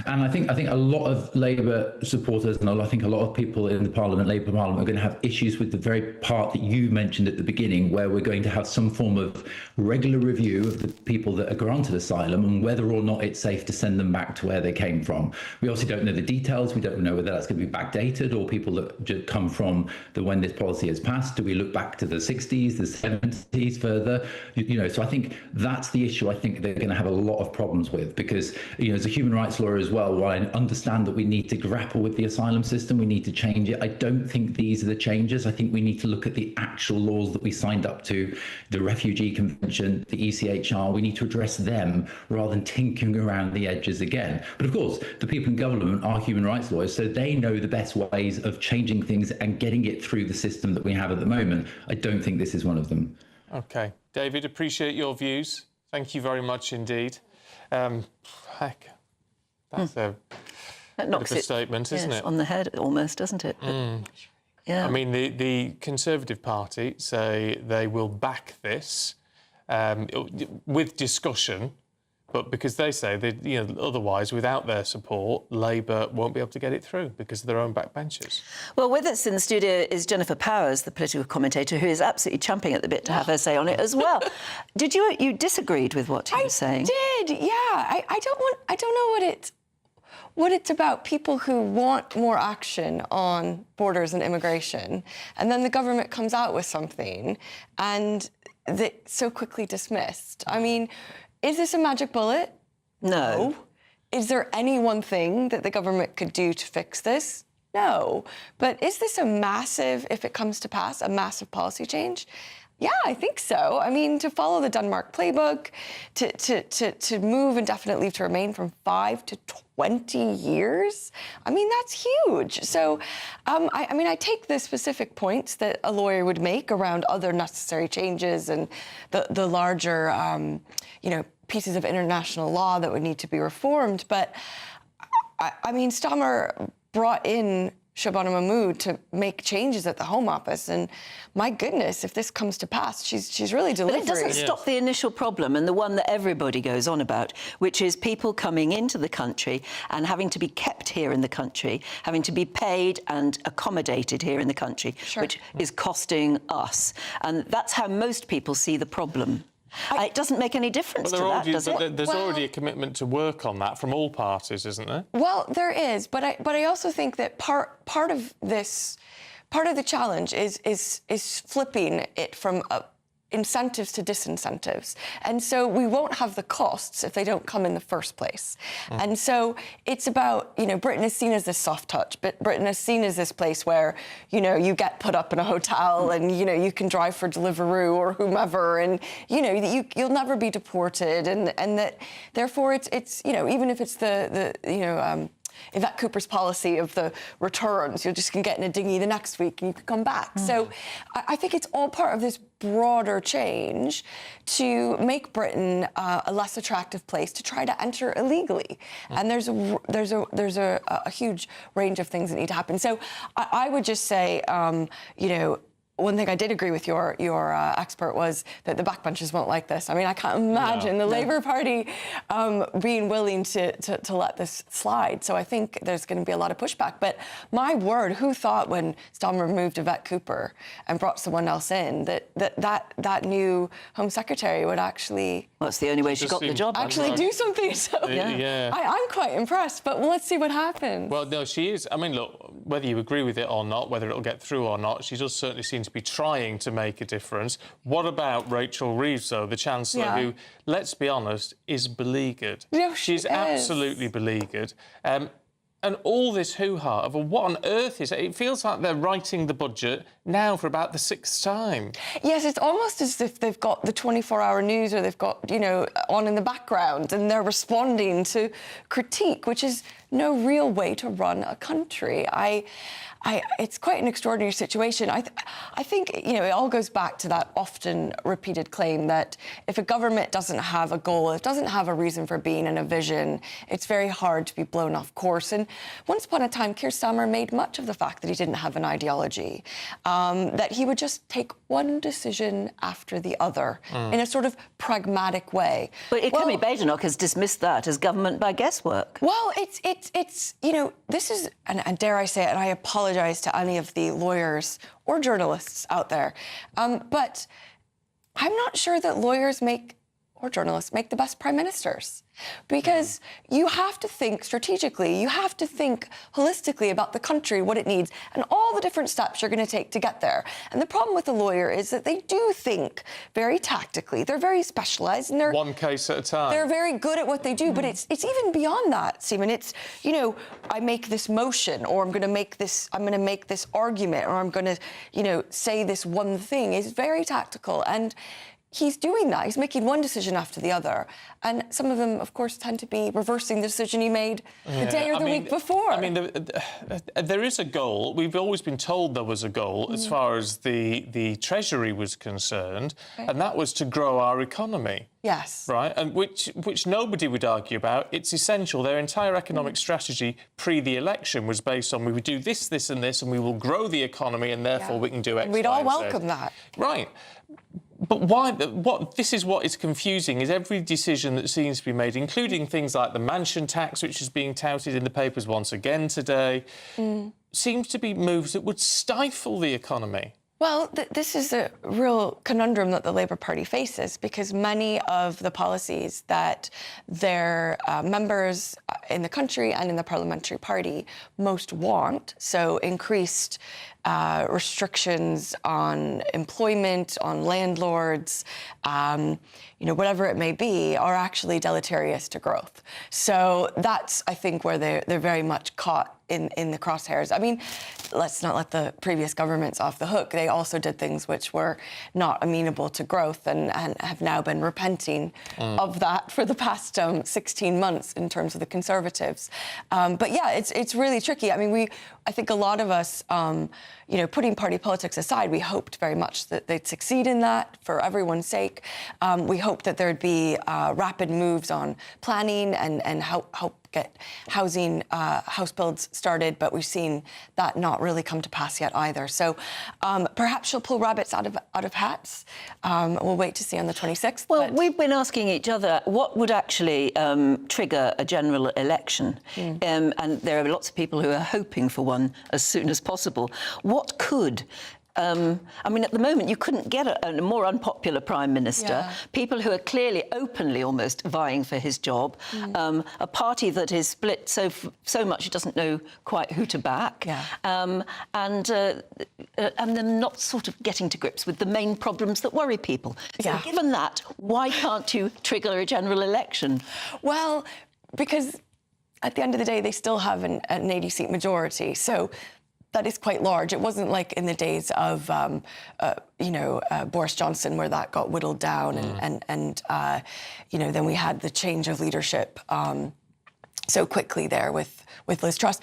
S8: And I think a lot of Labour supporters, and I think a lot of people in the Parliament, Labour Parliament, are going to have issues with the very part that you mentioned at the beginning, where we're going to have some form of regular review of the people that are granted asylum and whether or not it's safe to send them back to where they came from. We obviously don't know the details. We don't know whether that's going to be backdated or people that just come from when this policy has passed. Do we look back to the 60s, the 70s further? So I think that's the issue I think they're going to have a lot of problems with, because, as a human rights lawyer as well, while I understand that we need to grapple with the asylum system, we need to change it, I don't think these are the changes. I think we need to look at the actual laws that we signed up to, the Refugee Convention, the ECHR. We need to address them rather than tinkering around the edges again. But of course, the people in government are human rights lawyers, so they know the best ways of changing things and getting it through the system that we have at the moment. I don't think this is one of them.
S12: OK. David, appreciate your views. Thank you very much indeed. Heck. That's a bit of a statement, isn't it?
S13: On the head, almost, doesn't it? Yeah.
S12: I mean, the Conservative Party say they will back this with discussion, but because they say that, otherwise, without their support, Labour won't be able to get it through because of their own backbenchers.
S13: Well, with us in the studio is Jennifer Powers, the political commentator, who is absolutely champing at the bit to have her say on it as well. Did you disagreed with what he was saying?
S11: I did, yeah. I don't know what it's about, people who want more action on borders and immigration, and then the government comes out with something and it's so quickly dismissed. I mean, is this a magic bullet? No. Is there any one thing that the government could do to fix this? No. But is this a massive, if it comes to pass, a massive policy change? Yeah, I think so. I mean, to follow the Denmark playbook, to move indefinite leave to remain from 5 to 20 years, I mean, that's huge. So, I take the specific points that a lawyer would make around other necessary changes and the larger, pieces of international law that would need to be reformed. But, I mean, Stammer brought in Shabana Mahmood to make changes at the Home Office, and my goodness, if this comes to pass, she's really delivering.
S13: But it doesn't stop the initial problem, and the one that everybody goes on about, which is people coming into the country and having to be kept here in the country, having to be paid and accommodated here in the country, which is costing us. And that's how most people see the problem. It doesn't make any difference to that, does it?
S12: There's already a commitment to work on that from all parties, isn't there?
S11: Well, there is, but I also think that part of the challenge is flipping it from incentives to disincentives. And so we won't have the costs if they don't come in the first place. And so it's about, Britain is seen as this soft touch, but Britain is seen as this place where, you get put up in a hotel and, you can drive for Deliveroo or whomever, and, you'll never be deported. And that, therefore, it's even if it's the Yvette Cooper's policy of the returns. You just can get in a dinghy the next week and you can come back. So I think it's all part of this broader change to make Britain a less attractive place to try to enter illegally. And there's a huge range of things that need to happen. So I would just say, you know, one thing I did agree with your expert was that the backbenchers won't like this. I mean, I can't imagine the Labour Party being willing to let this slide. So I think there's going to be a lot of pushback. But my word, who thought when Starmer removed Yvette Cooper and brought someone else in that new Home Secretary would actually...
S13: Well, that's the only way she got the job.
S11: Actually do something. So I'm quite impressed. But let's see what happens.
S12: Well, no, she is. I mean, look, whether you agree with it or not, whether it'll get through or not, she does certainly seem to be trying to make a difference. What about Rachel Reeves, though, the Chancellor, who, let's be honest, is beleaguered?
S11: Yeah,
S12: she's absolutely beleaguered. And all this hoo-ha of what on earth is it? It feels like they're writing the budget now for about the 6th time.
S11: Yes, it's almost as if they've got the 24-hour news or they've got, you know, on in the background and they're responding to critique, which is no real way to run a country. It's quite an extraordinary situation. I think, you know, it all goes back to that often repeated claim that if a government doesn't have a goal, it doesn't have a reason for being and a vision, it's very hard to be blown off course. And once upon a time, Keir Starmer made much of the fact that he didn't have an ideology, that he would just take one decision after the other in a sort of pragmatic way.
S13: But Kemi Badenoch has dismissed that as government by guesswork.
S11: Well, it's you know, this is, and dare I say it, and I apologise to any of the lawyers or journalists out there, but I'm not sure that lawyers or journalists make the best prime ministers. Because you have to think strategically, you have to think holistically about the country, what it needs, and all the different steps you're going to take to get there. And the problem with the lawyer is that they do think very tactically. They're very specialised, and they're
S12: one case at a time.
S11: They're very good at what they do, but it's even beyond that, Seaman. It's, you know, I make this motion, or I'm going to make this argument, or I'm going to, you know, say this one thing. It's very tactical, and he's doing that. He's making one decision after the other. And some of them, of course, tend to be reversing the decision he made the day or the week before.
S12: I mean, there is a goal. We've always been told there was a goal as far as the Treasury was concerned, and that was to grow our economy.
S11: Yes.
S12: Right, and which nobody would argue about. It's essential. Their entire economic strategy pre the election was based on we would do this, this and this, and we will grow the economy, and therefore we can do X,
S11: and we'd
S12: Y,
S11: all
S12: and
S11: welcome
S12: Z.
S11: that.
S12: Right. But why? This is what is confusing, is every decision that seems to be made, including things like the mansion tax, which is being touted in the papers once again today, seems to be moves that would stifle the economy.
S11: Well, this is a real conundrum that the Labour Party faces, because many of the policies that their members in the country and in the parliamentary party most want, so increased restrictions on employment, on landlords, you know, whatever it may be, are actually deleterious to growth. So that's, I think, where they're very much caught in the crosshairs. I mean, let's not let the previous governments off the hook. They also did things which were not amenable to growth and have now been repenting of that for the past 16 months in terms of the Conservatives. But yeah, it's really tricky. I mean, I think a lot of us, you know, putting party politics aside, we hoped very much that they'd succeed in that for everyone's sake. We hoped that there'd be rapid moves on planning and help get housing, house builds started, but we've seen that not really come to pass yet either. So perhaps she'll pull rabbits out of hats. We'll wait to see on the 26th.
S13: Well, we've been asking each other what would actually trigger a general election, and there are lots of people who are hoping for one as soon as possible. What could? I mean, at the moment, you couldn't get a more unpopular Prime Minister, people who are clearly openly almost vying for his job, a party that is split so much it doesn't know quite who to back, and them not sort of getting to grips with the main problems that worry people. So given that, why can't you trigger a general election?
S11: Well, because at the end of the day, they still have an 80-seat majority, so that is quite large. It wasn't like in the days of, you know, Boris Johnson, where that got whittled down, and you know, then we had the change of leadership so quickly there with Liz Truss.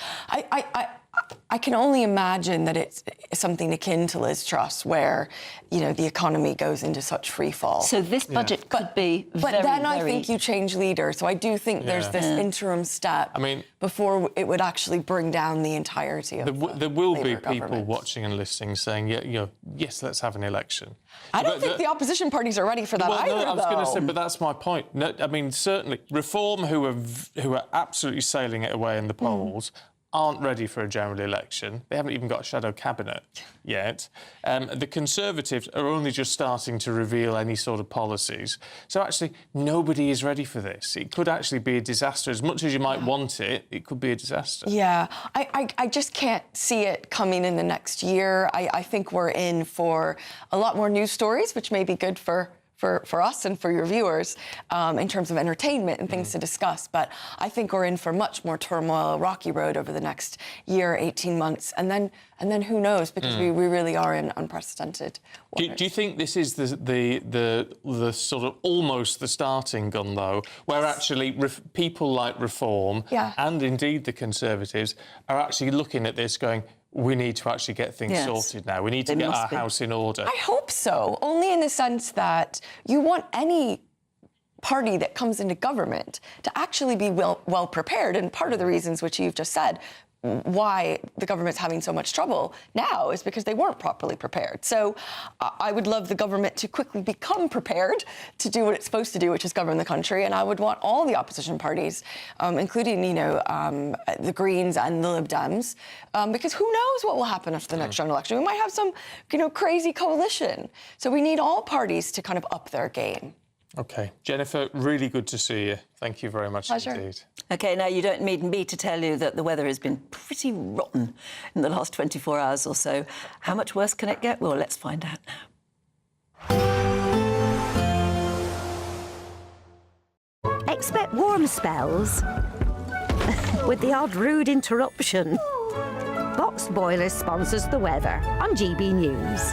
S11: I can only imagine that it's something akin to Liz Truss, where, you know, the economy goes into such free fall.
S13: So this budget could be
S11: But
S13: very,
S11: then I
S13: very...
S11: think you change leader. So I do think there's this interim step before it would actually bring down the entirety of
S12: there will be
S11: Labour
S12: people
S11: government.
S12: watching and listening saying, yeah, you know, yes, let's have an election.
S11: I don't think the opposition parties are ready for that either,
S12: no, I was going to
S11: though.
S12: say, but that's my point. No, I mean, certainly, Reform, who are absolutely sailing it away in the polls, aren't ready for a general election. They haven't even got a shadow cabinet yet. The Conservatives are only just starting to reveal any sort of policies. So actually, nobody is ready for this. It could actually be a disaster. As much as you might want it, it could be a disaster.
S11: Yeah, I just can't see it coming in the next year. I think we're in for a lot more news stories, which may be good for us and for your viewers in terms of entertainment and things to discuss. But I think we're in for much more turmoil, a rocky road over the next year, 18 months. And then who knows, because we really are in unprecedented waters.
S12: Do you think this is the sort of almost the starting gun, though, where actually people like Reform and indeed the Conservatives are actually looking at this going, we need to actually get things sorted now. We need to get our house in order.
S11: I hope so, only in the sense that you want any party that comes into government to actually be well prepared. And part of the reasons which you've just said, why the government's having so much trouble now is because they weren't properly prepared. So I would love the government to quickly become prepared to do what it's supposed to do, which is govern the country. And I would want all the opposition parties, including, you know, the Greens and the Lib Dems, because who knows what will happen after the next general election. We might have some, you know, crazy coalition. So we need all parties to kind of up their game.
S12: OK. Jennifer, really good to see you. Thank you very much indeed.
S13: OK, now you don't need me to tell you that the weather has been pretty rotten in the last 24 hours or so. How much worse can it get? Well, let's find out now.
S1: Expect warm spells with the odd rude interruption. Boxed Boilers sponsors the weather on GB News.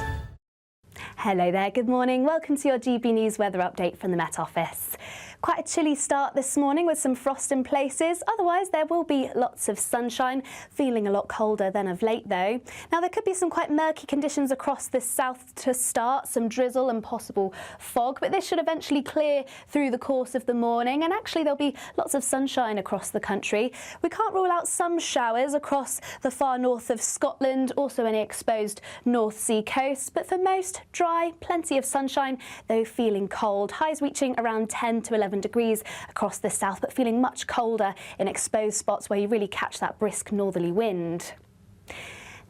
S17: Hello there, good morning. Welcome to your GB News weather update from the Met Office. Quite a chilly start this morning with some frost in places. Otherwise, there will be lots of sunshine, feeling a lot colder than of late, though. Now, there could be some quite murky conditions across the south to start, some drizzle and possible fog, but this should eventually clear through the course of the morning, and actually there'll be lots of sunshine across the country. We can't rule out some showers across the far north of Scotland, also any exposed North Sea coast, but for most, dry, plenty of sunshine, though feeling cold. Highs reaching around 10 to 11 degrees across the south, but feeling much colder in exposed spots where you really catch that brisk northerly wind.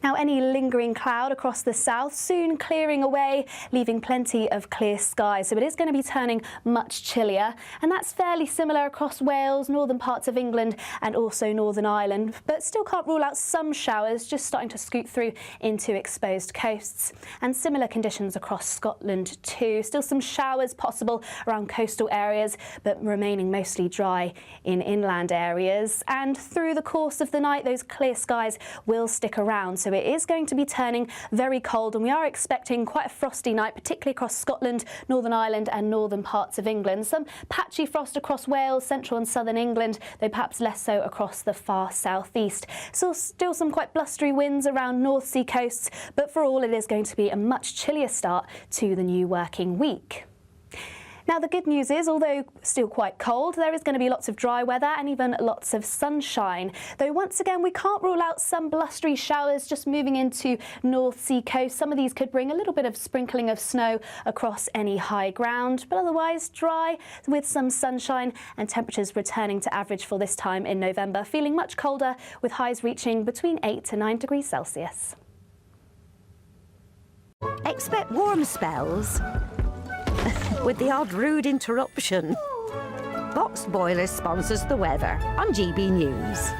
S17: Now, any lingering cloud across the south soon clearing away, leaving plenty of clear skies. So it is going to be turning much chillier, and that's fairly similar across Wales, northern parts of England and also Northern Ireland. But still can't rule out some showers just starting to scoot through into exposed coasts. And similar conditions across Scotland too. Still some showers possible around coastal areas, but remaining mostly dry in inland areas. And through the course of the night, those clear skies will stick around. So it is going to be turning very cold, and we are expecting quite a frosty night, particularly across Scotland, Northern Ireland and northern parts of England. Some patchy frost across Wales, central and southern England, though perhaps less so across the far southeast. So still some quite blustery winds around North Sea coasts, but for all it is going to be a much chillier start to the new working week. Now, the good news is, although still quite cold, there is going to be lots of dry weather and even lots of sunshine. Though once again, we can't rule out some blustery showers just moving into North Sea coast. Some of these could bring a little bit of sprinkling of snow across any high ground, but otherwise dry with some sunshine and temperatures returning to average for this time in November, feeling much colder with highs reaching between 8 to 9 degrees Celsius.
S1: Expect warm spells with the odd rude interruption. Boxed Boilers sponsors the weather on GB News.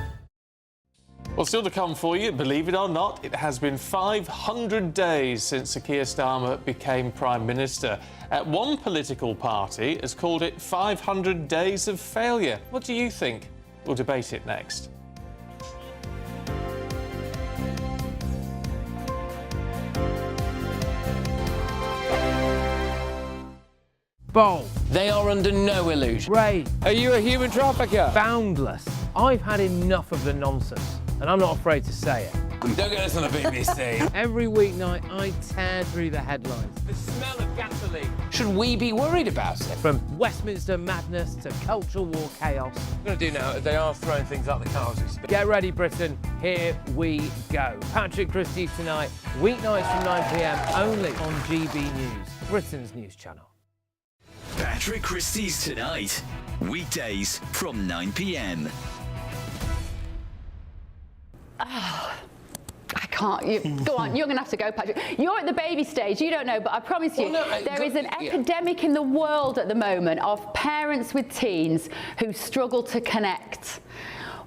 S12: Well, still to come for you, believe it or not, it has been 500 days since Sir Keir Starmer became Prime Minister. One political party has called it 500 days of failure. What do you think? We'll debate it next.
S14: Bold. They are under no illusion. Ray. Are you a human trafficker? Boundless. I've had enough of the nonsense, and I'm not afraid to say it.
S15: Don't get us on the BBC.
S14: Every weeknight, I tear through the headlines.
S15: The smell of gasoline. Should we be worried about it?
S14: From Westminster madness to cultural war chaos.
S15: What we're going to do now is they are throwing things up the cars.
S14: Get ready, Britain. Here we go. Patrick Christies tonight, weeknights from 9 p.m, only on GB News, Britain's news channel.
S16: Patrick Christies tonight, weekdays from 9 p.m.
S20: I can't. Go on, you're going to have to go, Patrick. You're at the baby stage, you don't know, but I promise you, there is an epidemic in the world at the moment of parents with teens who struggle to connect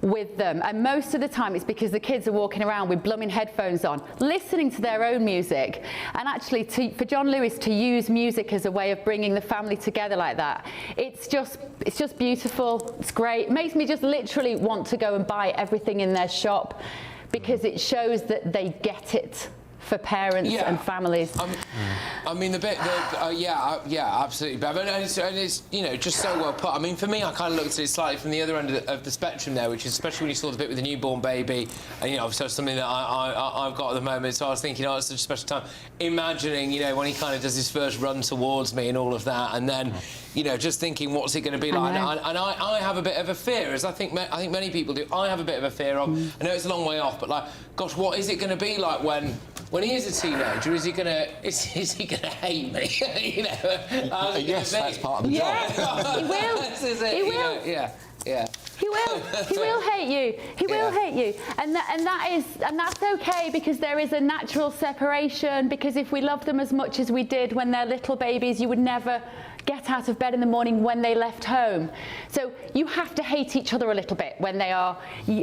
S20: with them, and most of the time it's because the kids are walking around with blooming headphones on, listening to their own music. And actually, for John Lewis to use music as a way of bringing the family together like that, it's just beautiful. It's great. It makes me just literally want to go and buy everything in their shop, because it shows that they get it for parents and families.
S15: I mean, the bit, absolutely, Bev, and it's you know, just so well put. I mean, for me, I kind of looked at it slightly from the other end of the spectrum there, which is especially when you saw the bit with the newborn baby, and you know, so something that I've got at the moment. So I was thinking, oh, it's such a special time. Imagining, you know, when he kind of does his first run towards me and all of that, and then, you know, just thinking, what's it going to be like? And I have a bit of a fear, as I think many people do. I have a bit of a fear of. I know it's a long way off, but like, gosh, what is it going to be like when he is a teenager? Is he gonna hate me? You know,
S5: yes, that's part of the job.
S20: He will. He will.
S15: Yeah.
S20: He will hate you. He will hate you, and that's okay, because there is a natural separation. Because if we love them as much as we did when they're little babies, you would never get out of bed in the morning when they left home. So you have to hate each other a little bit when they are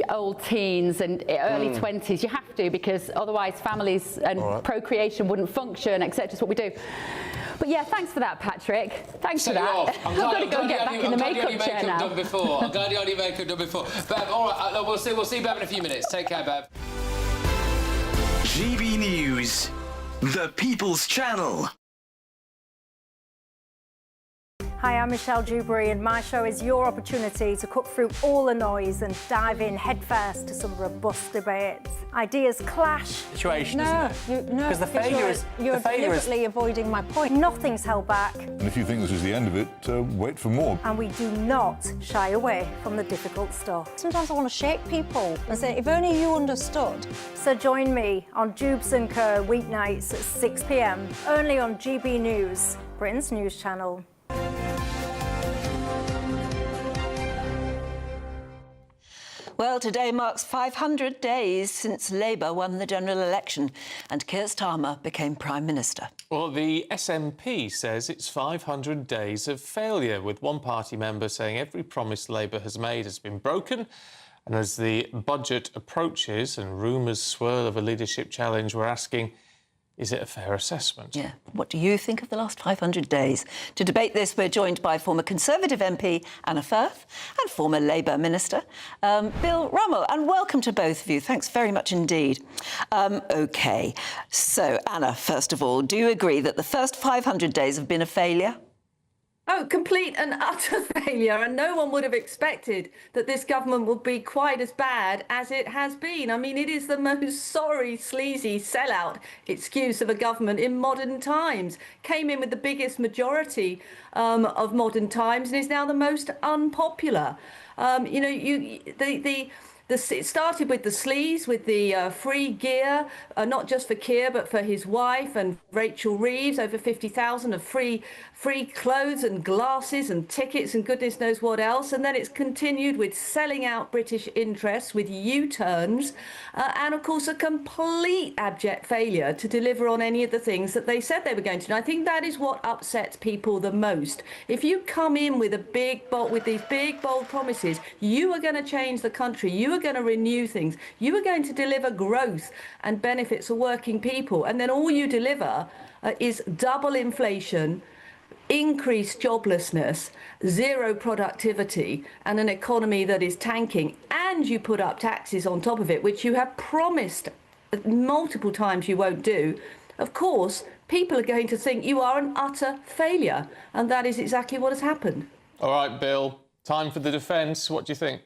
S20: old teens and early 20s. You have to, because otherwise families and procreation wouldn't function, etc. That's what we do. But yeah, thanks for that, Patrick. Thanks for that.
S15: I'm
S20: got to go and get back in the makeup chair now.
S15: I'm glad you had your makeup done before. Bev, all right, we'll see Bev in a few minutes. Take care, Bev.
S16: GB News, the People's Channel.
S21: Hi, I'm Michelle Dewberry, and my show is your opportunity to cut through all the noise and dive in headfirst to some robust debates. Ideas clash.
S5: Situation, isn't it?
S21: No,
S5: because the failure is
S21: you're deliberately avoiding my point. Nothing's held back.
S22: And if you think this is the end of it, wait for more.
S21: And we do not shy away from the difficult stuff. Sometimes I want to shake people and say, if only you understood. So join me on Dubes & Co. weeknights at 6 p.m, only on GB News, Britain's news channel.
S13: Well, today marks 500 days since Labour won the general election and Keir Starmer became Prime Minister.
S12: Well, the SNP says it's 500 days of failure, with one party member saying every promise Labour has made has been broken. And as the budget approaches and rumours swirl of a leadership challenge, we're asking, is it a fair assessment?
S13: Yeah. What do you think of the last 500 days? To debate this, we're joined by former Conservative MP Anna Firth and former Labour Minister Bill Rummel. And welcome to both of you. Thanks very much indeed. OK, so Anna, first of all, do you agree that the first 500 days have been a failure?
S24: Oh, complete and utter failure, and no one would have expected that this government would be quite as bad as it has been. I mean, it is the most sorry, sleazy sellout excuse of a government in modern times. Came in with the biggest majority of modern times and is now the most unpopular. You know, it started with the sleaze, with the free gear, not just for Keir, but for his wife and Rachel Reeves, over 50,000 of free clothes and glasses and tickets and goodness knows what else. And then it's continued with selling out British interests, with U-turns, and of course a complete abject failure to deliver on any of the things that they said they were going to. And I think that is what upsets people the most. If you come in with these big bold promises, you are going to change the country, you are going to renew things, you are going to deliver growth and benefits for working people, and then all you deliver is double inflation, increased joblessness, zero productivity, and an economy that is tanking, and you put up taxes on top of it, which you have promised multiple times you won't do. Of course, people are going to think you are an utter failure, and that is exactly what has happened.
S12: All right, Bill, time for the defence. What do you think?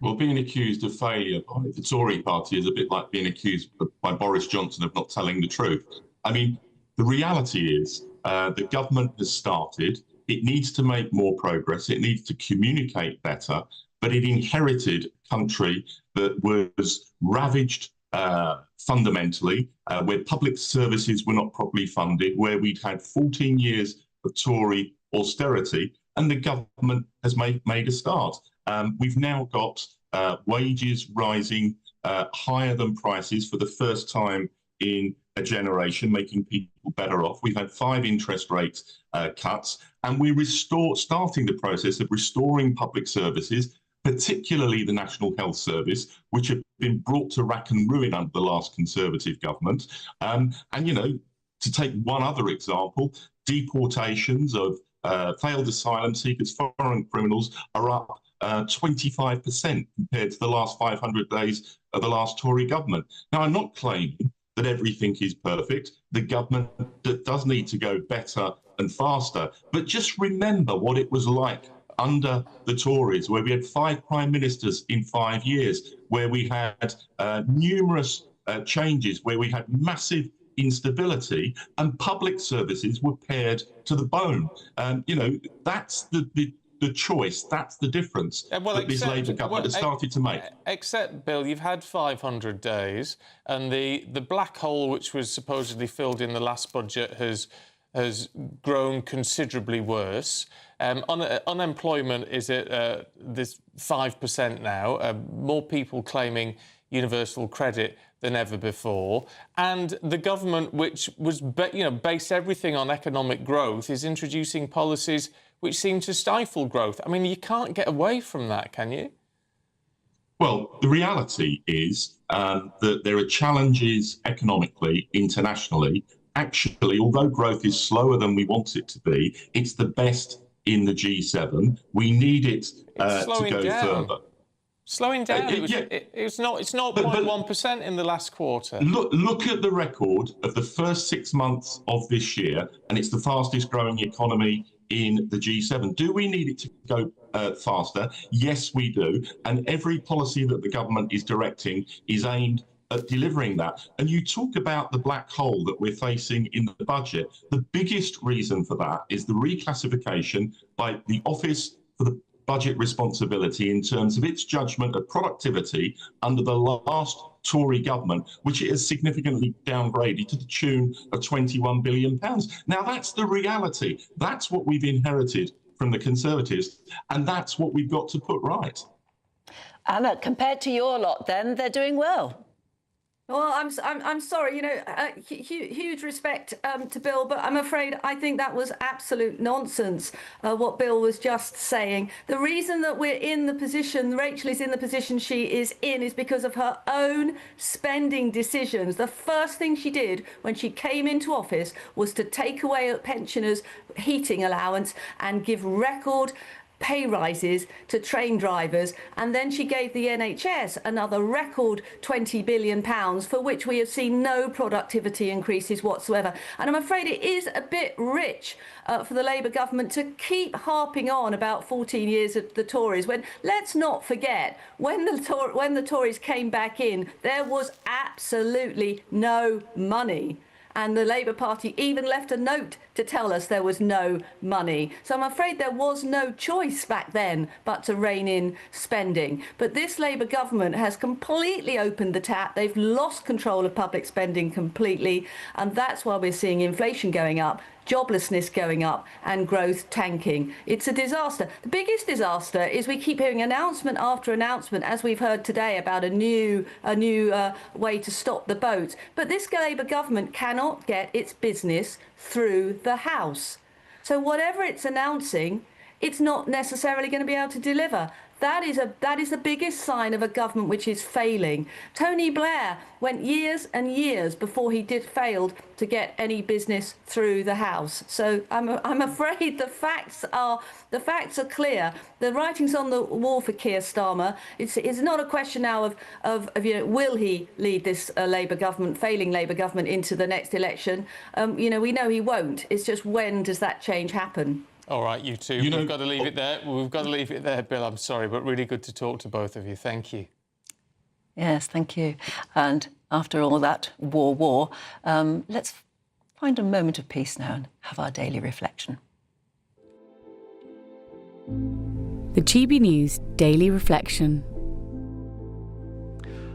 S2: Well, being accused of failure by the Tory party is a bit like being accused by Boris Johnson of not telling the truth. I mean, the reality is the government has started. It needs to make more progress. It needs to communicate better. But it inherited a country that was ravaged fundamentally, where public services were not properly funded, where we'd had 14 years of Tory austerity, and the government has made a start. We've now got wages rising higher than prices for the first time in a generation, making people better off. We've had 5 interest rate cuts, and we're starting the process of restoring public services, particularly the National Health Service, which have been brought to rack and ruin under the last Conservative government. And, you know, to take one other example, deportations of failed asylum seekers, foreign criminals, are up 25% compared to the last 500 days of the last Tory government. Now, I'm not claiming that everything is perfect. The government does need to go better and faster. But just remember what it was like under the Tories, where we had 5 prime ministers in 5 years, where we had numerous changes, where we had massive instability, and public services were pared to the bone. You know, that's the choice, that's the difference that this Labour government has started to make.
S12: Except, Bill, you've had 500 days, and the black hole which was supposedly filled in the last budget has grown considerably worse. Unemployment is at this 5% now, more people claiming universal credit than ever before, and the government, which was based everything on economic growth, is introducing policies which seem to stifle growth. I mean, you can't get away from that, can you?
S2: Well, the reality is that there are challenges economically, internationally. Actually, although growth is slower than we want it to be, it's the best in the G7. We need it to go further.
S12: Slowing down. It's 0.1% in the last quarter.
S2: Look at the record of the first 6 months of this year, and it's the fastest growing economy in the G7. Do we need it to go faster? Yes, we do. And every policy that the government is directing is aimed at delivering that. And you talk about the black hole that we're facing in the budget. The biggest reason for that is the reclassification by the Office for the Budget Responsibility in terms of its judgment of productivity under the last Tory government, which it has significantly downgraded to the tune of £21 billion. Now, that's the reality. That's what we've inherited from the Conservatives, and that's what we've got to put right.
S13: Anna, compared to your lot, then, they're doing well.
S24: Well, I'm sorry, you know, huge respect to Bill, but I'm afraid I think that was absolute nonsense, what Bill was just saying. The reason that we're in the position, Rachel is in the position she is in, is because of her own spending decisions. The first thing she did when she came into office was to take away pensioners' heating allowance and give record pay rises to train drivers, and then she gave the NHS another record £20 billion, for which we have seen no productivity increases whatsoever. And I'm afraid it is a bit rich for the Labour government to keep harping on about 14 years of the Tories, when, let's not forget, when the Tories came back in, there was absolutely no money. And the Labour Party even left a note to tell us there was no money. So I'm afraid there was no choice back then but to rein in spending. But this Labour government has completely opened the tap. They've lost control of public spending completely. And that's why we're seeing inflation going up, joblessness going up, and growth tanking. It's a disaster. The biggest disaster is we keep hearing announcement after announcement, as we've heard today, about a new way to stop the boat. But this Labour government cannot get its business through the House. So whatever it's announcing, it's not necessarily going to be able to deliver. That is the biggest sign of a government which is failing. Tony Blair went years and years before he failed to get any business through the House. So I'm afraid the facts are clear. The writing's on the wall for Keir Starmer. It's not a question now of you know, will he lead this Labour government, failing Labour government, into the next election? You know, we know he won't. It's just, when does that change happen?
S12: All right, you two. We've got to leave it there. We've got to leave it there, Bill. I'm sorry, but really good to talk to both of you. Thank you.
S13: Yes, thank you. And after all that war, let's find a moment of peace now and have our daily reflection.
S3: The GB News Daily Reflection.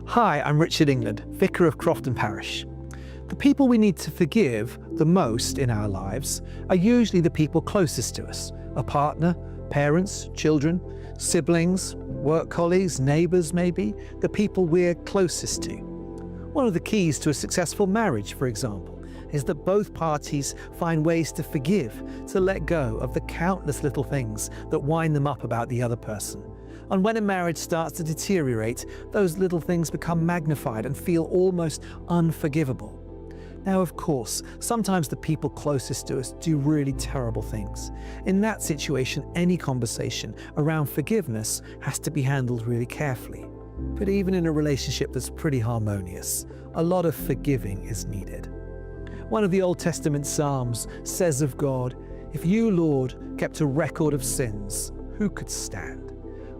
S6: Hi, I'm Richard England, Vicar of Crofton Parish. The people we need to forgive the most in our lives are usually the people closest to us, a partner, parents, children, siblings, work colleagues, neighbours maybe, the people we're closest to. One of the keys to a successful marriage, for example, is that both parties find ways to forgive, to let go of the countless little things that wind them up about the other person. And when a marriage starts to deteriorate, those little things become magnified and feel almost unforgivable. Now, of course, sometimes the people closest to us do really terrible things. In that situation, any conversation around forgiveness has to be handled really carefully. But even in a relationship that's pretty harmonious, a lot of forgiving is needed. One of the Old Testament Psalms says of God, "If you, Lord, kept a record of sins, who could stand?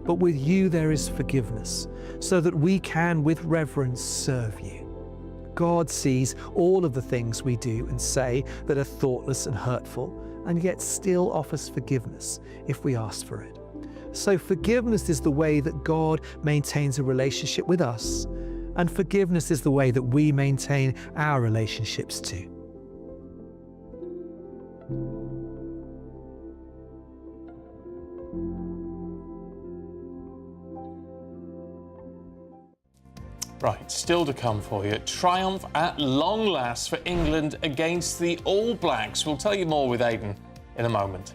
S6: But with you there is forgiveness, so that we can with reverence serve you." God sees all of the things we do and say that are thoughtless and hurtful, and yet still offers forgiveness if we ask for it. So forgiveness is the way that God maintains a relationship with us, and forgiveness is the way that we maintain our relationships too.
S12: Right, still to come for you. Triumph at long last for England against the All Blacks. We'll tell you more with Aidan in a moment.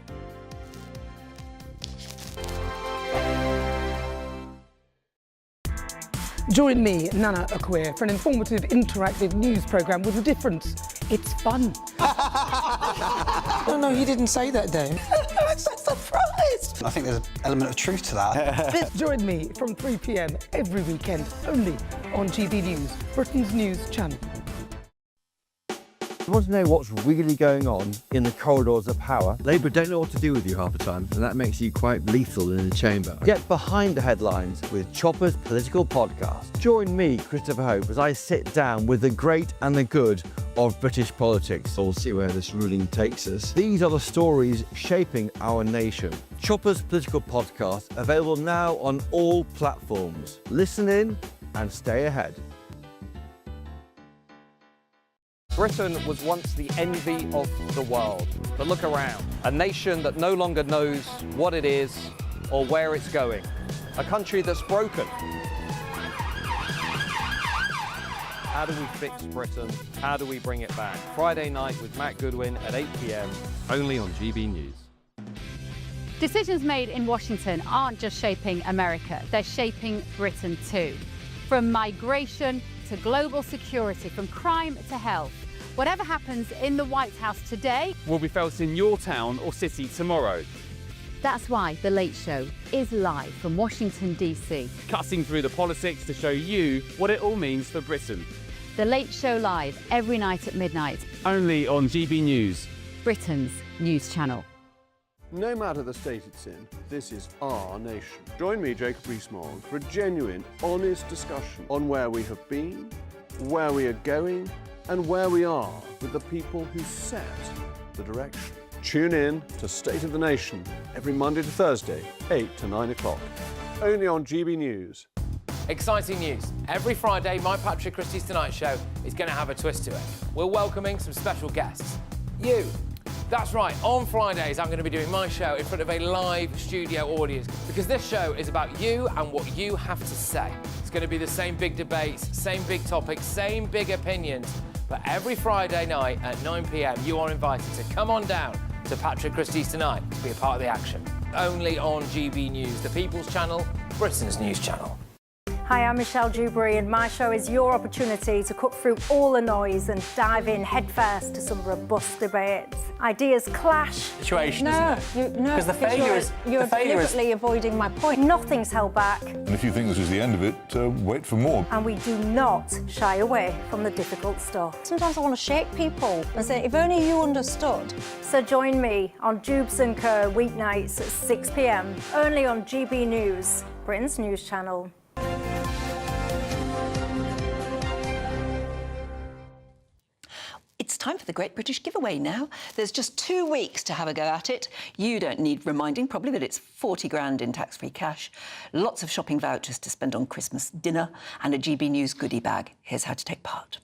S7: Join me, Nana Akwe, for an informative, interactive news programme with a difference. It's fun.
S10: No, he didn't say that, Dave.
S7: I'm so surprised.
S10: I think there's an element of truth to that.
S7: Join me from 3 p.m. every weekend, only on GB News, Britain's news channel.
S18: You want to know what's really going on in the corridors of power? Labour don't know what to do with you half the time, and that makes you quite lethal in the chamber. Get behind the headlines with Chopper's Political Podcast. Join me, Christopher Hope, as I sit down with the great and the good of British politics. We'll see where this ruling takes us. These are the stories shaping our nation. Chopper's Political Podcast, available now on all platforms. Listen in and stay ahead.
S23: Britain was once the envy of the world. But look around. A nation that no longer knows what it is or where it's going. A country that's broken. How do we fix Britain? How do we bring it back? Friday night with Matt Goodwin at 8 p.m. only on GB News.
S20: Decisions made in Washington aren't just shaping America, they're shaping Britain too. From migration to global security, from crime to health. Whatever happens in the White House today
S27: will be felt in your town or city tomorrow.
S20: That's why The Late Show is live from Washington, D.C.
S27: Cutting through the politics to show you what it all means for Britain.
S20: The Late Show live every night at midnight.
S27: Only on GB News,
S20: Britain's news channel.
S19: No matter the state it's in, this is our nation. Join me, Jacob Rees-Mogg, for a genuine, honest discussion on where we have been, where we are going, and where we are with the people who set the direction. Tune in to State of the Nation every Monday to Thursday, 8 to 9 o'clock. Only on GB News.
S15: Exciting news. Every Friday, my Patrick Christies Tonight Show is going to have a twist to it. We're welcoming some special guests. You. That's right, on Fridays I'm going to be doing my show in front of a live studio audience because this show is about you and what you have to say. It's going to be the same big debates, same big topics, same big opinions, but every Friday night at 9 p.m. you are invited to come on down to Patrick Christies Tonight to be a part of the action. Only on GB News, the People's Channel, Britain's news channel.
S21: Hi, I'm Michelle Dewberry, and my show is your opportunity to cut through all the noise and dive in headfirst to some robust debates. Ideas clash.
S5: Situation,
S21: No,
S5: isn't it?
S21: no,
S5: Because the failure is
S21: you're deliberately avoiding my point. Nothing's held back,
S22: And if you think this is the end of it, wait for more.
S21: and we do not shy away from the difficult stuff. Sometimes I want to shake people and say, if only you understood. So join me on Jubes and Co weeknights at 6 p.m. only on GB News, Britain's news channel.
S13: It's time for the Great British Giveaway now. There's just 2 weeks to have a go at it. You don't need reminding, probably, that it's 40 grand in tax-free cash, lots of shopping vouchers to spend on Christmas dinner, and a GB News goodie bag. Here's how to take part.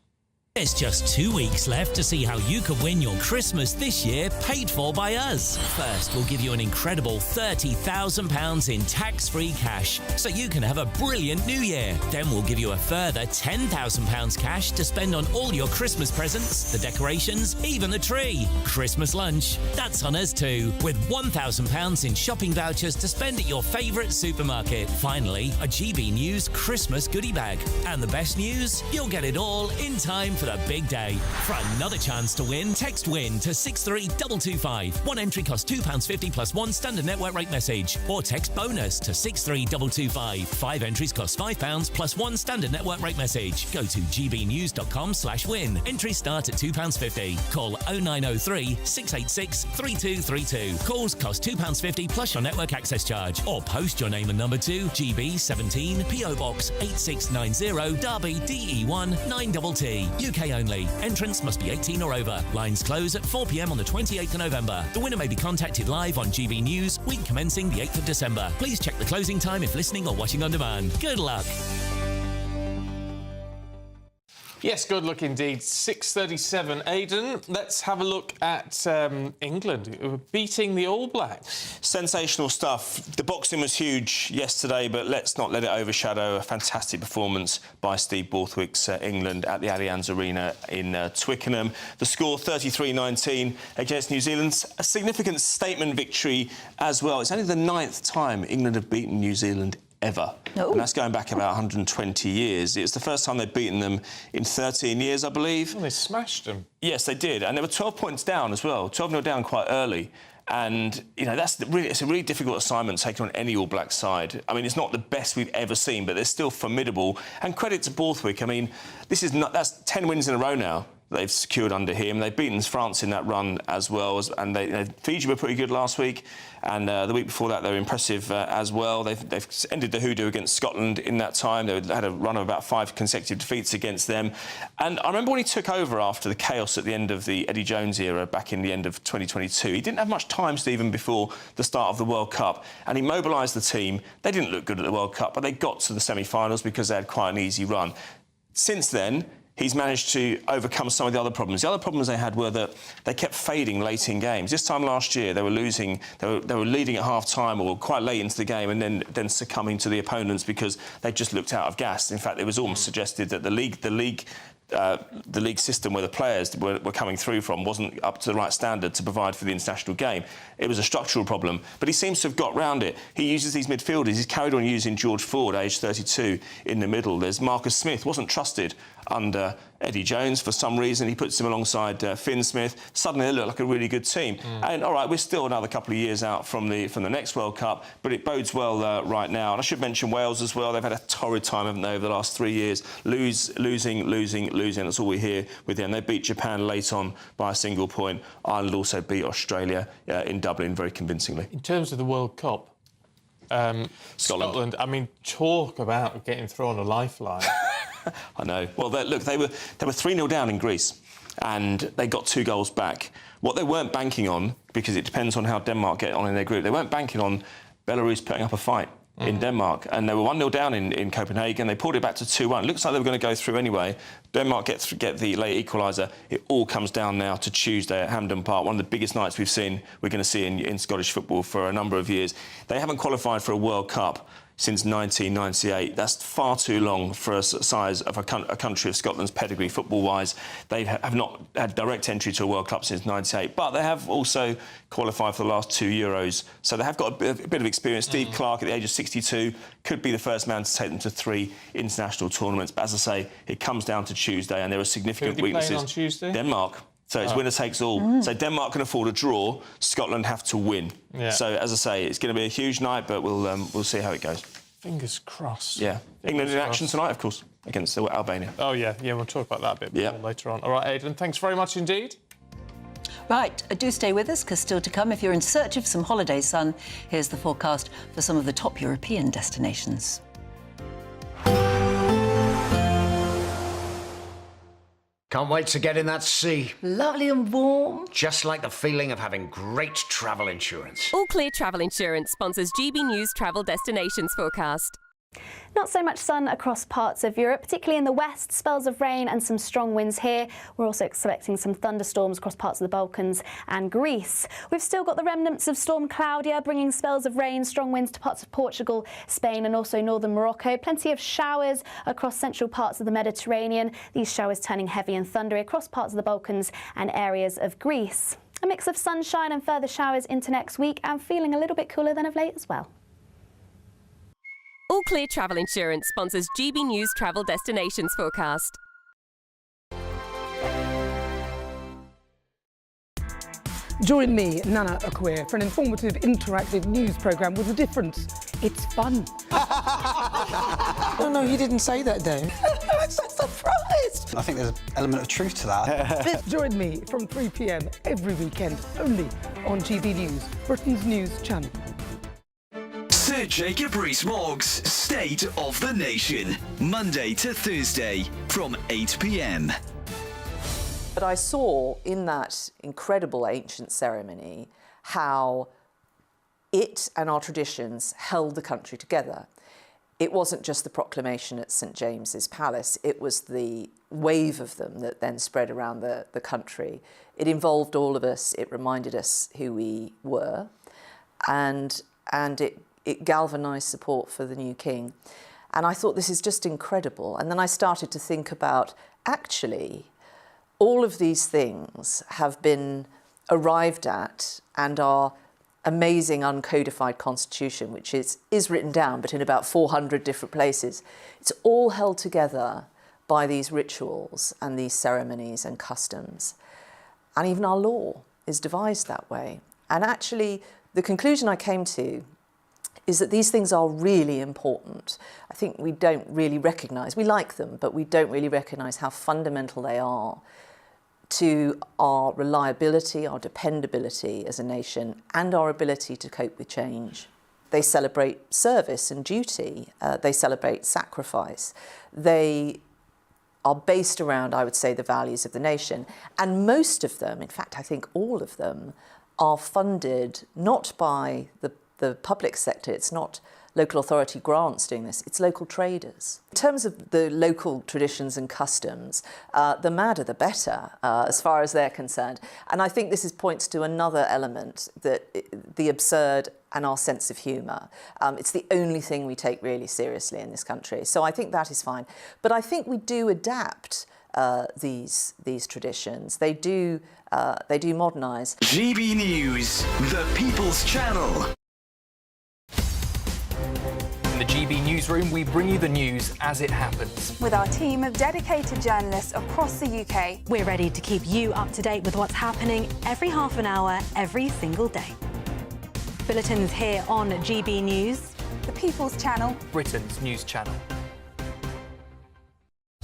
S4: There's just 2 weeks left to see how you could win your Christmas this year paid for by us. First, we'll give you an incredible £30,000 in tax-free cash, so you can have a brilliant new year. Then we'll give you a further £10,000 cash to spend on all your Christmas presents, the decorations, even the tree. Christmas lunch, that's on us too, with £1,000 in shopping vouchers to spend at your favourite supermarket. Finally, a GB News Christmas goodie bag. And the best news? You'll get it all in time for the big day. For another chance to win, text WIN to 63225. One entry costs £2.50 plus one standard network rate message. Or text BONUS to 63225. 5 entries cost £5 plus one standard network rate message. Go to gbnews.com/win. Entries start at £2.50. Call 0903 686 3232. Calls cost £2.50 plus your network access charge. Or post your name and number to GB 17 PO Box 8690 Derby DE1 9TT. UK only. Entrance must be 18 or over. Lines close at 4 p.m. on the 28th of November. The winner may be contacted live on GB News, week commencing the 8th of December. Please check the closing time if listening or watching on demand. Good luck.
S12: Yes, good luck indeed. 6:37. Aidan, let's have a look at England beating the All Blacks.
S8: Sensational stuff. The boxing was huge yesterday, but let's not let it overshadow a fantastic performance by Steve Borthwick's England at the Allianz Arena in Twickenham. The score 33-19 against New Zealand. A significant statement victory as well. It's only the 9th time England have beaten New Zealand ever.
S13: No.
S8: And that's going back about 120 years. It's the first time they've beaten them in 13 years, I believe.
S12: Well, they smashed them.
S8: Yes, they did. And they were 12 points down as well, 12-0 down quite early. And, you know, it's a really difficult assignment taking on any All Black side. I mean, it's not the best we've ever seen, but they're still formidable. And credit to Borthwick. I mean, that's 10 wins in a row now they've secured under him. They've beaten France in that run as well. And Fiji were pretty good last week. And the week before that, they were impressive as well. They've ended the hoodoo against Scotland in that time. They had a run of about 5 consecutive defeats against them. And I remember when he took over after the chaos at the end of the Eddie Jones era back in the end of 2022. He didn't have much time, Stephen, before the start of the World Cup. And he mobilised the team. They didn't look good at the World Cup, but they got to the semi-finals because they had quite an easy run. Since then, he's managed to overcome some of the other problems. The other problems they had were that they kept fading late in games. This time last year, they were losing. They were leading at half-time or quite late into the game and then succumbing to the opponents because they just looked out of gas. In fact, it was almost suggested that the league system where the players were coming through from wasn't up to the right standard to provide for the international game. It was a structural problem, but he seems to have got round it. He uses these midfielders. He's carried on using George Ford, aged 32, in the middle. There's Marcus Smith, wasn't trusted under Eddie Jones for some reason. He puts him alongside Finn Smith. Suddenly they look like a really good team. And all right, we're still another couple of years out from the next World Cup, but it bodes well right now. And I should mention Wales as well. They've had a torrid time, haven't they, over the last 3 years? Losing. That's all we hear with them. They beat Japan late on by a single point. Ireland also beat Australia in Dublin very convincingly.
S12: In terms of the World Cup, Scotland, I mean, talk about getting thrown a lifeline.
S8: I know. Well, look, they were 3-0 down in Greece and they got 2 goals back. What they weren't banking on, because it depends on how Denmark get on in their group, they weren't banking on Belarus putting up a fight in Denmark. And they were 1-0 down in Copenhagen. They pulled it back to 2-1. It looks like they were going to go through anyway. Denmark get the late equaliser. It all comes down now to Tuesday at Hampden Park, one of the biggest nights we're going to see in Scottish football for a number of years. They haven't qualified for a World Cup since 1998. That's far too long for a size of a country of Scotland's pedigree football-wise. They have not had direct entry to a World Cup since 98, but they have also qualified for the last 2 Euros. So they have got a bit of experience. Steve Clarke, at the age of 62, could be the first man to take them to 3 international tournaments. But as I say, it comes down to Tuesday, and there are significant weaknesses.
S12: On Tuesday?
S8: Denmark. So it's winner takes all. So Denmark can afford a draw. Scotland have to win.
S12: Yeah.
S8: So as I say, it's going to be a huge night, but we'll see how it goes.
S12: Fingers crossed.
S8: Yeah. England in action tonight, of course, against Albania.
S12: Oh yeah, we'll talk about that a bit more later on. All right, Aidan, thanks very much indeed.
S13: Right, do stay with us, because still to come, if you're in search of some holiday sun, here's the forecast for some of the top European destinations.
S1: Can't wait to get in that sea.
S9: Lovely and warm.
S1: Just like the feeling of having great travel insurance.
S11: All Clear Travel Insurance sponsors GB News Travel Destinations forecast.
S14: Not so much sun across parts of Europe, particularly in the west, spells of rain and some strong winds here. We're also expecting some thunderstorms across parts of the Balkans and Greece. We've still got the remnants of Storm Claudia, bringing spells of rain, strong winds to parts of Portugal, Spain and also northern Morocco. Plenty of showers across central parts of the Mediterranean. These showers turning heavy and thundery across parts of the Balkans and areas of Greece. A mix of sunshine and further showers into next week, and feeling a little bit cooler than of late as well.
S11: All Clear Travel Insurance sponsors GB News Travel Destinations forecast.
S7: Join me, Nana Akweer, for an informative, interactive news programme with a difference. It's fun.
S10: No, you didn't say that, Dave.
S7: I'm so surprised.
S10: I think there's an element of truth to that.
S7: Join me from 3 p.m. every weekend, only on GB News, Britain's news channel.
S16: Sir Jacob Rees-Mogg's State of the Nation, Monday to Thursday from 8 p.m.
S17: But I saw in that incredible ancient ceremony how it and our traditions held the country together. It wasn't just the proclamation at St James's Palace, it was the wave of them that then spread around the country. It involved all of us, it reminded us who we were, and it galvanised support for the new king. And I thought, this is just incredible. And then I started to think about, actually, all of these things have been arrived at, and our amazing uncodified constitution, which is written down, but in about 400 different places, it's all held together by these rituals and these ceremonies and customs. And even our law is devised that way. And actually, the conclusion I came to is that these things are really important. I think we don't really recognise, we like them, but we don't really recognise how fundamental they are to our reliability, our dependability as a nation, and our ability to cope with change. They celebrate service and duty. They celebrate sacrifice. They are based around, I would say, the values of the nation. And most of them, in fact, I think all of them, are funded not by the public sector. It's not local authority grants doing this, it's local traders. In terms of the local traditions and customs, the madder the better, as far as they're concerned. And I think this points to another element, that the absurd and our sense of humour. It's the only thing we take really seriously in this country. So I think that is fine. But I think we do adapt these traditions. They do modernise.
S16: GB News, the People's Channel.
S25: In the GB Newsroom, we bring you the news as it happens.
S26: With our team of dedicated journalists across the UK,
S28: we're ready to keep you up to date with what's happening every half an hour, every single day. Bulletins here on GB News,
S26: the People's Channel,
S25: Britain's news channel.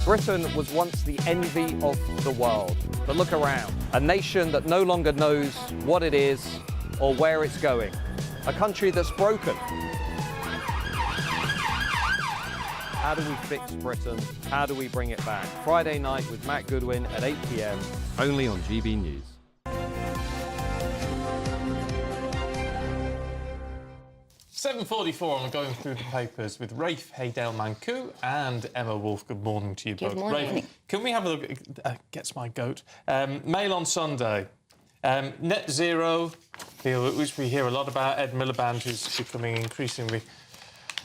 S23: Britain was once the envy of the world. But look around. A nation that no longer knows what it is or where it's going. A country that's broken. How do we fix Britain? How do we bring it back? Friday night with Matt Goodwin at 8 p.m. only on GB News.
S12: $7:44, I'm going through the papers with Rafe Haydale-Mancu and Emma Wolfe. Good morning to you both.
S13: Good morning.
S12: Rafe, can we have a look at Gets My Goat? Mail on Sunday. Net zero, which we hear a lot about. Ed Miliband, who's becoming increasingly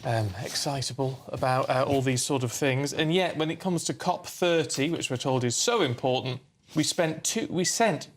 S12: excitable about all these sort of things. And yet, when it comes to COP30, which we're told is so important, we sent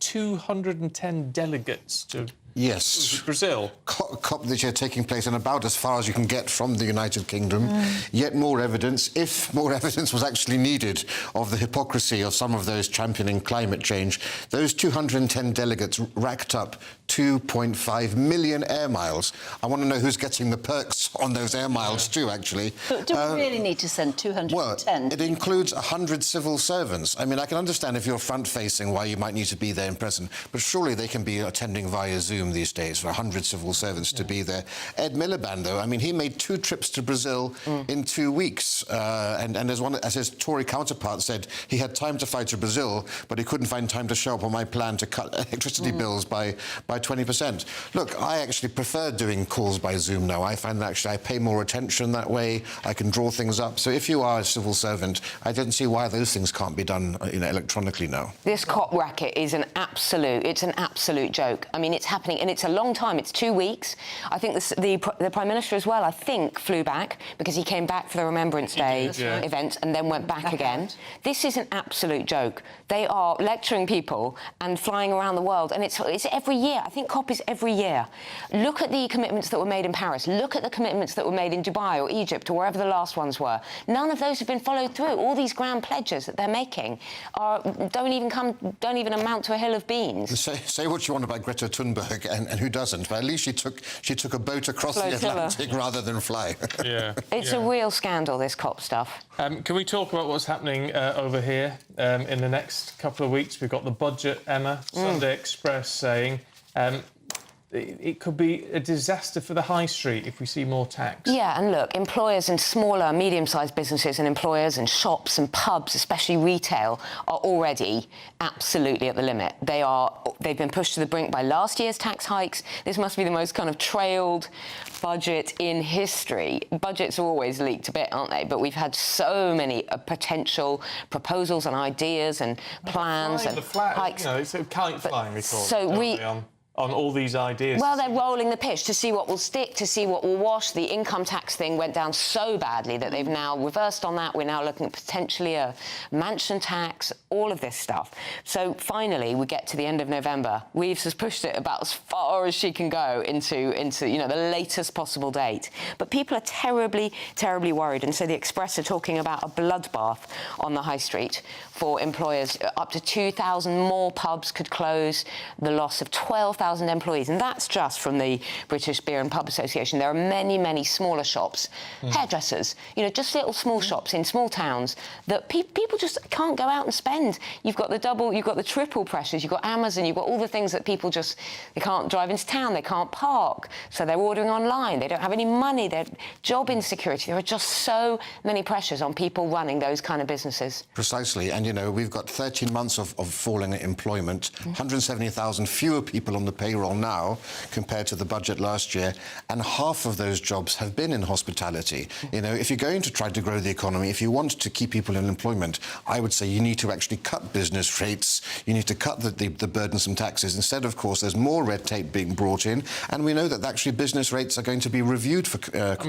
S12: 210 delegates to
S2: Yes.
S12: Brazil.
S2: COP this year taking place in about as far as you can get from the United Kingdom. Yet more evidence, if more evidence was actually needed, of the hypocrisy of some of those championing climate change. Those 210 delegates racked up 2.5 million air miles. I want to know who's getting the perks on those air miles too, actually.
S13: But do we really need to send 210?
S2: Well, it includes 100 civil servants. I mean, I can understand if you're front-facing why you might need to be there in person, but surely they can be attending via Zoom these days for 100 civil servants to be there. Ed Miliband, though, I mean, he made 2 trips to Brazil in 2 weeks. And as his Tory counterpart said, he had time to fly to Brazil, but he couldn't find time to show up on my plan to cut electricity bills by 20%. Look, I actually prefer doing calls by Zoom now. I find that actually I pay more attention that way. I can draw things up. So if you are a civil servant, I don't see why those things can't be done, electronically now.
S3: This COP racket is an absolute joke. I mean, it's happening, and it's a long time. It's 2 weeks. I think the Prime Minister as well, I think, flew back because he came back for the Remembrance Day event and then went back again. This is an absolute joke. They are lecturing people and flying around the world, and it's every year. I think COP is every year. Look at the commitments that were made in Paris. Look at the commitments that were made in Dubai or Egypt or wherever the last ones were. None of those have been followed through. All these grand pledges that they're making don't even amount to a hill of beans.
S2: Say what you want about Greta Thunberg, and who doesn't, but at least she took a boat across the Atlantic rather than fly.
S3: It's a real scandal, this COP stuff.
S12: Can we talk about what's happening over here in the next couple of weeks? We've got the budget, Emma. Sunday Express saying it could be a disaster for the high street if we see more tax.
S3: Yeah, and look, employers in smaller, medium-sized businesses and employers in shops and pubs, especially retail, are already absolutely at the limit. They've been pushed to the brink by last year's tax hikes. This must be the most kind of trailed budget in history. Budgets are always leaked a bit, aren't they? But we've had so many potential proposals and ideas and plans and hikes.
S12: It's a kite flying, we call it, on all these ideas.
S3: Well, they're rolling the pitch to see what will stick, to see what will wash. The income tax thing went down so badly that they've now reversed on that. We're now looking at potentially a mansion tax, all of this stuff. So finally, we get to the end of November. Reeves has pushed it about as far as she can go into the latest possible date. But people are terribly, terribly worried. And so the Express are talking about a bloodbath on the high street for employers. Up to 2,000 more pubs could close, the loss of 12,000 employees, and that's just from the British Beer and Pub Association. There are many, many smaller shops, hairdressers, just little small shops in small towns that people just can't go out and spend. You've got the double, you've got the triple pressures, you've got Amazon, you've got all the things that people they can't drive into town, they can't park, so they're ordering online, they don't have any money, they're job insecurity. There are just so many pressures on people running those kind of businesses.
S2: Precisely, and we've got 13 months of falling employment, 170,000 fewer people on the payroll now compared to the budget last year, and half of those jobs have been in hospitality. If you're going to try to grow the economy, if you want to keep people in employment, I would say you need to actually cut business rates, you need to cut the burdensome taxes. Instead, of course, there's more red tape being brought in, and we know that actually business rates are going to be reviewed for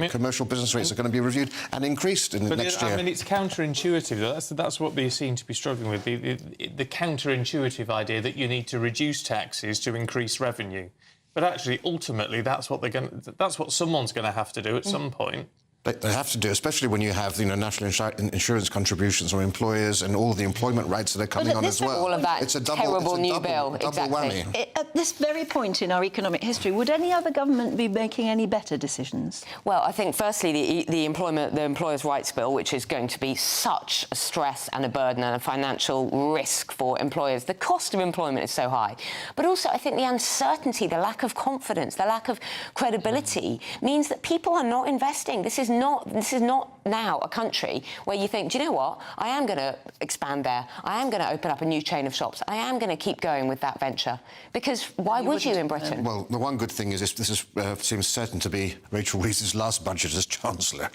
S2: commercial business rates are going to be reviewed and increased in next year.
S12: I mean, it's counterintuitive, though. That's what we seem to be struggling with, the counterintuitive idea that you need to reduce taxes to increase revenue. But actually, ultimately, that's what someone's going to have to do at some point.
S2: They have to do, especially when you have national insurance contributions from employers and all the employment rights that are coming on as well.
S3: All of that
S2: it's a
S3: terrible new bill, exactly.
S13: At this very point in our economic history, would any other government be making any better decisions?
S3: Well, I think firstly the Employers' Rights Bill, which is going to be such a stress and a burden and a financial risk for employers. The cost of employment is so high, but also I think the uncertainty, the lack of confidence, the lack of credibility means that people are not investing. This is not now a country where you think, do you know what? I am going to expand there. I am going to open up a new chain of shops. I am going to keep going with that venture. Because why would you in Britain?
S2: Well, the one good thing is this seems certain to be Rachel Rees's last budget as Chancellor.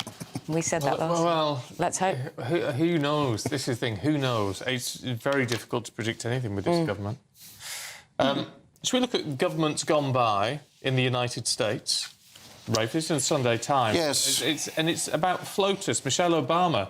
S3: We said that last.
S12: Well,
S3: let's hope.
S12: Who knows? This is the thing. Who knows? It's very difficult to predict anything with this government. Should we look at governments gone by in the United States? Rafe. This is in the Sunday Times.
S2: Yes.
S12: It's about floaters. Michelle Obama.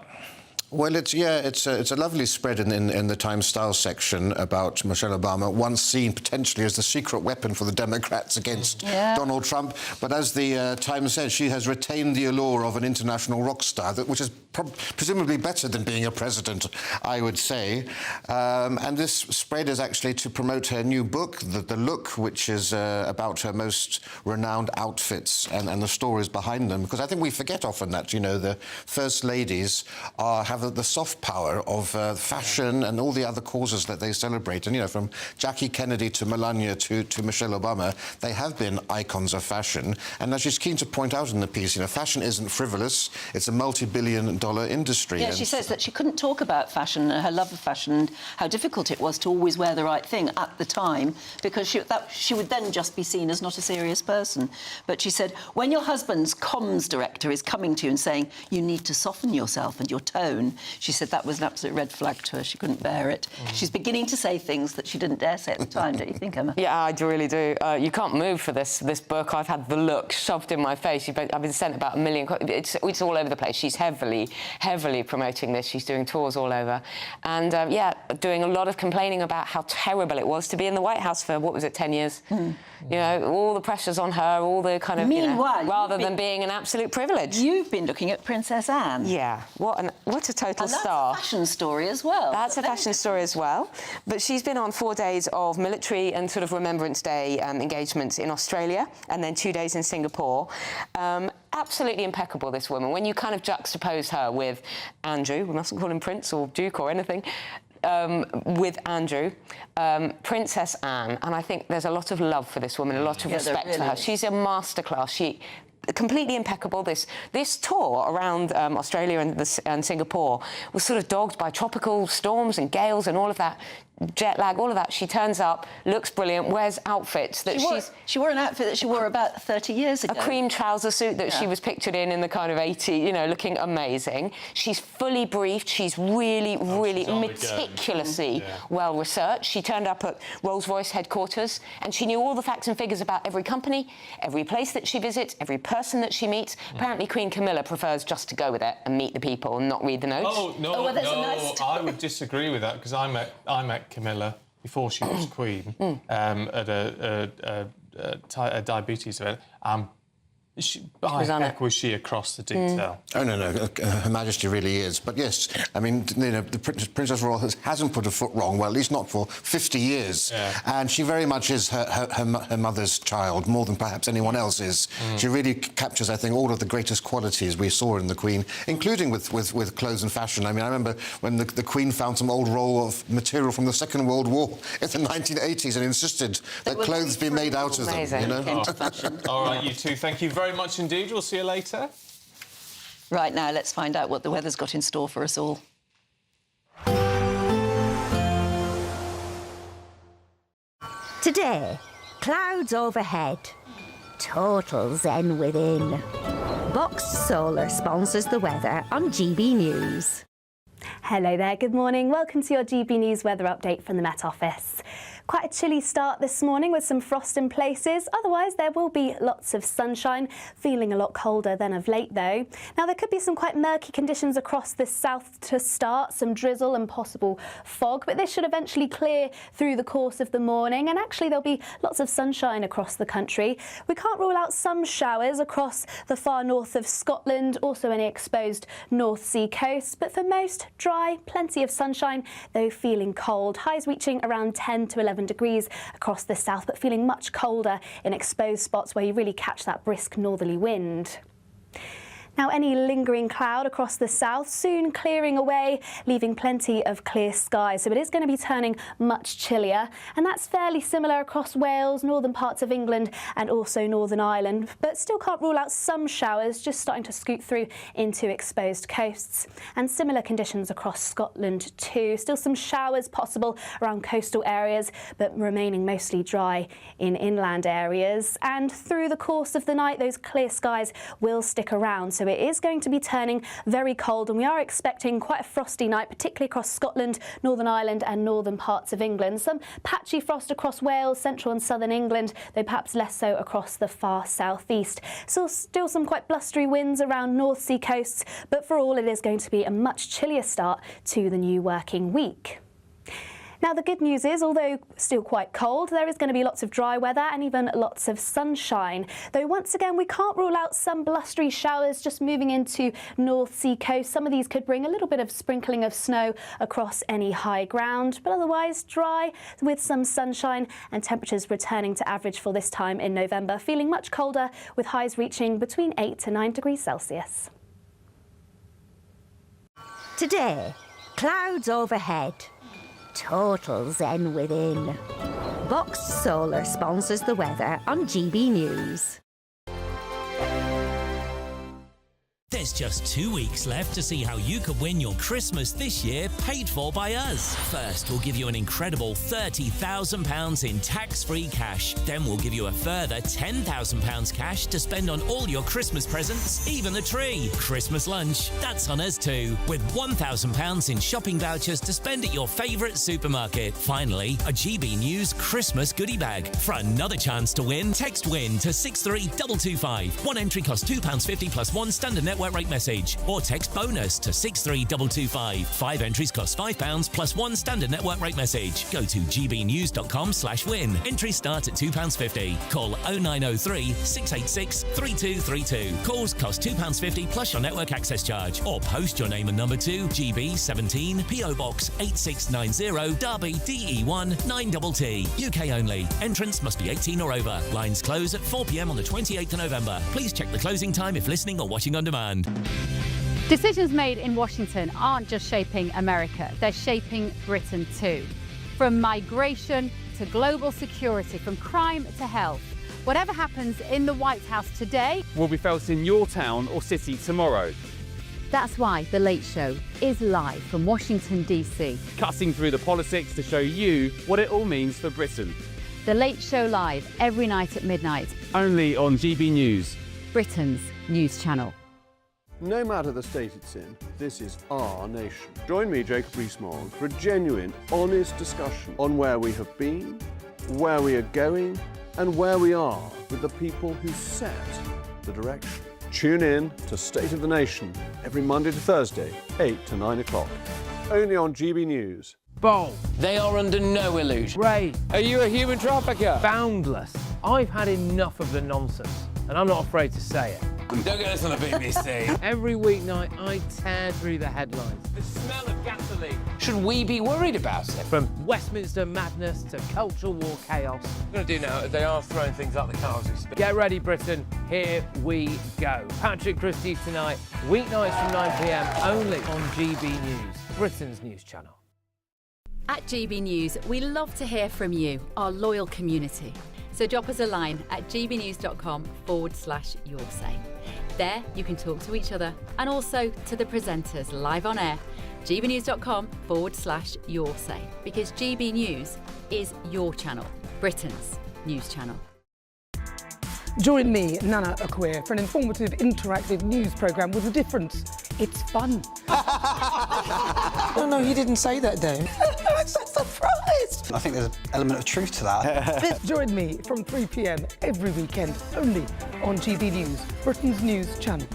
S2: Well, it's a lovely spread in the Times Style section about Michelle Obama, once seen potentially as the secret weapon for the Democrats against Donald Trump. But as the Times says, she has retained the allure of an international rock star, which is presumably better than being a president, I would say. And this spread is actually to promote her new book, The Look, which is about her most renowned outfits and the stories behind them. Because I think we forget often that, you know, the first ladies have the soft power of fashion and all the other causes that they celebrate. And, you know, from Jackie Kennedy to Melania to Michelle Obama, they have been icons of fashion. And as she's keen to point out in the piece, you know, fashion isn't frivolous. It's a multi-billion-dollar industry.
S13: Yeah, she says that she couldn't talk about fashion, her love of fashion, and how difficult it was to always wear the right thing at the time, because she would then just be seen as not a serious person. But she said, when your husband's comms director is coming to you and saying, you need to soften yourself and your tone, she said that was an absolute red flag to her. She couldn't bear it. She's beginning to say things that she didn't dare say at the time, don't you think, Emma?
S3: Yeah, I really do. You can't move for this book. I've had The Look shoved in my face. I've been sent about 1 million copies. It's all over the place. She's heavily promoting this. She's doing tours all over. And, doing a lot of complaining about how terrible it was to be in the White House for, what was it, 10 years? You know, all the pressures on her, all the kind of,
S13: Meanwhile,
S3: rather than being an absolute privilege.
S13: You've been looking at Princess Anne.
S3: Yeah, what a total star.
S13: That's a fashion story as well.
S3: That's a fashion story as well. But she's been on 4 days of military and sort of Remembrance Day engagements in Australia, and then 2 days in Singapore. Absolutely impeccable, this woman. When you kind of juxtapose her with Andrew, we mustn't call him Prince or Duke or anything, with Andrew, Princess Anne, and I think there's a lot of love for this woman, a lot of respect for her. She's a masterclass. She completely impeccable. This tour around Australia and Singapore was sort of dogged by tropical storms and gales and all of that. Jet lag, all of that. She turns up, looks brilliant, wears outfits that
S13: she wore an outfit that she wore about 30 years ago.
S3: A cream trouser suit that she was pictured in the kind of 80s, you know, looking amazing. She's fully briefed. She's really meticulously well researched. She turned up at Rolls-Royce headquarters and she knew all the facts and figures about every company, every place that she visits, every person that she meets. Apparently Queen Camilla prefers just to go with it and meet the people and not read the notes.
S12: Oh, no, I would disagree with that, because I met Camilla before she was Queen at a diabetes event. Was she across the detail?
S2: Oh, no, Her Majesty really is. But yes, I mean, you know, the Princess Royal hasn't put a foot wrong, well, at least not for 50 years. Yeah. And she very much is her mother's child, more than perhaps anyone else is. She really captures, I think, all of the greatest qualities we saw in the Queen, including with clothes and fashion. I mean, I remember when the Queen found some old roll of material from the Second World War in the 1980s and insisted that clothes be made out of them, you know?
S12: All right, you two, thank you very much indeed. We'll see you later.
S13: Right, now let's find out what the weather's got in store for us all.
S6: Today, clouds overhead, total zen within. Boxed Solar sponsors the weather on GB News.
S14: Hello there, good morning. Welcome to your GB News weather update from the Met Office. Quite a chilly start this morning with some frost in places. Otherwise, there will be lots of sunshine, feeling a lot colder than of late, though. Now, there could be some quite murky conditions across the south to start, some drizzle and possible fog, but this should eventually clear through the course of the morning, and actually there'll be lots of sunshine across the country. We can't rule out some showers across the far north of Scotland, also any exposed North Sea coast, but for most, dry, plenty of sunshine, though feeling cold. Highs reaching around 10 to 11 degrees across the south, but feeling much colder in exposed spots where you really catch that brisk northerly wind. Now, any lingering cloud across the south soon clearing away, leaving plenty of clear skies. So it is going to be turning much chillier, and that's fairly similar across Wales, northern parts of England and also Northern Ireland. But still can't rule out some showers just starting to scoot through into exposed coasts. And similar conditions across Scotland too. Still some showers possible around coastal areas, but remaining mostly dry in inland areas. And through the course of the night, those clear skies will stick around. So so it is going to be turning very cold, and we are expecting quite a frosty night, particularly across Scotland, Northern Ireland and northern parts of England. Some patchy frost across Wales, central and southern England, though perhaps less so across the far southeast. So still some quite blustery winds around North Sea coasts, but for all it is going to be a much chillier start to the new working week. Now, the good news is, although still quite cold, there is going to be lots of dry weather and even lots of sunshine. Though once again, we can't rule out some blustery showers just moving into North Sea coast. Some of these could bring a little bit of sprinkling of snow across any high ground, but otherwise dry with some sunshine and temperatures returning to average for this time in November, feeling much colder with highs reaching between 8 to 9 degrees Celsius.
S6: Today, clouds overhead. Total zen within. Box Solar sponsors the weather on GB News.
S4: There's just 2 weeks left to see how you could win your Christmas this year paid for by us. First, we'll give you an incredible £30,000 in tax-free cash. Then we'll give you a further £10,000 cash to spend on all your Christmas presents, even the tree. Christmas lunch, that's on us too, with £1,000 in shopping vouchers to spend at your favourite supermarket. Finally, a GB News Christmas goodie bag. For another chance to win, text WIN to 63225. One entry costs £2.50 plus one standard network rate message, or text BONUS to 63225. 5 entries cost £5 plus one standard network rate message. Go to gbnews.com/win. Entries start at £2.50. Call 0903 686 3232. Calls cost £2.50 plus your network access charge, or post your name and number to GB17 PO Box 8690 Derby DE1 9TT. UK only. Entrance must be 18 or over. Lines close at 4 p.m. on the 28th of November. Please check the closing time if listening or watching on demand.
S5: Decisions made in Washington aren't just shaping America, they're shaping Britain too. From migration to global security, from crime to health. Whatever happens in the White House today
S9: will be felt in your town or city tomorrow.
S5: That's why The Late Show is live from Washington, D.C.
S9: Cutting through the politics to show you what it all means for Britain.
S5: The Late Show live every night at midnight.
S9: Only on GB News,
S5: Britain's news channel.
S15: No matter the state it's in, this is our nation. Join me, Jacob Rees-Mogg, for a genuine, honest discussion on where we have been, where we are going, and where we are with the people who set the direction. Tune in to State of the Nation every Monday to Thursday, 8 to 9 o'clock. Only on GB News.
S18: Bold. They are under no illusion.
S19: Ray.
S18: Are you a human trafficker?
S19: Boundless. I've had enough of the nonsense, and I'm not afraid to say it.
S18: Don't get us on the BBC.
S19: Every weeknight, I tear through the headlines.
S18: The smell of gasoline. Should we be worried about it?
S19: From Westminster madness to cultural war chaos.
S18: What I'm going to do now is they are throwing things out the car as we speak.
S19: Get ready, Britain. Here we go. Patrick Christies tonight, weeknights from 9 p.m, only on GB News, Britain's news channel.
S20: At GB News, we love to hear from you, our loyal community. So drop us a line at gbnews.com/yoursay. There you can talk to each other and also to the presenters live on air. gbnews.com/yoursay, because GB News is your channel, Britain's news channel.
S7: Join me, Nana Akweer, for an informative, interactive news programme with a difference. It's fun.
S10: No, he didn't say that, Dave.
S21: I'm so surprised.
S10: I think there's an element of truth to that.
S7: Join me from 3 p.m. every weekend, only on GB News, Britain's news channel.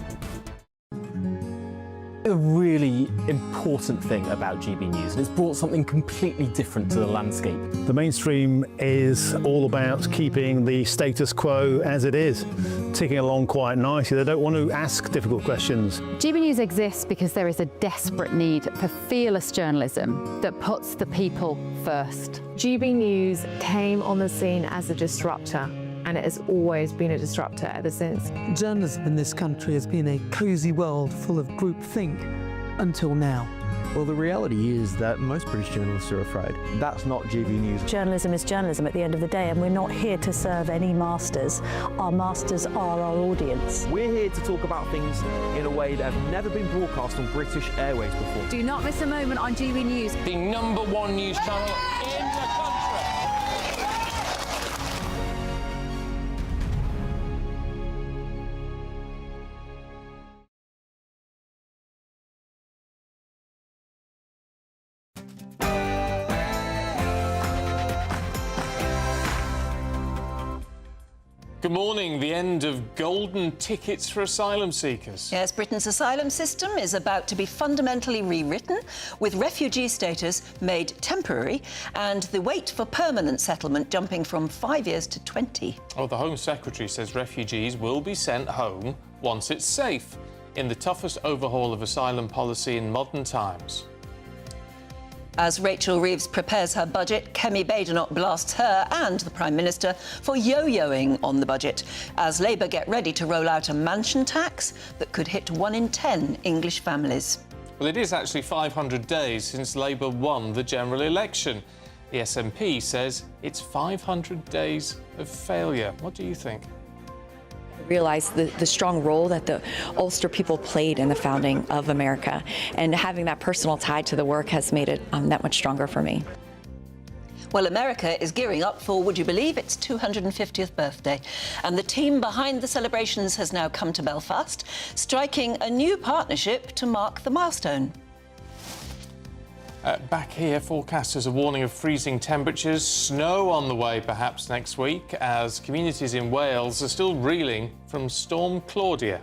S24: A really important thing about GB News, and it's brought something completely different to the landscape.
S27: The mainstream is all about keeping the status quo as it is, ticking along quite nicely. They don't want to ask difficult questions.
S28: GB News exists because there is a desperate need for fearless journalism that puts the people first.
S29: GB News came on the scene as a disruptor, and it has always been a disruptor ever since.
S30: Journalism in this country has been a cosy world full of groupthink until now.
S31: Well, the reality is that most British journalists are afraid. That's not GB News.
S21: Journalism is journalism at the end of the day, and we're not here to serve any masters. Our masters are our audience.
S24: We're here to talk about things in a way that have never been broadcast on British airways before.
S28: Do not miss a moment on GB News.
S18: The #1 news channel in the country.
S12: Good morning. The end of golden tickets for asylum seekers.
S13: Yes, Britain's asylum system is about to be fundamentally rewritten, with refugee status made temporary and the wait for permanent settlement jumping from 5 years to 20.
S12: Oh, the Home Secretary says refugees will be sent home once it's safe, in the toughest overhaul of asylum policy in modern times.
S13: As Rachel Reeves prepares her budget, Kemi Badenoch blasts her and the Prime Minister for yo-yoing on the budget, as Labour get ready to roll out a mansion tax that could hit 1 in 10 English families.
S12: Well, it is actually 500 days since Labour won the general election. The SNP says it's 500 days of failure. What do you think?
S1: Realize the strong role that the Ulster people played in the founding of America, and having that personal tie to the work has made it that much stronger for me.
S13: Well, America is gearing up for, would you believe, its 250th birthday. And the team behind the celebrations has now come to Belfast, striking a new partnership to mark the milestone.
S12: Back here, forecasters are warning of freezing temperatures, snow on the way perhaps next week, as communities in Wales are still reeling from Storm Claudia.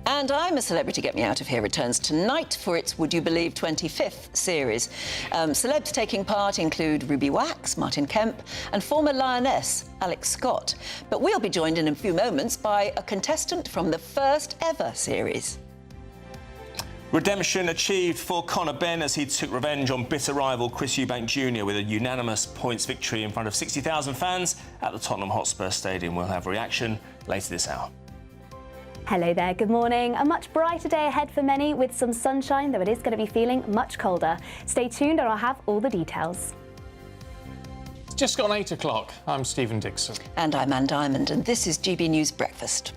S13: And I'm a Celebrity Get Me Out of Here returns tonight for its Would You Believe 25th series. Celebs taking part include Ruby Wax, Martin Kemp and former Lioness Alex Scott. But we'll be joined in a few moments by a contestant from the first ever series.
S2: Redemption achieved for Conor Benn as he took revenge on bitter rival Chris Eubank Jr. with a unanimous points victory in front of 60,000 fans at the Tottenham Hotspur Stadium. We'll have reaction later this hour.
S14: Hello there, good morning. A much brighter day ahead for many with some sunshine, though it is going to be feeling much colder. Stay tuned and I'll have all the details.
S12: It's just gone 8 o'clock. I'm Stephen Dixon.
S13: And I'm Anne Diamond, and this is GB News Breakfast.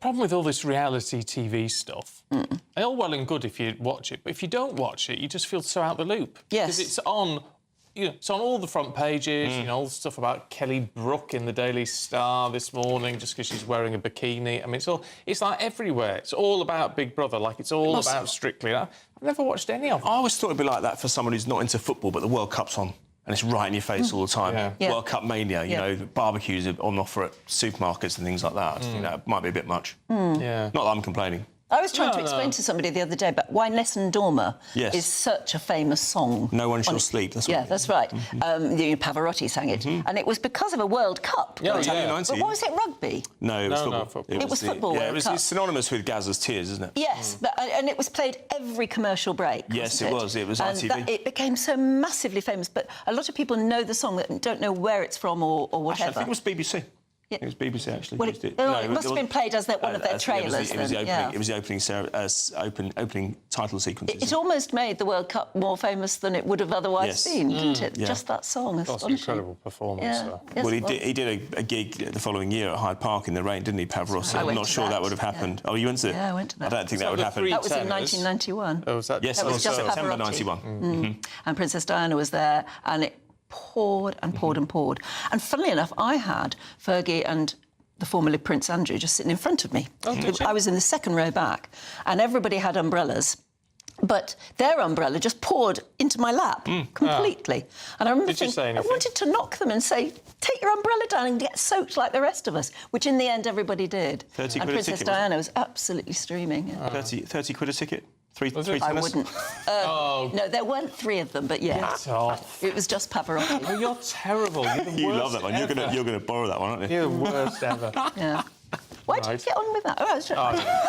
S12: Problem with all this reality TV stuff, they're all well and good if you watch it, but if you don't watch it, you just feel so out the loop.
S13: Yes.
S12: Because it's on, it's on all the front pages, all the stuff about Kelly Brook in the Daily Star this morning just because she's wearing a bikini. I mean, it's like everywhere. It's all about Big Brother, like it's all about Strictly. I've never watched any of them.
S2: I always thought it'd be like that for someone who's not into football, but the World Cup's on. And it's right in your face all the time.
S13: Yeah.
S2: World Cup mania, you know, barbecues are on offer at supermarkets and things like that. I think that might be a bit much.
S12: Yeah.
S2: Not that I'm complaining.
S13: I was trying to explain to somebody the other day about why Nessun Dorma is such a famous song.
S2: No one shall sleep. That's
S13: right. That's right. Pavarotti sang it, and it was because of a World Cup.
S2: Yeah,
S13: But what was it? Rugby?
S2: No, it was football.
S12: Football.
S13: It was football.
S2: Yeah, it's synonymous with Gazza's Tears, isn't it?
S13: Yes, and it was played every commercial break.
S2: Yes, it was. It was
S13: and
S2: ITV.
S13: It became so massively famous, but a lot of people know the song that don't know where it's from or whatever.
S2: Actually, I think it was BBC. It was BBC actually.
S13: Well,
S2: used it.
S13: it must have been played as one of their trailers.
S2: It was the opening title sequences.
S13: It almost made the World Cup more famous than it would have otherwise been, didn't it?
S2: Yeah.
S13: Just that song.
S12: That's an incredible performance.
S13: Yeah.
S12: Yes,
S2: well, he did a gig the following year at Hyde Park in the rain, didn't he, Pavarotti? I'm not sure that would have happened. Oh, you went to it?
S13: Yeah, I went to that.
S2: I don't think that would happen.
S13: That was in 1991.
S12: Oh, was that?
S2: Yes,
S13: that was just
S2: September
S13: Pavarotti.
S2: 91.
S13: And Princess Diana was there, and it poured and poured and poured. And funnily enough, I had Fergie and the formerly Prince Andrew just sitting in front of me. I was in the second row back, and everybody had umbrellas, but their umbrella just poured into my lap completely. And I remember thinking, I wanted to knock them and say, take your umbrella down and get soaked like the rest of us, which in the end everybody did.
S2: 30
S13: and
S2: quid
S13: Princess
S2: a ticket,
S13: Diana was absolutely streaming.
S2: 30 quid a ticket? Three
S13: I
S2: tennis?
S13: wouldn't. No, there weren't 3 of them, but
S12: Get off.
S13: It was just Pavarotti.
S12: Oh, you're terrible. You're the worst.
S2: You love that one.
S12: Ever.
S2: You're going to borrow that one, aren't you?
S12: You're the worst ever.
S13: Yeah. Why did you get on with that? Oh,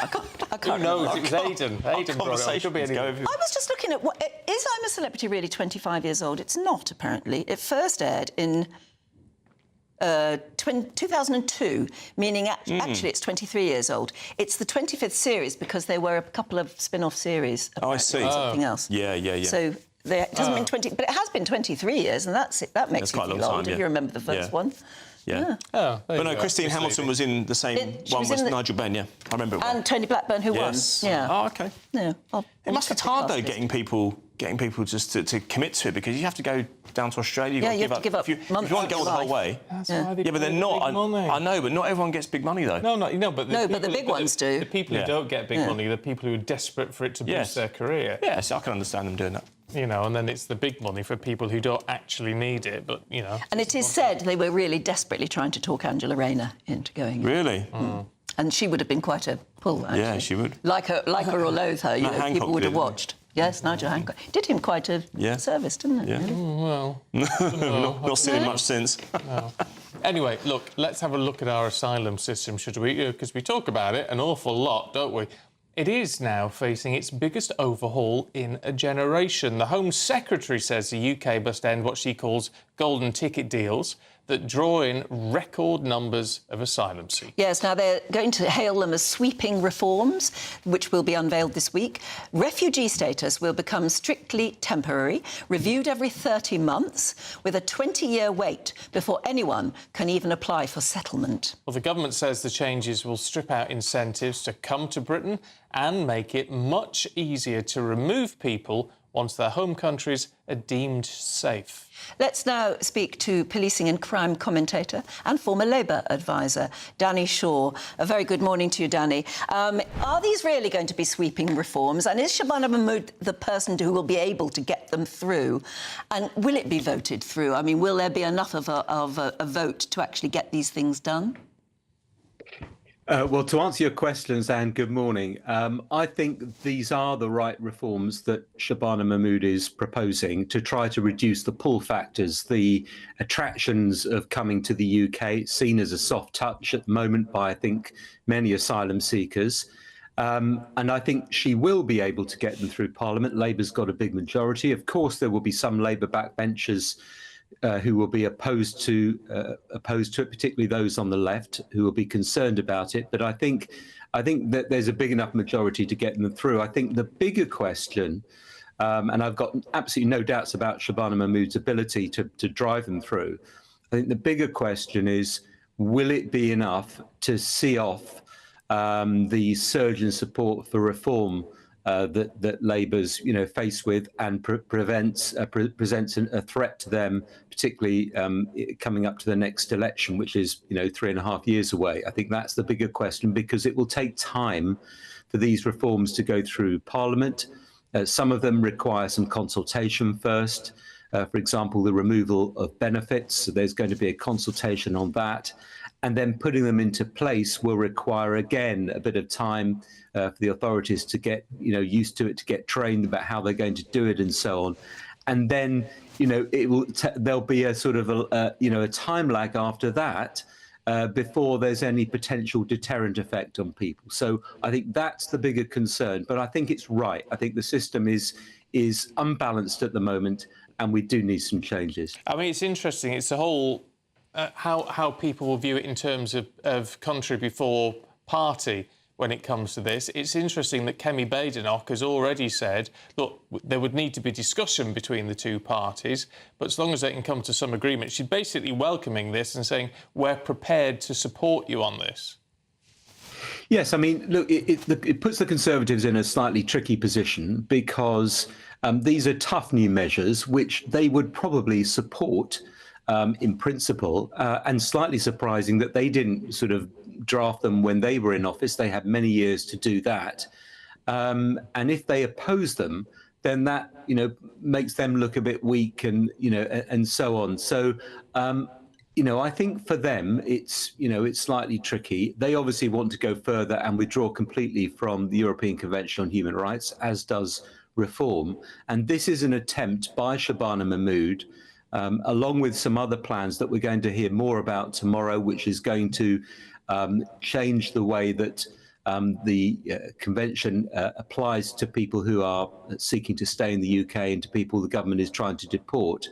S13: I can't
S12: Who knows?
S13: remember.
S12: It was Aidan. Aidan brought it on. Could be anyone.
S13: I was just looking at is I'm a Celebrity really 25 years old? It's not, apparently. It first aired in 2002, meaning actually it's 23 years old. It's the 25th series because there were a couple of spin-off series.
S2: Oh, I see.
S13: Something else.
S2: Yeah.
S13: So it doesn't mean 20, but it has been 23 years, and that's it. That makes you
S2: quite a
S13: feel
S2: long
S13: old
S2: time,
S13: if you remember the first one.
S2: Yeah.
S12: Oh,
S2: but no, Christine Hamilton was in the same one with Nigel Benn, I remember it well.
S13: And Tony Blackburn, who won. Yeah.
S2: Oh, OK.
S13: Yeah.
S2: It must be hard, though, getting people getting people just to commit to it, because you have to go down to Australia.
S13: Yeah, you have to give up
S2: if
S13: months
S2: you want to go
S13: of
S2: the whole
S13: life.
S2: way.
S12: That's why they
S2: but they're
S12: pay
S2: not.
S12: big money.
S2: I know, but not everyone gets big money though.
S12: No, but
S13: the big ones do.
S12: The people who don't get big money, the people who are desperate for it to boost their career.
S2: Yes, I can understand them doing that.
S12: You know, and then it's the big money for people who don't actually need it, but, you know.
S13: And it is said they were really desperately trying to talk Angela Rayner into going.
S2: Really?
S13: And she would have been quite a pull, actually.
S2: Yeah, she would.
S13: Like her or loathe her, you
S2: Matt
S13: know,
S2: Hancock
S13: people would have
S2: did, didn't he?
S13: watched. Yes, Nigel Hancock. Did him quite a service, didn't it?
S2: Yeah.
S12: Well...
S2: not seen him much since.
S12: No. Anyway, look, let's have a look at our asylum system, should we? Because we talk about it an awful lot, don't we? It is now facing its biggest overhaul in a generation. The Home Secretary says the UK must end what she calls golden ticket deals that draw in record numbers of asylum seekers.
S13: Yes, now they're going to hail them as sweeping reforms, which will be unveiled this week. Refugee status will become strictly temporary, reviewed every 30 months, with a 20-year wait before anyone can even apply for settlement.
S12: Well, the government says the changes will strip out incentives to come to Britain and make it much easier to remove people once their home countries are deemed safe.
S13: Let's now speak to policing and crime commentator and former Labour advisor, Danny Shaw. A very good morning to you, Danny. Are these really going to be sweeping reforms? And is Shabana Mahmood the person who will be able to get them through? And will it be voted through? I mean, will there be enough of a vote to actually get these things done?
S3: Well, to answer your questions, Anne, good morning. I think these are the right reforms that Shabana Mahmood is proposing to try to reduce the pull factors, the attractions of coming to the UK, seen as a soft touch at the moment by, I think, many asylum seekers. And I think she will be able to get them through Parliament. Labour's got a big majority. Of course, there will be some Labour backbenchers who will be opposed to it, particularly those on the left who will be concerned about it. But I think that there's a big enough majority to get them through. I think the bigger question, and I've got absolutely no doubts about Shabana Mahmood's ability to drive them through. I think the bigger question is, will it be enough to see off the surge in support for reform that Labour's, faced with and presents a threat to them, particularly coming up to the next election, which is 3.5 years away. I think that's the bigger question, because it will take time for these reforms to go through Parliament. Some of them require some consultation first. For example, the removal of benefits. So there's going to be a consultation on that. And then putting them into place will require, again, a bit of time for the authorities to get, used to it, to get trained about how they're going to do it and so on. And then, there'll be a sort of, a time lag after that before there's any potential deterrent effect on people. So I think that's the bigger concern. But I think it's right. I think the system is unbalanced at the moment, and we do need some changes.
S12: I mean, it's interesting. It's the whole how people will view it in terms of country before party when it comes to this. It's interesting that Kemi Badenoch has already said, look, there would need to be discussion between the two parties, but as long as they can come to some agreement, she's basically welcoming this and saying, we're prepared to support you on this.
S3: Yes, I mean, look, it puts the Conservatives in a slightly tricky position, because these are tough new measures, which they would probably support in principle, and slightly surprising that they didn't sort of draft them when they were in office. They had many years to do that. And if they oppose them, then that, makes them look a bit weak and, and so on. So, I think for them, it's slightly tricky. They obviously want to go further and withdraw completely from the European Convention on Human Rights, as does Reform. And this is an attempt by Shabana Mahmood, along with some other plans that we're going to hear more about tomorrow, which is going to change the way that the convention applies to people who are seeking to stay in the UK and to people the government is trying to deport.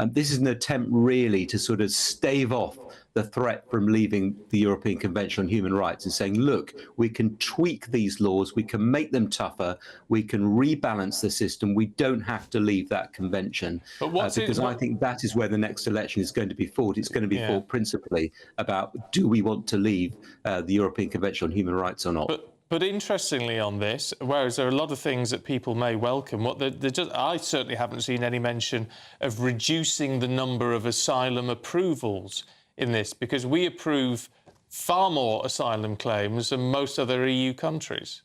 S3: This is an attempt really to sort of stave off the threat from leaving the European Convention on Human Rights and saying, look, we can tweak these laws, we can make them tougher, we can rebalance the system, we don't have to leave that convention.
S12: But
S3: because I think that is where the next election is going to be fought. It's going to be fought principally about, do we want to leave the European Convention on Human Rights or not?
S12: But interestingly on this, whereas there are a lot of things that people may welcome, I certainly haven't seen any mention of reducing the number of asylum approvals in this, because we approve far more asylum claims than most other EU countries.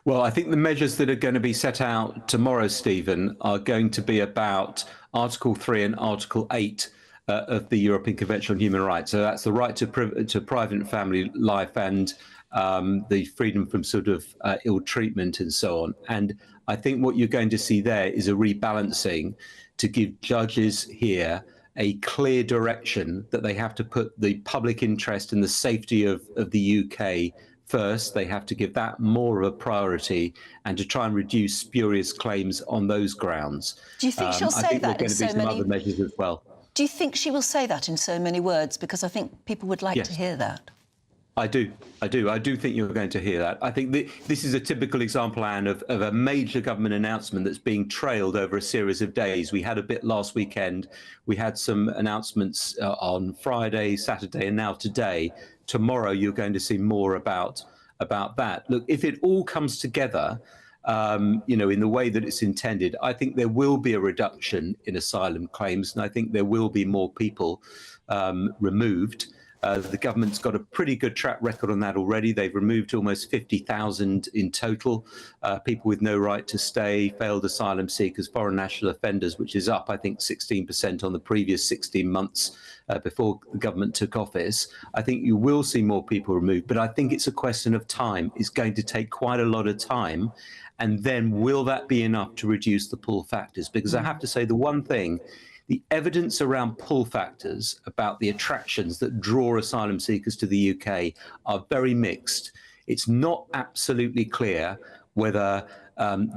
S3: Well, I think the measures that are going to be set out tomorrow, Stephen, are going to be about Article 3 and Article 8 of the European Convention on Human Rights. So that's the right to private and family life and the freedom from sort of ill treatment and so on. And I think what you're going to see there is a rebalancing to give judges here a clear direction that they have to put the public interest and the safety of the UK first. They have to give that more of a priority and to try and reduce spurious claims on those grounds.
S13: Do you think she'll say that in so many...
S3: I think there are going to be some other measures as well.
S13: Do you think she will say that in so many words? Because I think people would like
S3: Yes.
S13: to hear that.
S3: I do think you're going to hear that. I think this is a typical example, Anne, of a major government announcement that's being trailed over a series of days. We had a bit last weekend. We had some announcements on Friday, Saturday, and now today. Tomorrow, you're going to see more about that. Look, if it all comes together, in the way that it's intended, I think there will be a reduction in asylum claims, and I think there will be more people removed. The government's got a pretty good track record on that already. They've removed almost 50,000 in total, people with no right to stay, failed asylum seekers, foreign national offenders, which is up, I think, 16% on the previous 16 months before the government took office. I think you will see more people removed, but I think it's a question of time. It's going to take quite a lot of time. And then will that be enough to reduce the pull factors? Because I have to say the one thing, the evidence around pull factors about the attractions that draw asylum seekers to the UK are very mixed. It's not absolutely clear whether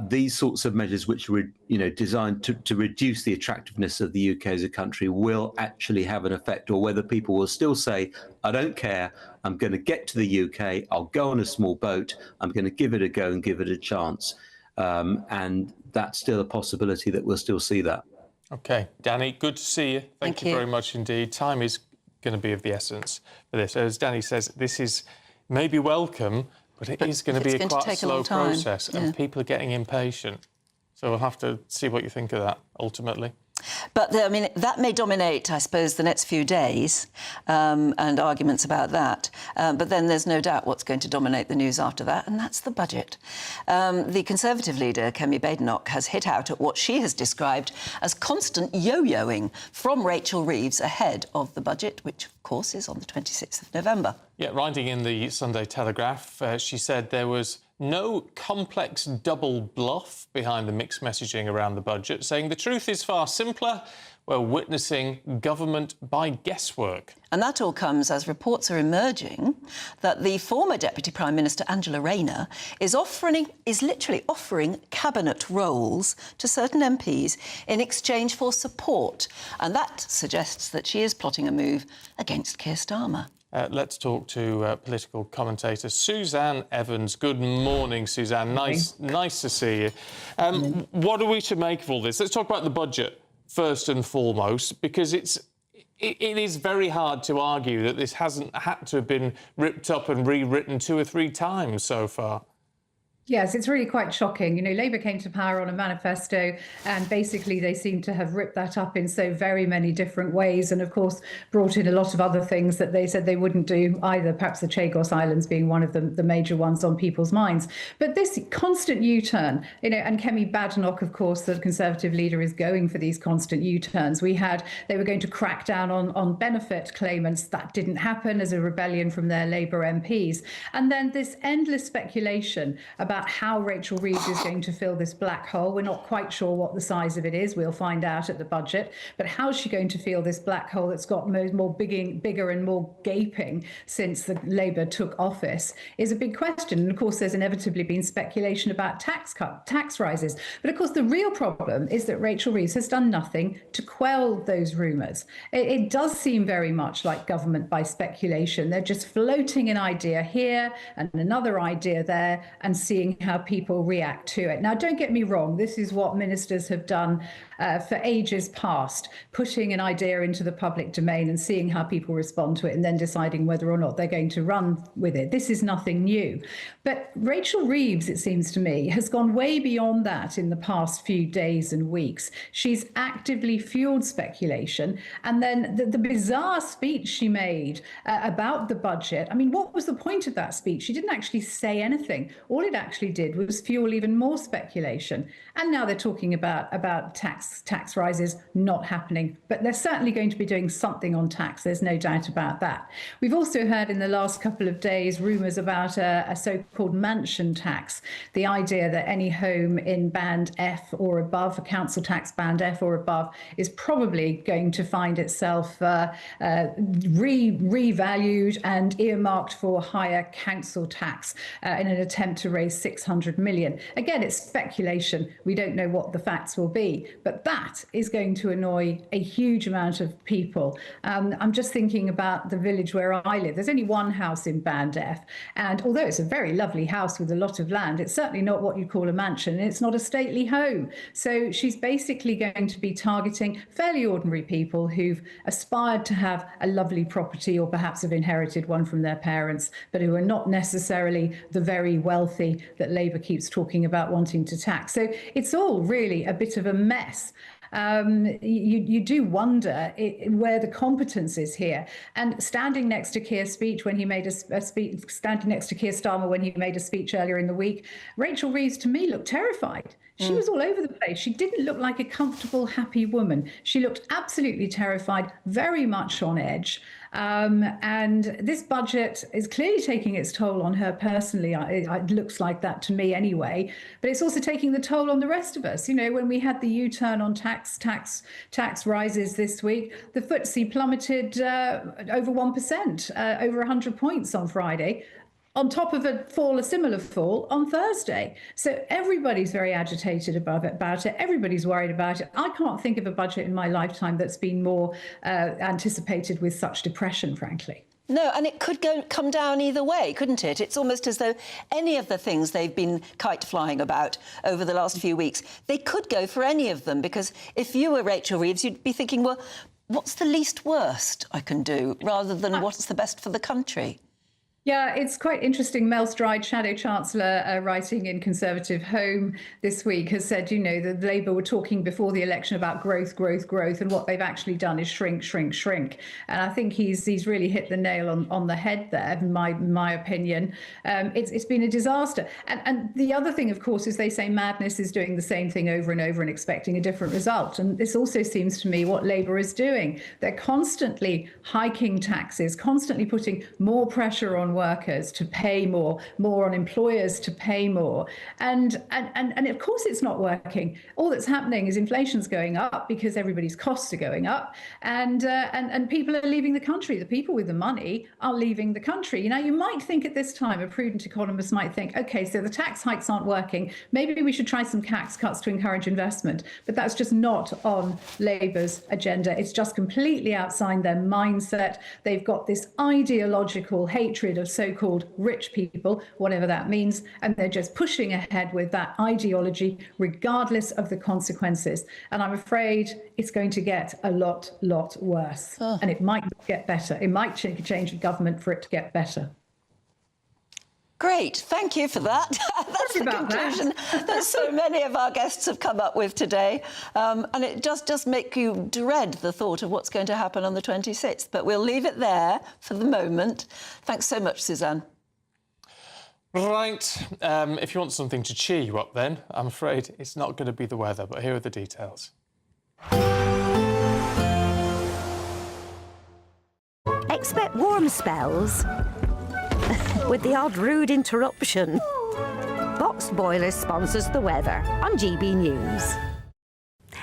S3: these sorts of measures, which were designed to reduce the attractiveness of the UK as a country, will actually have an effect, or whether people will still say, I don't care, I'm going to get to the UK, I'll go on a small boat, I'm going to give it a go and give it a chance. And that's still a possibility that we'll still see that.
S12: OK, Danny, good to see you. Thank you very much indeed. Time is going to be of the essence for this. As Danny says, this is maybe welcome, but it is going to be quite a slow process, and people are getting impatient. So we'll have to see what you think of that, ultimately.
S13: But, that may dominate, I suppose, the next few days and arguments about that. But then there's no doubt what's going to dominate the news after that, and that's the budget. The Conservative leader, Kemi Badenoch, has hit out at what she has described as constant yo-yoing from Rachel Reeves ahead of the budget, which, of course, is on the 26th of November.
S12: Yeah, writing in the Sunday Telegraph, she said there was no complex double bluff behind the mixed messaging around the budget, saying the truth is far simpler. We're witnessing government by guesswork.
S13: And that all comes as reports are emerging that the former Deputy Prime Minister, Angela Rayner, is literally offering cabinet roles to certain MPs in exchange for support. And that suggests that she is plotting a move against Keir Starmer.
S12: Let's talk to political commentator Suzanne Evans. Good morning, Suzanne. Nice to see you. What are we to make of all this? Let's talk about the budget first and foremost, because it is very hard to argue that this hasn't had to have been ripped up and rewritten 2 or 3 times so far.
S4: Yes, it's really quite shocking. Labour came to power on a manifesto, and basically they seem to have ripped that up in so very many different ways, and of course brought in a lot of other things that they said they wouldn't do either, perhaps the Chagos Islands being one of the major ones on people's minds. But this constant U-turn, and Kemi Badenoch, of course, the Conservative leader, is going for these constant U-turns. They were going to crack down on benefit claimants. That didn't happen as a rebellion from their Labour MPs. And then this endless speculation about how Rachel Reeves is going to fill this black hole. We're not quite sure what the size of it is. We'll find out at the budget. But how is she going to fill this black hole that's got bigger and more gaping since the Labour took office is a big question. And of course, there's inevitably been speculation about tax rises. But of course, the real problem is that Rachel Reeves has done nothing to quell those rumours. It does seem very much like government by speculation. They're just floating an idea here and another idea there and seeing how people react to it. Now, don't get me wrong, this is what ministers have done for ages past, putting an idea into the public domain and seeing how people respond to it and then deciding whether or not they're going to run with it. This is nothing new. But Rachel Reeves, it seems to me, has gone way beyond that in the past few days and weeks. She's actively fueled speculation. And then the bizarre speech she made about the budget, I mean, what was the point of that speech? She didn't actually say anything. All it actually did was fuel even more speculation. And now they're talking about tax rises not happening. But they're certainly going to be doing something on tax. There's no doubt about that. We've also heard in the last couple of days rumours about a so-called mansion tax, the idea that any home in band F or above, a council tax band F or above, is probably going to find itself revalued and earmarked for higher council tax in an attempt to raise 600 million. Again, it's speculation. We don't know what the facts will be, but that is going to annoy a huge amount of people. I'm just thinking about the village where I live. There's only one house in band F, and although it's a very lovely house with a lot of land, it's certainly not what you call a mansion, and it's not a stately home. So she's basically going to be targeting fairly ordinary people who've aspired to have a lovely property or perhaps have inherited one from their parents, but who are not necessarily the very wealthy that Labour keeps talking about wanting to tax. So it's all really a bit of a mess. You do wonder where the competence is here. And standing next to Keir Starmer when he made a speech earlier in the week, Rachel Reeves to me looked terrified. She was all over the place. She didn't look like a comfortable, happy woman. She looked absolutely terrified, very much on edge. And this budget is clearly taking its toll on her personally. It looks like that to me anyway. But it's also taking the toll on the rest of us. You know, when we had the U-turn on tax rises this week, the FTSE plummeted over 1%, over 100 points on Friday, on top of a similar fall on Thursday. So everybody's very agitated about it. Everybody's worried about it. I can't think of a budget in my lifetime that's been more anticipated with such depression, frankly.
S13: No, and it could come down either way, couldn't it? It's almost as though any of the things they've been kite flying about over the last few weeks, they could go for any of them, because if you were Rachel Reeves, you'd be thinking, well, what's the least worst I can do, rather than what's the best for the country?
S4: Yeah, it's quite interesting. Mel Stride, Shadow Chancellor, writing in Conservative Home this week, has said, you know, that Labour were talking before the election about growth, and what they've actually done is shrink. And I think he's really hit the nail on the head there, in my opinion. It's been a disaster. And the other thing, of course, is they say madness is doing the same thing over and over and expecting a different result. And this also seems to me what Labour is doing. They're constantly hiking taxes, constantly putting more pressure on workers to pay more on employers to pay more, and of course it's not working. All that's happening is inflation's going up because everybody's costs are going up, and people are leaving the country. The people with the money are leaving the country. You know, you might think at this time, a prudent economist might think, okay, so the tax hikes aren't working, maybe we should try some tax cuts to encourage investment. But that's just not on Labour's agenda. It's just completely outside their mindset. They've got this ideological hatred of so-called rich people, whatever that means, and they're just pushing ahead with that ideology regardless of the consequences. And I'm afraid it's going to get a lot worse. And it might get better. It might change the government for it to get better.
S13: Great, thank you for that. That's the conclusion that so many of our guests have come up with today. And it does make you dread the thought of what's going to happen on the 26th. But we'll leave it there for the moment. Thanks so much, Suzanne.
S12: Right, if you want something to cheer you up then, I'm afraid it's not going to be the weather, but here are the details.
S5: Expect warm spells with the odd rude interruption. Boxed Boiler sponsors the weather on GB News.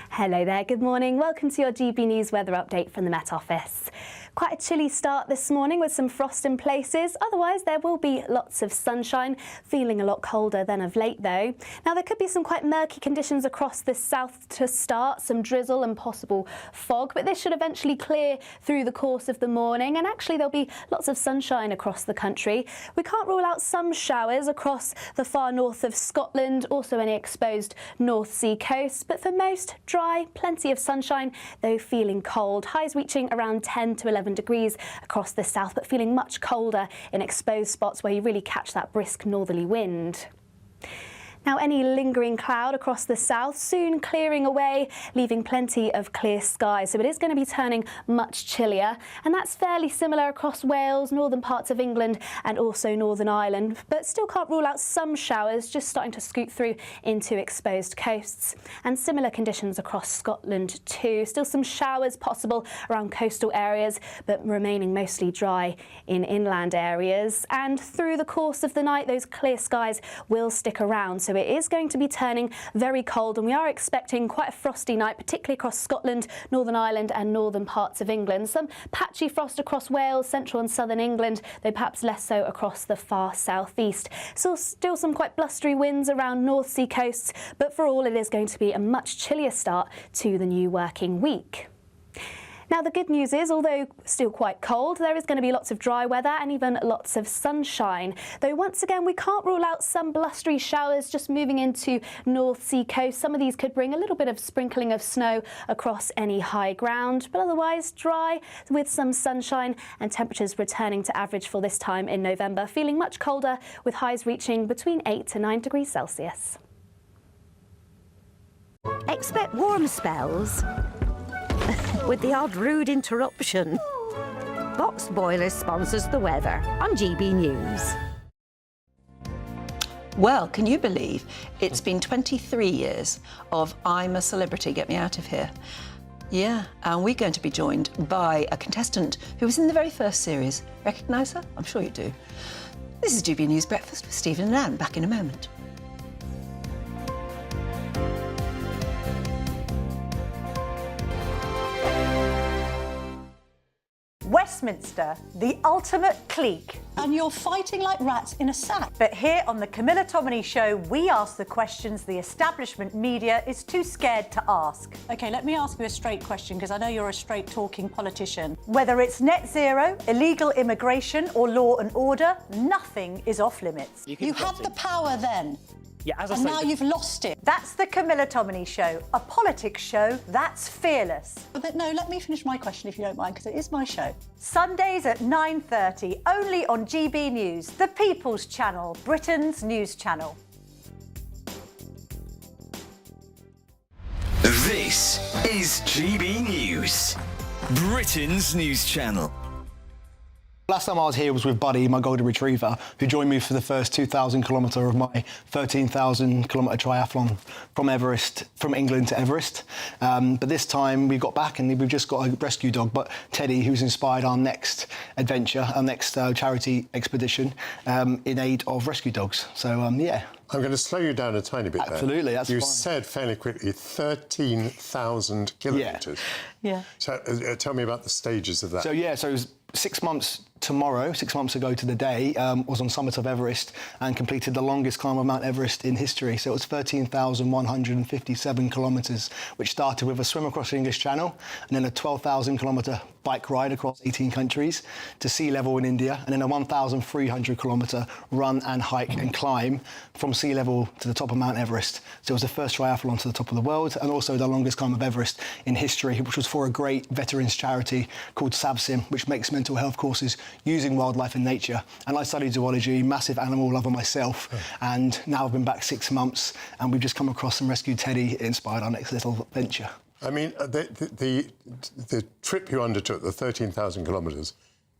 S14: Hello there, good morning. Welcome to your GB News weather update from the Met Office. Quite a chilly start this morning with some frost in places. Otherwise, there will be lots of sunshine, feeling a lot colder than of late though. Now, there could be some quite murky conditions across the south to start, some drizzle and possible fog, but this should eventually clear through the course of the morning, and actually there'll be lots of sunshine across the country. We can't rule out some showers across the far north of Scotland, also any exposed North Sea coast, but for most, dry, plenty of sunshine, though feeling cold. Highs reaching around 10 to 11 degrees across the south, but feeling much colder in exposed spots where you really catch that brisk northerly wind. Now, any lingering cloud across the south soon clearing away, leaving plenty of clear skies. So it is going to be turning much chillier, and that's fairly similar across Wales, northern parts of England and also Northern Ireland. But still can't rule out some showers just starting to scoot through into exposed coasts. And similar conditions across Scotland too. Still some showers possible around coastal areas, but remaining mostly dry in inland areas. And through the course of the night, those clear skies will stick around. So it is going to be turning very cold, and we are expecting quite a frosty night, particularly across Scotland, Northern Ireland and northern parts of England. Some patchy frost across Wales, central and southern England, though perhaps less so across the far southeast. So still some quite blustery winds around North Sea coasts, but for all it is going to be a much chillier start to the new working week. Now, the good news is, although still quite cold, there is going to be lots of dry weather and even lots of sunshine. Though once again, we can't rule out some blustery showers just moving into North Sea coast. Some of these could bring a little bit of sprinkling of snow across any high ground, but otherwise dry with some sunshine and temperatures returning to average for this time in November, feeling much colder with highs reaching between 8 to 9 degrees Celsius.
S5: Expect warm spells with the odd rude interruption. Box Boiler sponsors the weather on GB News.
S13: Well, can you believe it's been 23 years of I'm a Celebrity, Get Me Out of Here? Yeah, and we're going to be joined by a contestant who was in the very first series. Recognise her? I'm sure you do. This is GB News Breakfast with Stephen and Anne. Back in a moment.
S6: Westminster, the ultimate clique. And you're fighting like rats in a sack. But here on the Camilla Tominey Show, we ask the questions the establishment media is too scared to ask. OK, let me ask you a straight question, because I know you're a straight-talking politician. Whether it's net zero, illegal immigration or law and order, nothing is off limits. You had the power then.
S24: Yeah, as I
S6: and
S24: say,
S6: now you've lost it. That's the Camilla Tominey Show, a politics show that's fearless. But no, let me finish my question if you don't mind, because it is my show. Sundays at 9:30, only on GB News, the People's Channel, Britain's news channel.
S8: This is GB News, Britain's news channel.
S10: Last time I was here was with Buddy, my golden retriever, who joined me for the first 2,000 kilometre of my 13,000 kilometre triathlon from England to Everest. But this time we got back and we've just got a rescue dog, but Teddy, who's inspired our next adventure, our next charity expedition in aid of rescue dogs. So, yeah.
S9: I'm going to slow you down a tiny bit.
S10: Absolutely,
S9: there.
S10: that's
S9: You
S10: fine.
S9: said fairly quickly 13,000 kilometres.
S10: Yeah.
S9: So, tell me about the stages of that.
S10: So, yeah, so it was 6 months tomorrow, 6 months ago to the day, was on summit of Everest and completed the longest climb of Mount Everest in history. So it was 13,157 kilometres, which started with a swim across the English Channel and then a 12,000 kilometre bike ride across 18 countries to sea level in India, and then a 1,300 kilometre run and hike and climb from sea level to the top of Mount Everest. So it was the first triathlon to the top of the world and also the longest climb of Everest in history, which was for a great veterans charity called SABSIM, which makes mental health courses using wildlife and nature. And I studied zoology, massive animal lover myself, and now I've been back 6 months and we've just come across and rescued Teddy. It inspired our next little venture.
S9: I mean, the trip you undertook, the 13,000 kilometres,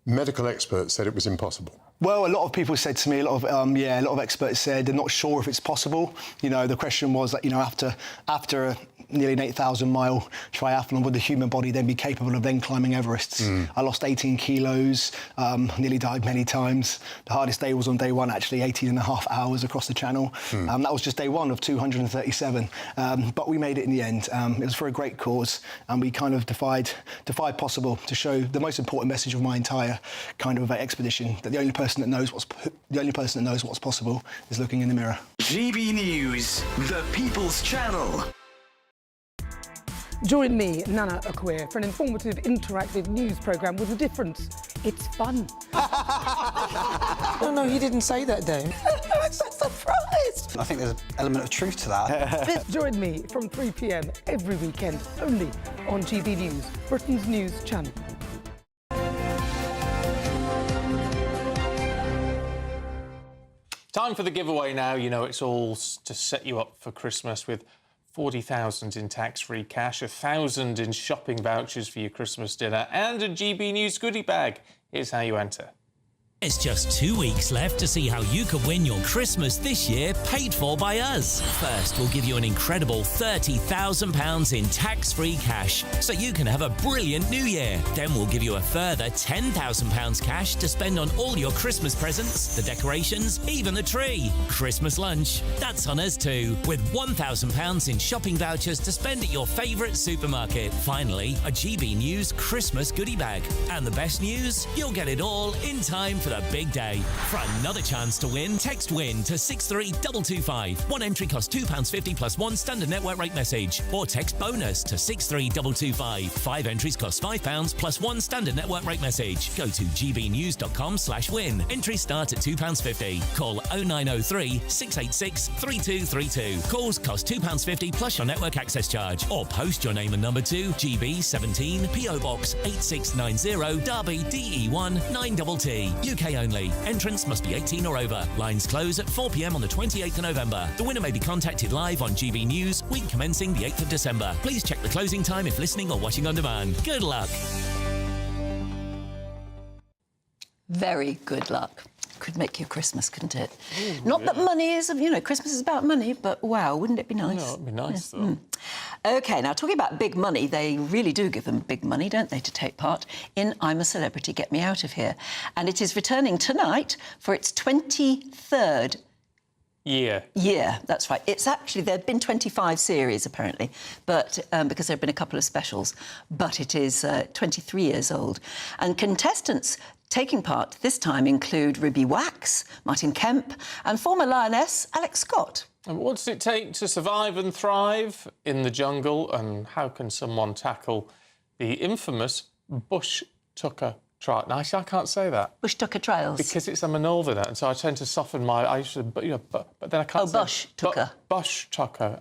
S9: medical experts said it was impossible.
S10: Well, a lot of people said to me, a lot of experts said they're not sure if it's possible. You know, the question was that, you know, after nearly an 8,000-mile triathlon, would the human body then be capable of then climbing Everests? I lost 18 kilos, nearly died many times. The hardest day was on day one, actually, 18.5 hours across the channel. That was just day one of 237. But we made it in the end. It was for a great cause, and we kind of defied possible to show the most important message of my entire kind of expedition, that the only person that knows what's possible is looking in the mirror.
S8: GB News, the People's Channel.
S30: Join me, Nana Akwe, for an informative, interactive news programme with a difference. It's fun.
S7: No, he didn't say that, Dave.
S30: I'm so surprised.
S7: I think there's an element of truth to that.
S30: Join me from 3 p.m. every weekend, only on GB News, Britain's news channel.
S12: Time for the giveaway now. You know, it's all to set you up for Christmas with 40,000 in tax-free cash, 1,000 in shopping vouchers for your Christmas dinner, and a GB News goodie bag. Here's how you enter.
S11: It's just 2 weeks left to see how you could win your Christmas this year paid for by us. First, we'll give you an incredible £30,000 in tax-free cash so you can have a brilliant new year. Then we'll give you a further £10,000 cash to spend on all your Christmas presents, the decorations, even the tree. Christmas lunch, that's on us too, with £1,000 in shopping vouchers to spend at your favourite supermarket. Finally, a GB News Christmas goodie bag. And the best news? You'll get it all in time for the big day. For another chance to win, text WIN to 63225. One entry costs £2.50 plus one standard network rate message. Or text BONUS to 63225. 5 entries cost £5 plus one standard network rate message. Go to gbnews.com/win. Entries start at £2.50. Call 0903 686 3232. Calls cost £2.50 plus your network access charge. Or post your name and number to GB17 PO Box 8690 Derby DE1 9TT. UK only. Entrance must be 18 or over. Lines close at 4 p.m. on the 28th of November. The winner may be contacted live on GB News, week commencing the 8th of December. Please check the closing time if listening or watching on demand. Good luck.
S13: Very good luck. Could make your Christmas, couldn't it? Not that money is, you know, Christmas is about money, but wow, wouldn't it be nice?
S12: No, it'd be nice, though.
S13: OK, now talking about big money, they really do give them big money, don't they, to take part in I'm a Celebrity, Get Me Out of Here. And it is returning tonight for its 23rd year, that's right. It's actually, there have been 25 series, apparently, but because there have been a couple of specials, but it is 23 years old. And contestants taking part this time include Ruby Wax, Martin Kemp, and former Lioness Alex Scott.
S12: And what does it take to survive and thrive in the jungle, and how can someone tackle the infamous Bush Tucker trial? Now, I can't say that.
S13: Bush Tucker trials?
S12: Because I'm a northerner, and so I tend to soften my... but then I can't say...
S13: Bush Tucker.
S12: Bush Tucker.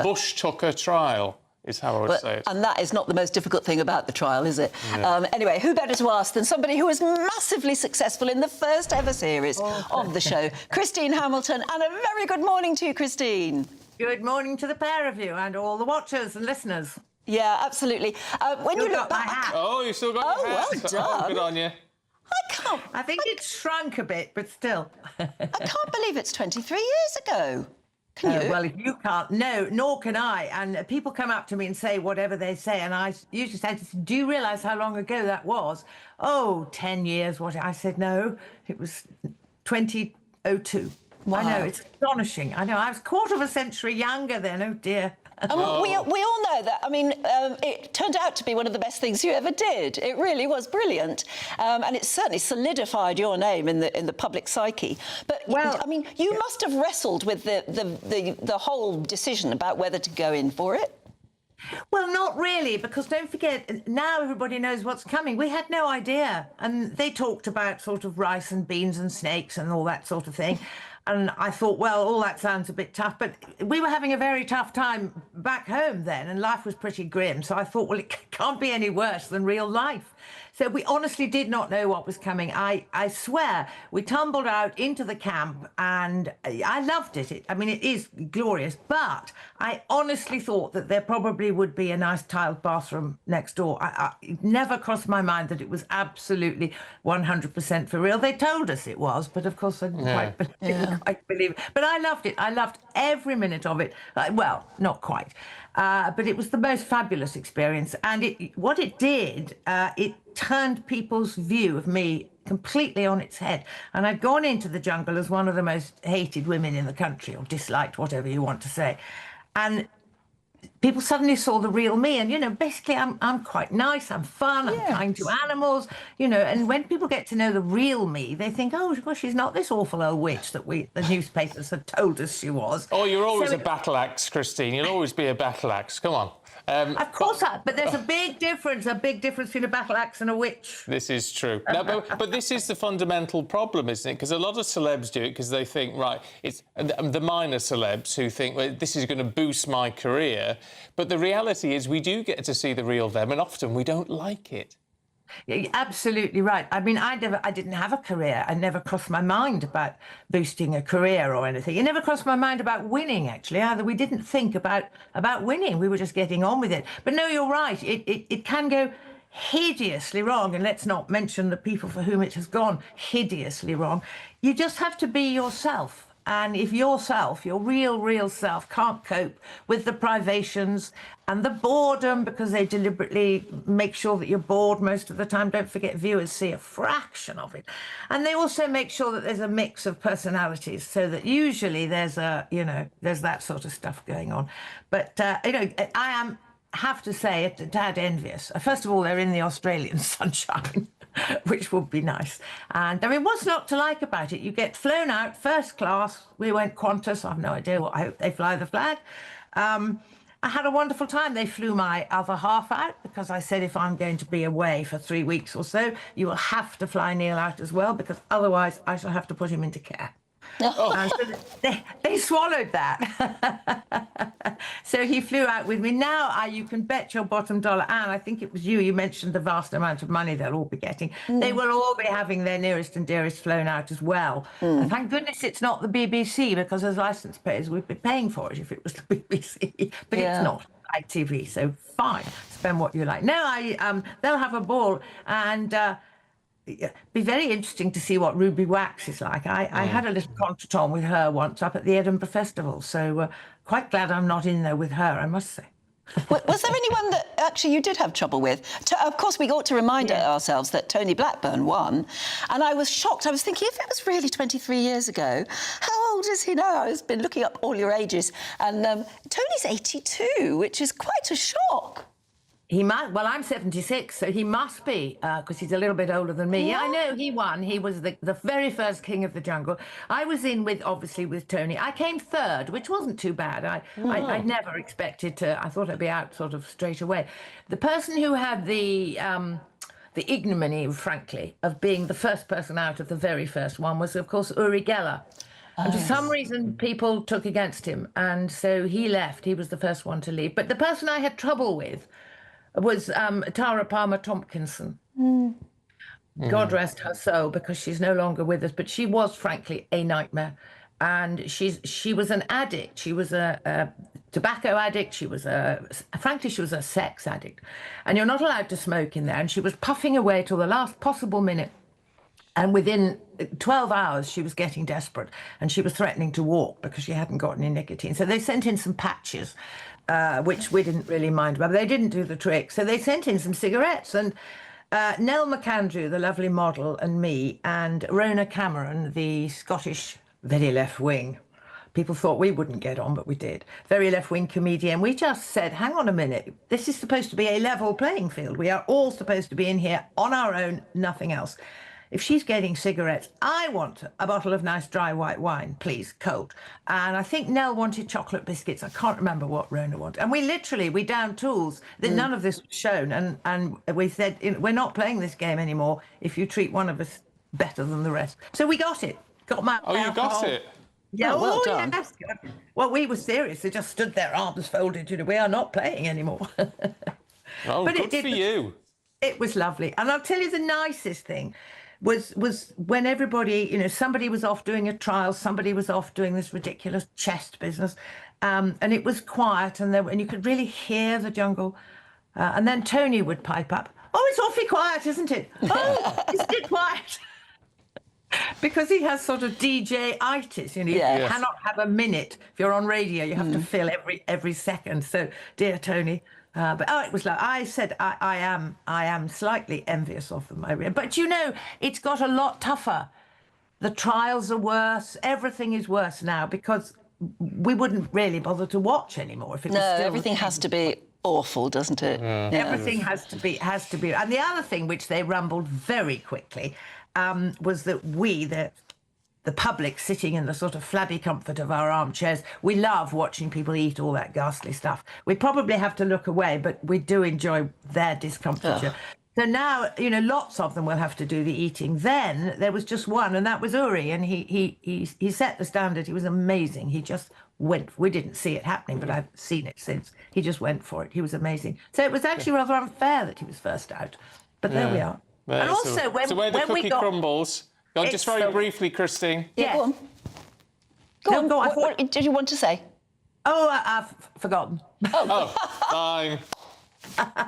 S12: Bush Tucker trial is how I would say it.
S13: And that is not the most difficult thing about the trial, is it?
S12: Yeah.
S13: Anyway, who better to ask than somebody who was massively successful in the first ever series of the show, Christine Hamilton, and a very good morning to you, Christine.
S15: Good morning to the pair of you and all the watchers and listeners.
S13: Yeah, absolutely. When you look back...
S12: Oh, you still got your hat.
S13: Well done.
S12: Oh, good on you.
S15: I think it's shrunk a bit, but still.
S13: I can't believe it's 23 years ago. Can you?
S15: Well, if you can't, no, nor can I. And people come up to me and say whatever they say, and I usually say, do you realise how long ago that was? Oh, 10 years. What? I said, no, it was 2002.
S13: Wow.
S15: I know, it's astonishing. I know, I was a quarter of a century younger then, oh dear.
S13: We all know that. I mean, it turned out to be one of the best things you ever did. It really was brilliant, and it certainly solidified your name in the public psyche. But I mean, you must have wrestled with the whole decision about whether to go in for it.
S15: Well, not really, because don't forget, now everybody knows what's coming. We had no idea, and they talked about sort of rice and beans and snakes and all that sort of thing. And I thought, well, all that sounds a bit tough, but we were having a very tough time back home then, and life was pretty grim. So I thought, well, it can't be any worse than real life. So we honestly did not know what was coming. I swear, we tumbled out into the camp, and I loved it. I mean, it is glorious, but I honestly thought that there probably would be a nice tiled bathroom next door. It never crossed my mind that it was absolutely 100% for real. They told us it was, but of course I didn't quite believe it. But I loved it. I loved every minute of it. Well, not quite. But it was the most fabulous experience. And what it did, it turned people's view of me completely on its head. And I'd gone into the jungle as one of the most hated women in the country, or disliked, whatever you want to say. And people suddenly saw the real me. And, you know, basically I'm quite nice, I'm fun, I'm kind to animals, you know. And when people get to know the real me, they think, oh, well, she's not this awful old witch that the newspapers had told us she was.
S12: Oh, you're always a battle axe, Christine. You'll always be a battle axe. Come on.
S15: Of course, but there's a big difference between a battle axe and a witch.
S12: This is true. No, but this is the fundamental problem, isn't it? Because a lot of celebs do it because they think, right, it's the minor celebs who think, well, this is going to boost my career. But the reality is we do get to see the real them, and often we don't like it.
S15: Yeah, you're absolutely right. I mean, I didn't have a career. I never crossed my mind about boosting a career or anything. It never crossed my mind about winning, actually, either. We didn't think about winning. We were just getting on with it. But no, you're right. It can go hideously wrong. And let's not mention the people for whom it has gone hideously wrong. You just have to be yourself. And if yourself, your real self, can't cope with the privations and the boredom, because they deliberately make sure that you're bored most of the time. Don't forget, viewers see a fraction of it. And they also make sure that there's a mix of personalities, so that usually there's there's that sort of stuff going on. But, I have to say, a tad envious. First of all, they're in the Australian sunshine, which would be nice. And I mean, what's not to like about it? You get flown out first class. We went Qantas. I have no idea what. I hope they fly the flag. I had a wonderful time. They flew my other half out because I said, if I'm going to be away for 3 weeks or so, you will have to fly Neil out as well, because otherwise I shall have to put him into care. So they swallowed that. So he flew out with me. Now you can bet your bottom dollar, Anne, I think it was you mentioned the vast amount of money they'll all be getting. They will all be having their nearest and dearest flown out as well. And thank goodness it's not the BBC, because as licence payers we'd be paying for it if it was the BBC. But it's not ITV, so fine, spend what you like. No, they'll have a ball, and be very interesting to see what Ruby Wax is like. I had a little contretemps with her once up at the Edinburgh Festival, so quite glad I'm not in there with her, I must say.
S13: Was there anyone that actually you did have trouble with? Of course, we ought to remind ourselves that Tony Blackburn won, and I was shocked. I was thinking, if it was really 23 years ago, how old is he now? I've been looking up all your ages, and Tony's 82, which is quite a shock.
S15: He might. Well, I'm 76, so he must be, because he's a little bit older than me. Yeah, I know he won. He was the very first king of the jungle. I was in obviously with Tony. I came third, which wasn't too bad. I never expected to. I thought I'd be out sort of straight away. The person who had the ignominy, frankly, of being the first person out of the very first one was, of course, Uri Geller. And for some reason, people took against him, and so he left. He was the first one to leave. But the person I had trouble with was Tara Palmer Tompkinson. God rest her soul, because she's no longer with us. But she was, frankly, a nightmare. And she was an addict. She was a tobacco addict. She was frankly, she was a sex addict. And you're not allowed to smoke in there. And she was puffing away till the last possible minute. And within 12 hours, she was getting desperate. And she was threatening to walk because she hadn't got any nicotine. So they sent in some patches, which we didn't really mind about. But they didn't do the trick. So they sent in some cigarettes. And Nell McAndrew, the lovely model, and me, and Rona Cameron, the Scottish very left-wing, people thought we wouldn't get on, but we did, very left-wing comedian, we just said, hang on a minute, this is supposed to be a level playing field. We are all supposed to be in here on our own, nothing else. If she's getting cigarettes, I want a bottle of nice dry white wine, please, cold. And I think Nell wanted chocolate biscuits. I can't remember what Rona wanted. And we downed tools. None of this was shown. And we said, we're not playing this game anymore if you treat one of us better than the rest. So we got it. Got my alcohol.
S12: You got it?
S15: Yeah,
S13: well done.
S15: Yes. Well, we were serious. They just stood there, arms folded. We are not playing anymore.
S12: But good for you.
S15: It was lovely. And I'll tell you the nicest thing was when everybody, somebody was off doing a trial, somebody was off doing this ridiculous chest business, and it was quiet, and you could really hear the jungle. And then Tony would pipe up, "Oh, it's awfully quiet, isn't it? Oh, isn't it quiet?" because he has sort of DJ-itis, you know, you cannot have a minute. If you're on radio, you have to fill every second. So, dear Tony, it was like I said, I am slightly envious of them. But you know, it's got a lot tougher. The trials are worse. Everything is worse now because we wouldn't really bother to watch anymore if it was still
S13: everything has to be awful, doesn't it?
S15: Yeah. Everything has to be. And the other thing which they rumbled very quickly was that we, the public, sitting in the sort of flabby comfort of our armchairs, we love watching people eat all that ghastly stuff. We probably have to look away, but we do enjoy their discomfiture. So now, you know, lots of them will have to do the eating. Then there was just one, and that was Uri, and he set the standard. He was amazing. He just went. We didn't see it happening, but I've seen it since. He just went for it. He was amazing. So it was actually rather unfair that he was first out. But there we are.
S12: Yeah,
S15: and also, when
S12: where the cookie crumbles. Just very briefly, Christine.
S13: Yeah, go on. Go on. What did you want to say?
S15: Oh, I've forgotten.
S12: Oh, fine.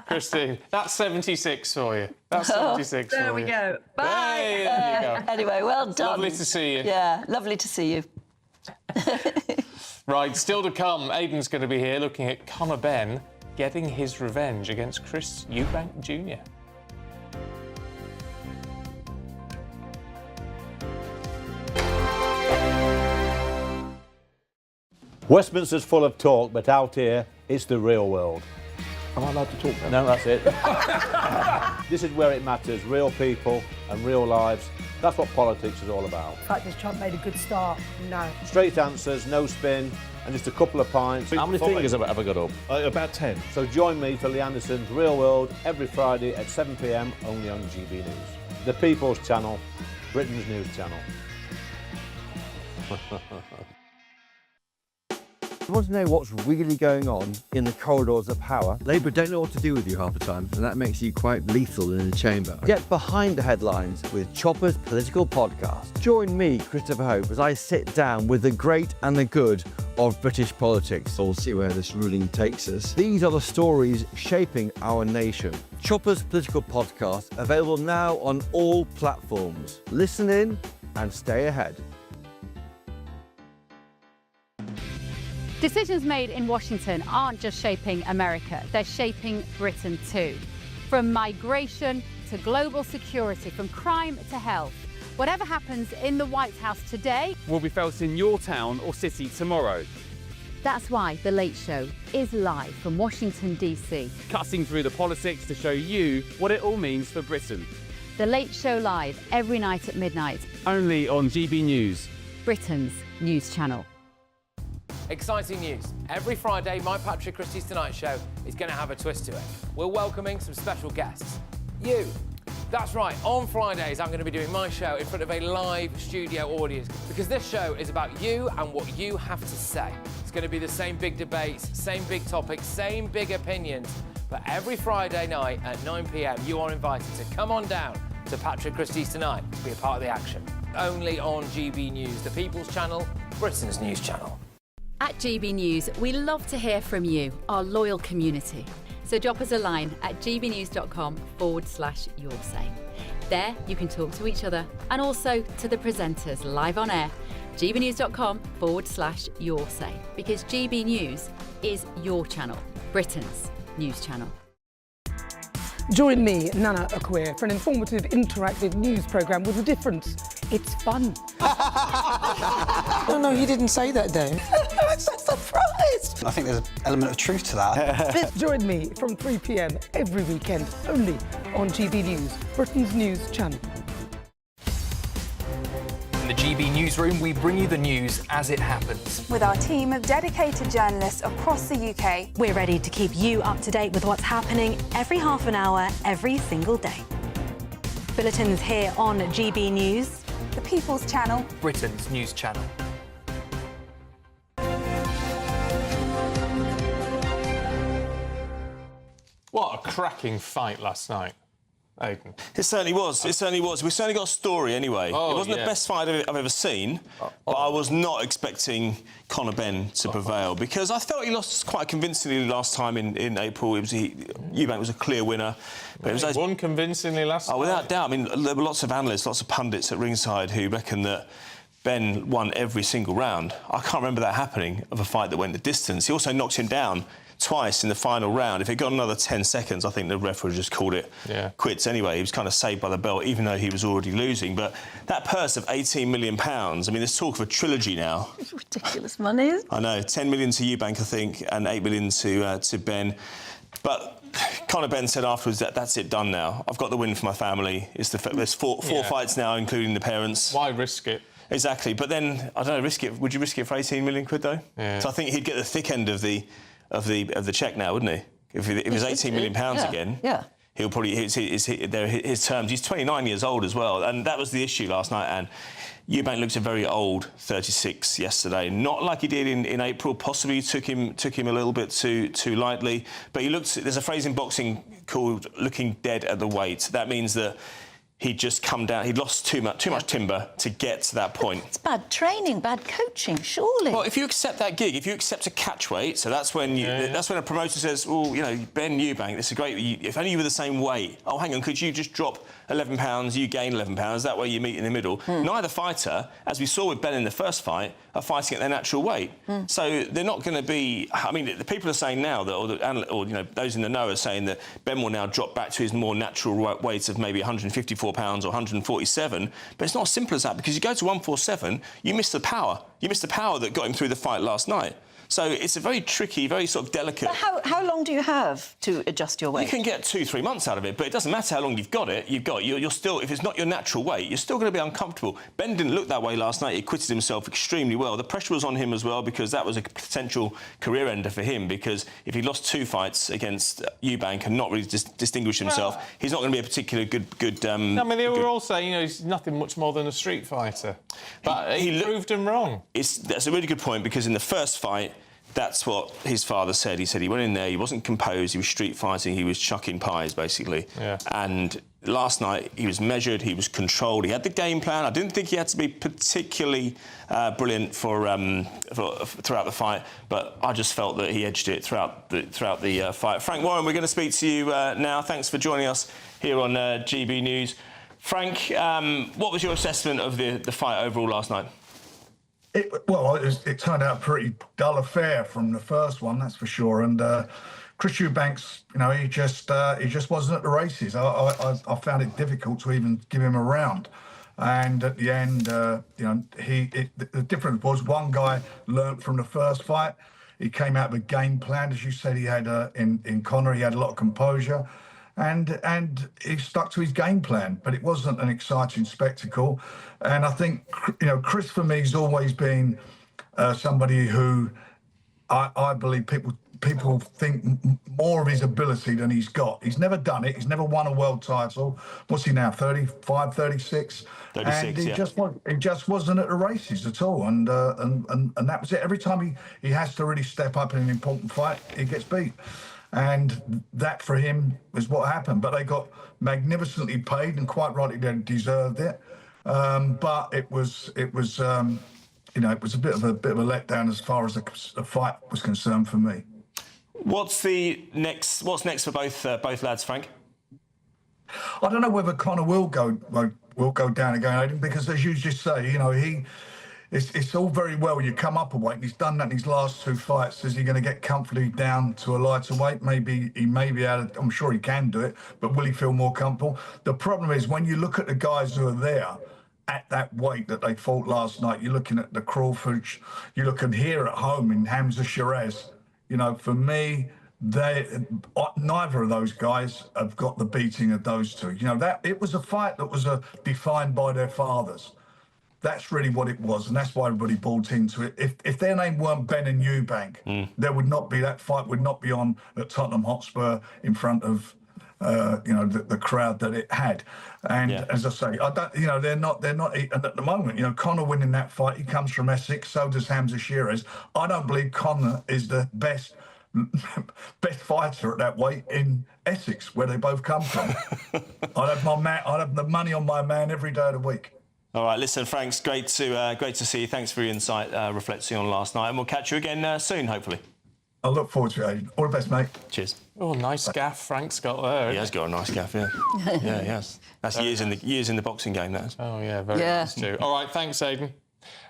S12: Christine, that's 76 for you. That's 76
S15: there
S12: for
S15: we
S12: you.
S15: go. Bye.
S12: Hey, there you go.
S13: Anyway, well done.
S12: Lovely to see you.
S13: Yeah, lovely to see you.
S12: Right, still to come, Aidan's going to be here looking at Conor Benn getting his revenge against Chris Eubank Jr.
S16: Westminster's full of talk, but out here, it's the real world.
S17: Am I allowed to talk now?
S16: No, that's it. This is where it matters, real people and real lives. That's what politics is all about.
S19: The fact that Trump made a good start, no.
S16: Straight answers, no spin, and just a couple of pints.
S17: How many fingers have I got up? About 10.
S16: So join me for Lee Anderson's Real World every Friday at 7 p.m, only on GB News. The People's Channel, Britain's news channel.
S20: You want to know what's really going on in the corridors of power? Labour don't know what to do with you half the time, and that makes you quite lethal in the chamber. Get behind the headlines with Chopper's Political Podcast. Join me, Christopher Hope, as I sit down with the great and the good of British politics. We'll see where this ruling takes us. These are the stories shaping our nation. Chopper's Political Podcast, available now on all platforms. Listen in and stay ahead.
S22: Decisions made in Washington aren't just shaping America, they're shaping Britain too. From migration to global security, from crime to health. Whatever happens in the White House today
S23: will be felt in your town or city tomorrow.
S22: That's why The Late Show is live from Washington, D.C.
S23: Cutting through the politics to show you what it all means for Britain.
S22: The Late Show live every night at midnight.
S23: Only on GB News,
S22: Britain's news channel.
S18: Exciting news. Every Friday, my Patrick Christies Tonight Show is going to have a twist to it. We're welcoming some special guests. You. That's right, on Fridays I'm going to be doing my show in front of a live studio audience because this show is about you and what you have to say. It's going to be the same big debates, same big topics, same big opinions. But every Friday night at 9 p.m, you are invited to come on down to Patrick Christies Tonight to be a part of the action. Only on GB News, the People's Channel, Britain's news channel.
S22: At GB News, we love to hear from you, our loyal community. So drop us a line at gbnews.com/your say. There you can talk to each other and also to the presenters live on air. gbnews.com/your say, because GB News is your channel, Britain's news channel.
S30: Join me, Nana Akwe, for an informative, interactive news programme with a difference. It's fun.
S7: No, he didn't say that, Dave.
S30: I'm so surprised.
S7: I think there's an element of truth to that.
S30: Join me from 3 p.m. every weekend, only on GB News, Britain's news channel.
S25: In the GB Newsroom, we bring you the news as it happens.
S26: With our team of dedicated journalists across the UK,
S28: we're ready to keep you up to date with what's happening every half an hour, every single day. Bulletins here on GB News,
S26: the People's Channel,
S25: Britain's news channel.
S12: What a cracking fight last night. Aidan?
S1: It certainly was. It certainly was. We certainly got a story anyway.
S12: Oh,
S1: it wasn't
S12: yeah.
S1: the best fight I've ever seen, but I was not expecting Conor Benn to prevail because I felt he lost quite convincingly last time in April. Eubank was a clear winner. But it was
S12: won convincingly last time.
S1: Oh, without doubt. I mean, there were lots of analysts, lots of pundits at ringside who reckon that Ben won every single round. I can't remember that happening of a fight that went the distance. He also knocked him down twice in the final round. If it got another 10 seconds, I think the referee just called it quits anyway. He was kind of saved by the belt, even though he was already losing. But that purse of £18 million, I mean, there's talk of a trilogy now.
S13: It's ridiculous money.
S1: I know, 10 million to Eubank, I think, and 8 million to Ben. But Conor Benn said afterwards that that's it, done now. I've got the win for my family. There's four fights now, including the parents.
S12: Why risk it?
S1: Exactly. But then, I don't know, risk it. Would you risk it for 18 million quid, though?
S12: Yeah.
S1: So I think he'd get the thick end of the check now, wouldn't he? If it was 18 million pounds again, he'll probably his terms. He's 29 years old as well, and that was the issue last night. And Eubank looked a very old 36 yesterday, not like he did in April. Possibly took him a little bit too lightly, but he looked. There's a phrase in boxing called "looking dead at the weight." That means that he'd just come down. He'd lost too much timber to get to that point.
S13: It's bad training, bad coaching, surely.
S1: Well, if you accept that gig, if you accept a catch weight, so that's when that's when a promoter says, "Well, you know, Ben Eubank, this is great. If only you were the same weight. Oh, hang on, could you just drop 11 pounds? You gain 11 pounds. That way you meet in the middle." Neither fighter, as we saw with Ben in the first fight, are fighting at their natural weight. So they're not going to be. I mean, the people are saying now that, or you know, those in the know are saying that Ben will now drop back to his more natural weight of maybe 154 pounds or 147. But it's not as simple as that, because you go to 147, you miss the power. You miss the power that got him through the fight last night. So it's a very tricky, very sort of delicate...
S13: But how long do you have to adjust your weight?
S1: You can get 2-3 months out of it, but it doesn't matter how long you've got it. You're still, if it's not your natural weight, you're still going to be uncomfortable. Ben didn't look that way last night. He acquitted himself extremely well. The pressure was on him as well, because that was a potential career ender for him, because if he lost 2 fights against Eubank and not really distinguished himself, he's not going to be a particularly good...
S12: I mean, they were all saying, you know, he's nothing much more than a street fighter. But he proved them wrong.
S1: That's a really good point, because in the first fight, that's what his father said. He said he went in there, he wasn't composed, he was street fighting, he was chucking pies, basically. Yeah. And last night, he was measured, he was controlled, he had the game plan. I didn't think he had to be particularly brilliant throughout the fight, but I just felt that he edged it throughout the fight. Frank Warren, we're going to speak to you now. Thanks for joining us here on GB News. Frank, what was your assessment of the fight overall last night?
S2: It turned out a pretty dull affair from the first one, that's for sure. And Chris Eubanks, you know, he just wasn't at the races. I found it difficult to even give him a round. And at the end, you know, the difference was one guy learnt from the first fight. He came out with a game plan, as you said. He had in Conor, he had a lot of composure. And he stuck to his game plan, but it wasn't an exciting spectacle. And I think, you know, Chris for me has always been somebody who I believe people think more of his ability than he's got. He's never done it. He's never won a world title. What's he now? 35, 36.
S1: 36,
S2: and he just wasn't at the races at all. And that was it. Every time he has to really step up in an important fight, he gets beat. And that, for him, was what happened. But they got magnificently paid, and quite rightly they deserved it. But it was you know, it was a bit of a letdown as far as the fight was concerned for me.
S1: What's next for both lads, Frank?
S2: I don't know whether Conor will go down again, Aidan, because as you just say, you know, it's all very well you come up a weight, and he's done that in his last 2 fights. Is he going to get comfortably down to a lighter weight? Maybe he may be able to, I'm sure he can do it, but will he feel more comfortable? The problem is when you look at the guys who are there at that weight that they fought last night, you're looking at the Crawfords, you're looking here at home in Hamza Shiraz. You know, for me, neither of those guys have got the beating of those two. You know, that it was a fight that was defined by their fathers. That's really what it was, and that's why everybody bought into it. If their name weren't Ben and Eubank, there would not be, that fight would not be on at Tottenham Hotspur in front of you know, the crowd that it had. And as I say, they're not. And at the moment, you know, Conor winning that fight, he comes from Essex. So does Hamza Shiraz. I don't believe Conor is the best fighter at that weight in Essex, where they both come from. I'd have the money on my man every day of the week.
S1: All right, listen, Frank, great to see you. Thanks for your insight, reflecting on last night, and we'll catch you again soon, hopefully.
S2: I look forward to it. All the best, mate.
S1: Cheers.
S12: Oh, nice gaff Frank's got there.
S1: He has got a nice gaff, yeah. Yeah, he has. That's years in the boxing game, that is.
S12: Oh, yeah, very nice too. All right, thanks, Aidan.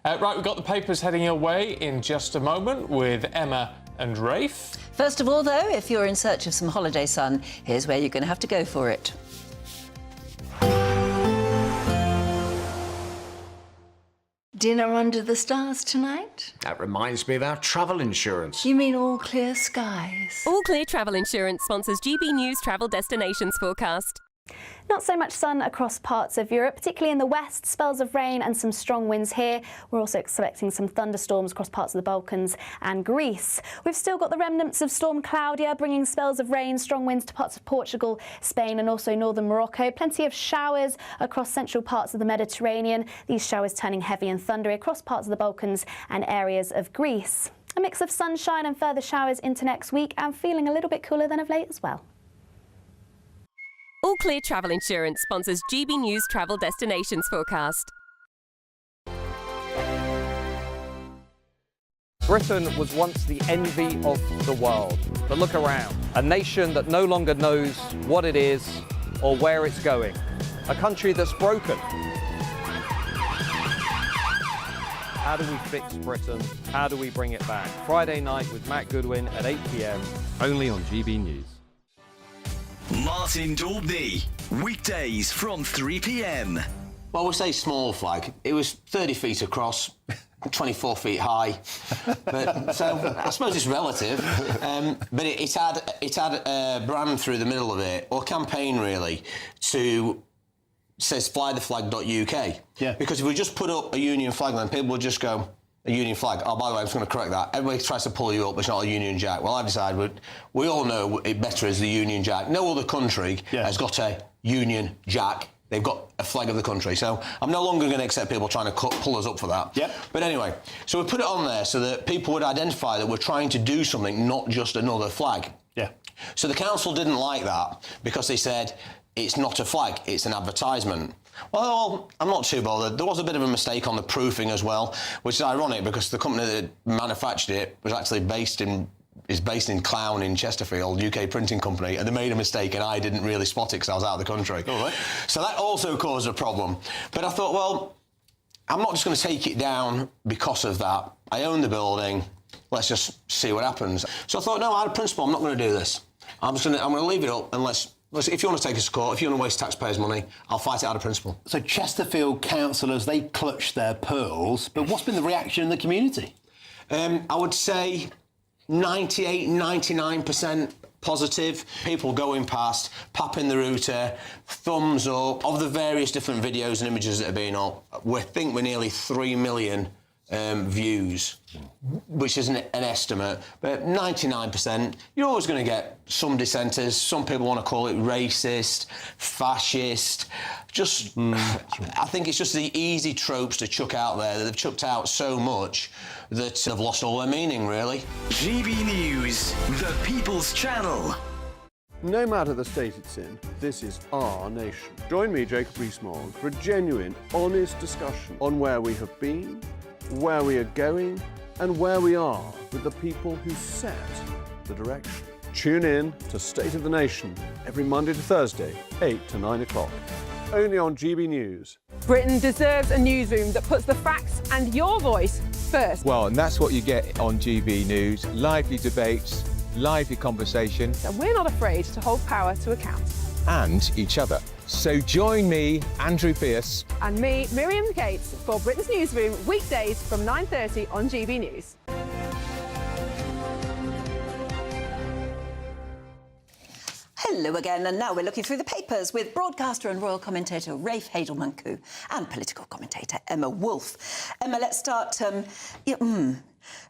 S12: Right, we've got the papers heading your way in just a moment with Emma and Rafe.
S13: First of all, though, if you're in search of some holiday sun, here's where you're going to have to go for it.
S3: Dinner under the stars tonight?
S4: That reminds me of our travel insurance.
S3: You mean all clear skies?
S5: All Clear Travel Insurance sponsors GB News Travel Destinations Forecast.
S6: Not so much sun across parts of Europe, particularly in the west, spells of rain and some strong winds here. We're also expecting some thunderstorms across parts of the Balkans and Greece. We've still got the remnants of Storm Claudia, bringing spells of rain, strong winds to parts of Portugal, Spain and also northern Morocco. Plenty of showers across central parts of the Mediterranean. These showers turning heavy and thundery across parts of the Balkans and areas of Greece. A mix of sunshine and further showers into next week, and feeling a little bit cooler than of late as well.
S5: All Clear Travel Insurance sponsors GB News Travel Destinations Forecast.
S9: Britain was once the envy of the world. But look around. A nation that no longer knows what it is or where it's going. A country that's broken. How do we fix Britain? How do we bring it back? Friday night with Matt Goodwin at 8 p.m. only on GB News.
S8: Martin Daubney, weekdays from 3 p.m.
S14: Well, we say small flag. It was 30 feet across, 24 feet high. So I suppose it's relative. But it had a brand through the middle of it, or campaign really, says flytheflag.uk. Yeah. Because if we just put up a Union flag, then people would just go, a Union flag. Oh, by the way, I'm just going to correct that. Everybody tries to pull you up, but it's not a Union Jack. Well, I decided we all know it better as the Union Jack. No other country has got a Union Jack. They've got a flag of the country. So I'm no longer going to accept people trying to pull us up for that. Yep. But anyway, so we put it on there so that people would identify that we're trying to do something, not just another flag. Yeah. So the council didn't like that because they said, it's not a flag, it's an advertisement. Well, I'm not too bothered. There was a bit of a mistake on the proofing as well, which is ironic because the company that manufactured it was actually based in Clown in Chesterfield, UK printing company, and they made a mistake and I didn't really spot it because I was out of the country. All right. So that also caused a problem. But I thought, well, I'm not just going to take it down because of that. I own the building. Let's just see what happens. So I thought, no, out of principle, I'm not going to do this. I'm going to leave it up and let's if you want to take us to court, if you want to waste taxpayers' money, I'll fight it out of principle.
S21: So Chesterfield councillors, they clutched their pearls, but what's been the reaction in the community?
S14: I would say 98, 99% positive. People going past, popping the router, thumbs up. Of the various different videos and images that have been up, we think we're nearly 3 million views, which is an estimate, but 99%, you're always going to get some dissenters. Some people want to call it racist, fascist. I think it's just the easy tropes to chuck out there that they've chucked out so much that they've lost all their meaning, really.
S8: GB News, the People's Channel.
S17: No matter the state it's in, this is our nation. Join me, Jacob Rees-Mogg, for a genuine, honest discussion on where we have been, where we are going, and where we are with the people who set the direction. Tune in to State of the Nation every Monday to Thursday, 8 to 9 o'clock. Only on GB News.
S19: Britain deserves a newsroom that puts the facts and your voice first.
S24: Well, and that's what you get on GB News. Lively debates, lively conversation.
S19: And we're not afraid to hold power to account.
S24: And each other. So join me, Andrew Pearce.
S19: And me, Miriam Gates, for Britain's Newsroom, weekdays from 9:30 on GB News.
S13: Hello again, and now we're looking through the papers with broadcaster and royal commentator Rafe Hadelman-Koo and political commentator Emma Wolfe. Emma, let's start.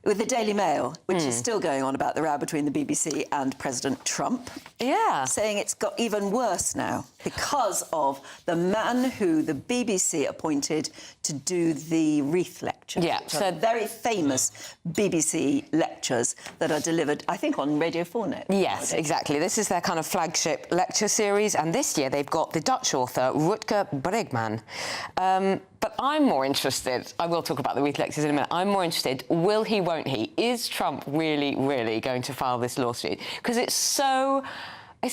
S13: with the Daily Mail, which is still going on about the row between the BBC and President Trump.
S10: Yeah.
S13: Saying it's got even worse now because of the man who the BBC appointed to do the Wreath lectures.
S10: Yeah,
S13: so very famous BBC lectures that are delivered, I think, on Radio 4net.
S10: Yes, exactly. This is their kind of flagship lecture series, and this year they've got the Dutch author Rutger Bregman. But I'm more interested, I will talk about the Wreath lectures in a minute, I'm more interested, will he, won't he? Is Trump really, really going to file this lawsuit? Because it's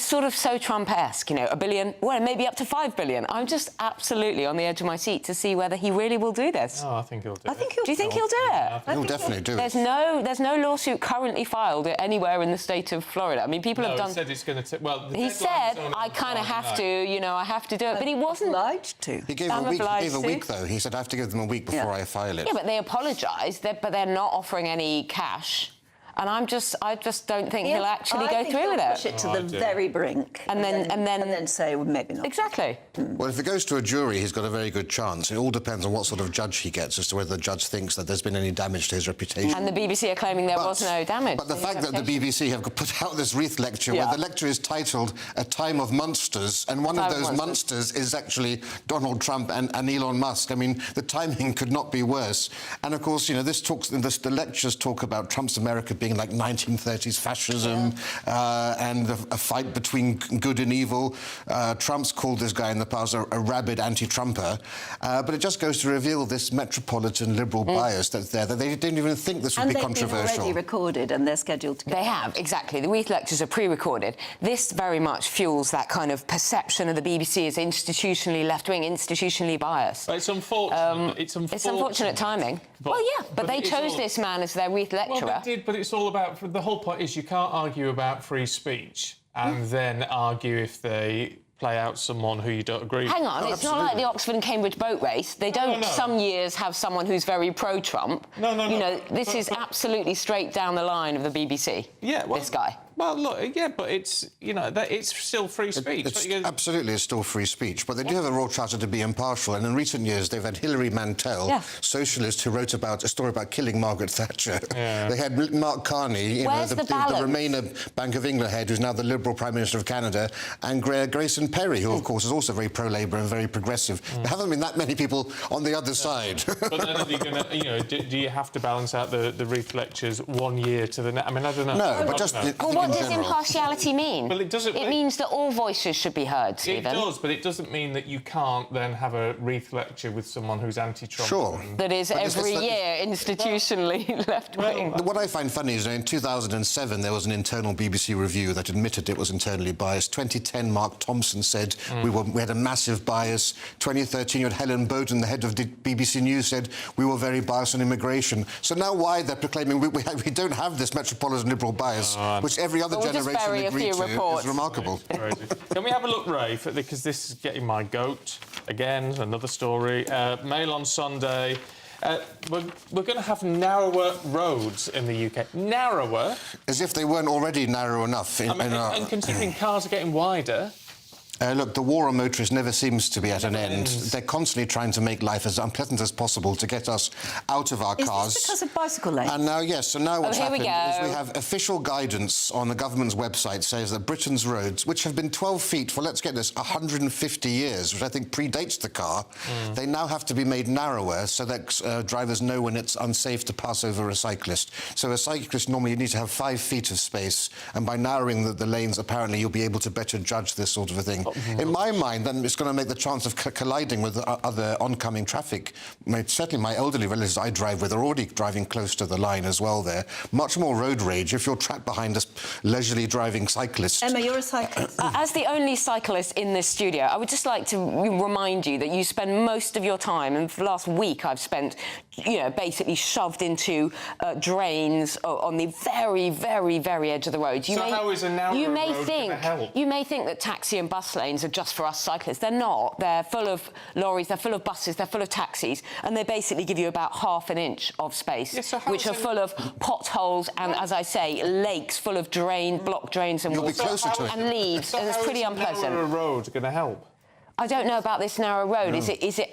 S10: sort of so Trump-esque, you know, $1 billion, well, maybe up to $5 billion. I'm just absolutely on the edge of my seat to see whether he really will do this.
S12: Oh, I think he'll do it.
S10: Do you think he'll do it?
S4: He'll definitely do it.
S10: There's no lawsuit currently filed anywhere in the state of Florida. I mean, people have done...
S12: he said it's going to... Well,
S10: he said, I kind of have to, you know, I have to do it. But he wasn't...
S13: obliged to.
S4: He gave a week, though. He said, I have to give them a week before I file it.
S10: Yeah, but they apologised, but they're not offering any cash. And I just don't think he'll actually go through with it.
S13: Push it to the very brink,
S10: and then
S13: say, well, maybe not.
S10: Exactly.
S4: Well, if it goes to a jury, he's got a very good chance. It all depends on what sort of judge he gets as to whether the judge thinks that there's been any damage to his reputation.
S10: And the BBC are claiming there was no damage.
S4: But the fact that the BBC have put out this Wreath lecture, where the lecture is titled "A Time of Monsters," and one of those monsters is actually Donald Trump and Elon Musk. I mean, the timing could not be worse. And of course, you know, the lectures talk about Trump's America being like 1930s fascism and a fight between good and evil. Trump's called this guy in the past a rabid anti-Trumper, but it just goes to reveal this metropolitan liberal bias that's there, that they didn't even think this would be controversial.
S13: And they've been already recorded and they're scheduled to go.
S10: They have, exactly. The Wreath lectures are pre-recorded. This very much fuels that kind of perception of the BBC as institutionally left-wing, institutionally biased.
S12: But it's unfortunate.
S10: It's unfortunate timing. Well, yeah, but they chose this man as their Wreath lecturer.
S12: Well, they did, but it's all about... The whole point is you can't argue about free speech and then argue if they play out someone who you don't agree with.
S10: Hang on, it's not like the Oxford and Cambridge boat race. They don't some years have someone who's very pro-Trump. No. You know, this is absolutely straight down the line of the BBC.
S12: Yeah, well,
S10: this guy.
S12: Well, look, yeah, but it's, you know, it's still free speech.
S4: Absolutely, it's still free speech, but they do have a raw charter to be impartial, and in recent years they've had Hilary Mantel, socialist who wrote about a story about killing Margaret Thatcher. Yeah. They had Mark Carney, the Remainer Bank of England head, who's now the Liberal Prime Minister of Canada, and Grayson Perry, who, of course, is also very pro-Labour and very progressive. There haven't been that many people on the other side.
S12: But then are you going to, you know, do you have to balance out the Wreath lectures 1 year to the next? I mean, I don't know.
S4: No, but just...
S10: What does impartiality mean?
S12: Well, it doesn't.
S10: It means that all voices should be heard, Stephen.
S12: It does, but it doesn't mean that you can't then have a Wreath lecture with someone who's anti-Trump.
S4: Sure.
S10: That is every year institutionally left-wing.
S4: What I find funny is in 2007 there was an internal BBC review that admitted it was internally biased. 2010, Mark Thompson said we had a massive bias. 2013, you had Helen Bowden, the head of the BBC News, said we were very biased on immigration. So now why they're proclaiming we don't have this metropolitan liberal bias, which every other generation agreed to, is remarkable.
S12: Can we have a look, Ray, because this is getting my goat again, another story. Mail on Sunday. We're going to have narrower roads in the UK. Narrower?
S4: As if they weren't already narrow enough.
S12: And considering cars are getting wider...
S4: Look, the war on motorists never seems to be at an end. They're constantly trying to make life as unpleasant as possible to get us out of our cars.
S13: Is this because of bicycle lanes?
S4: And now, yes, so now what's happened is we have official guidance on the government's website says that Britain's roads, which have been 12 feet for, let's get this, 150 years, which I think predates the car, they now have to be made narrower so that drivers know when it's unsafe to pass over a cyclist. So a cyclist normally you need to have 5 feet of space, and by narrowing the lanes, apparently you'll be able to better judge this sort of a thing. In my mind, then it's going to make the chance of colliding with other oncoming traffic. Certainly my elderly relatives I drive with are already driving close to the line as well there. Much more road rage if you're trapped behind a leisurely driving cyclist.
S13: Emma, you're a cyclist.
S10: As the only cyclist in this studio, I would just like to remind you that you spend most of your time, and for the last week I've spent, you know, basically shoved into drains on the very, very, very edge of the road.
S12: How is a narrower road going to help?
S10: You may think that taxi and bus lanes are just for us cyclists. They're not. They're full of lorries, they're full of buses, they're full of taxis, and they basically give you about half an inch of space, which are full of potholes and, as I say, lakes full of block drains and water and leaves, and it's pretty unpleasant.
S12: How is a narrower road going to help?
S10: I don't know about this narrow road.
S4: No.
S10: Is it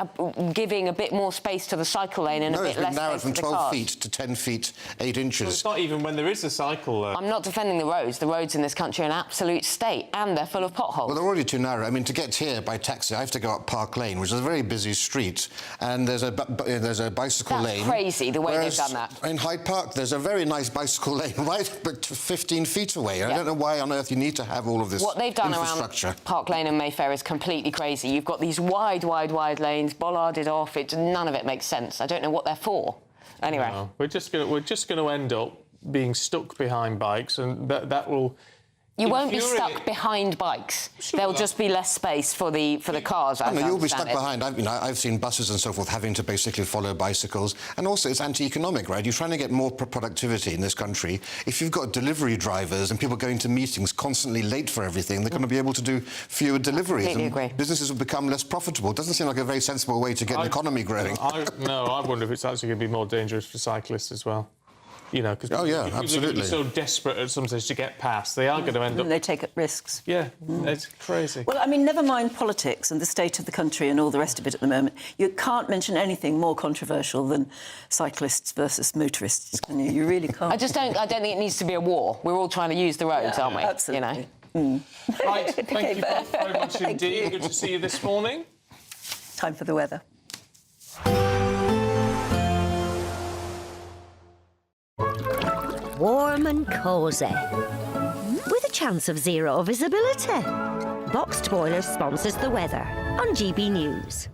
S10: giving a bit more space to the cycle lane and a bit less
S4: narrowed
S10: space to
S4: from
S10: the
S4: 12
S10: cars?
S4: feet to 10 feet 8 inches.
S12: Well, it's not even when there is a cycle lane.
S10: I'm not defending the roads. The roads in this country are an absolute state, and they're full of potholes.
S4: Well, they're already too narrow. I mean, to get here by taxi, I have to go up Park Lane, which is a very busy street, and there's a bicycle lane.
S10: That's crazy, the way they've done that.
S4: In Hyde Park, there's a very nice bicycle lane right but 15 feet away. I don't know why on earth you need to have all of this
S10: What they've done
S4: infrastructure.
S10: around Park Lane and Mayfair is completely crazy. You've got these wide lanes, bollarded off. None of it makes sense. I don't know what they're for. Anyway.
S12: No, we're just going to end up being stuck behind bikes, and that will...
S10: You won't be stuck behind bikes. There'll just be less space for the cars.
S4: No, you'll be stuck behind. I've seen buses and so forth having to basically follow bicycles, and also it's anti-economic, right? You're trying to get more productivity in this country. If you've got delivery drivers and people going to meetings constantly late for everything, they're going to be able to do fewer deliveries.
S10: Completely agree.
S4: Businesses will become less profitable. It doesn't seem like a very sensible way to get an economy growing.
S12: I wonder if it's actually going to be more dangerous for cyclists as well. You know, because
S4: people are
S12: going to be so desperate at some stage to get past, they are going to end up...
S13: They take risks.
S12: Yeah, it's crazy.
S13: Well, I mean, never mind politics and the state of the country and all the rest of it at the moment. You can't mention anything more controversial than cyclists versus motorists, can you? You really can't.
S10: I don't think it needs to be a war. We're all trying to use the roads, aren't we?
S13: Absolutely.
S10: You know?
S12: Right, thank you both very much indeed. Good to see you this morning.
S13: Time for the weather.
S7: Warm and cosy, with a chance of zero visibility. Boxed Boilers sponsors the weather on GB News.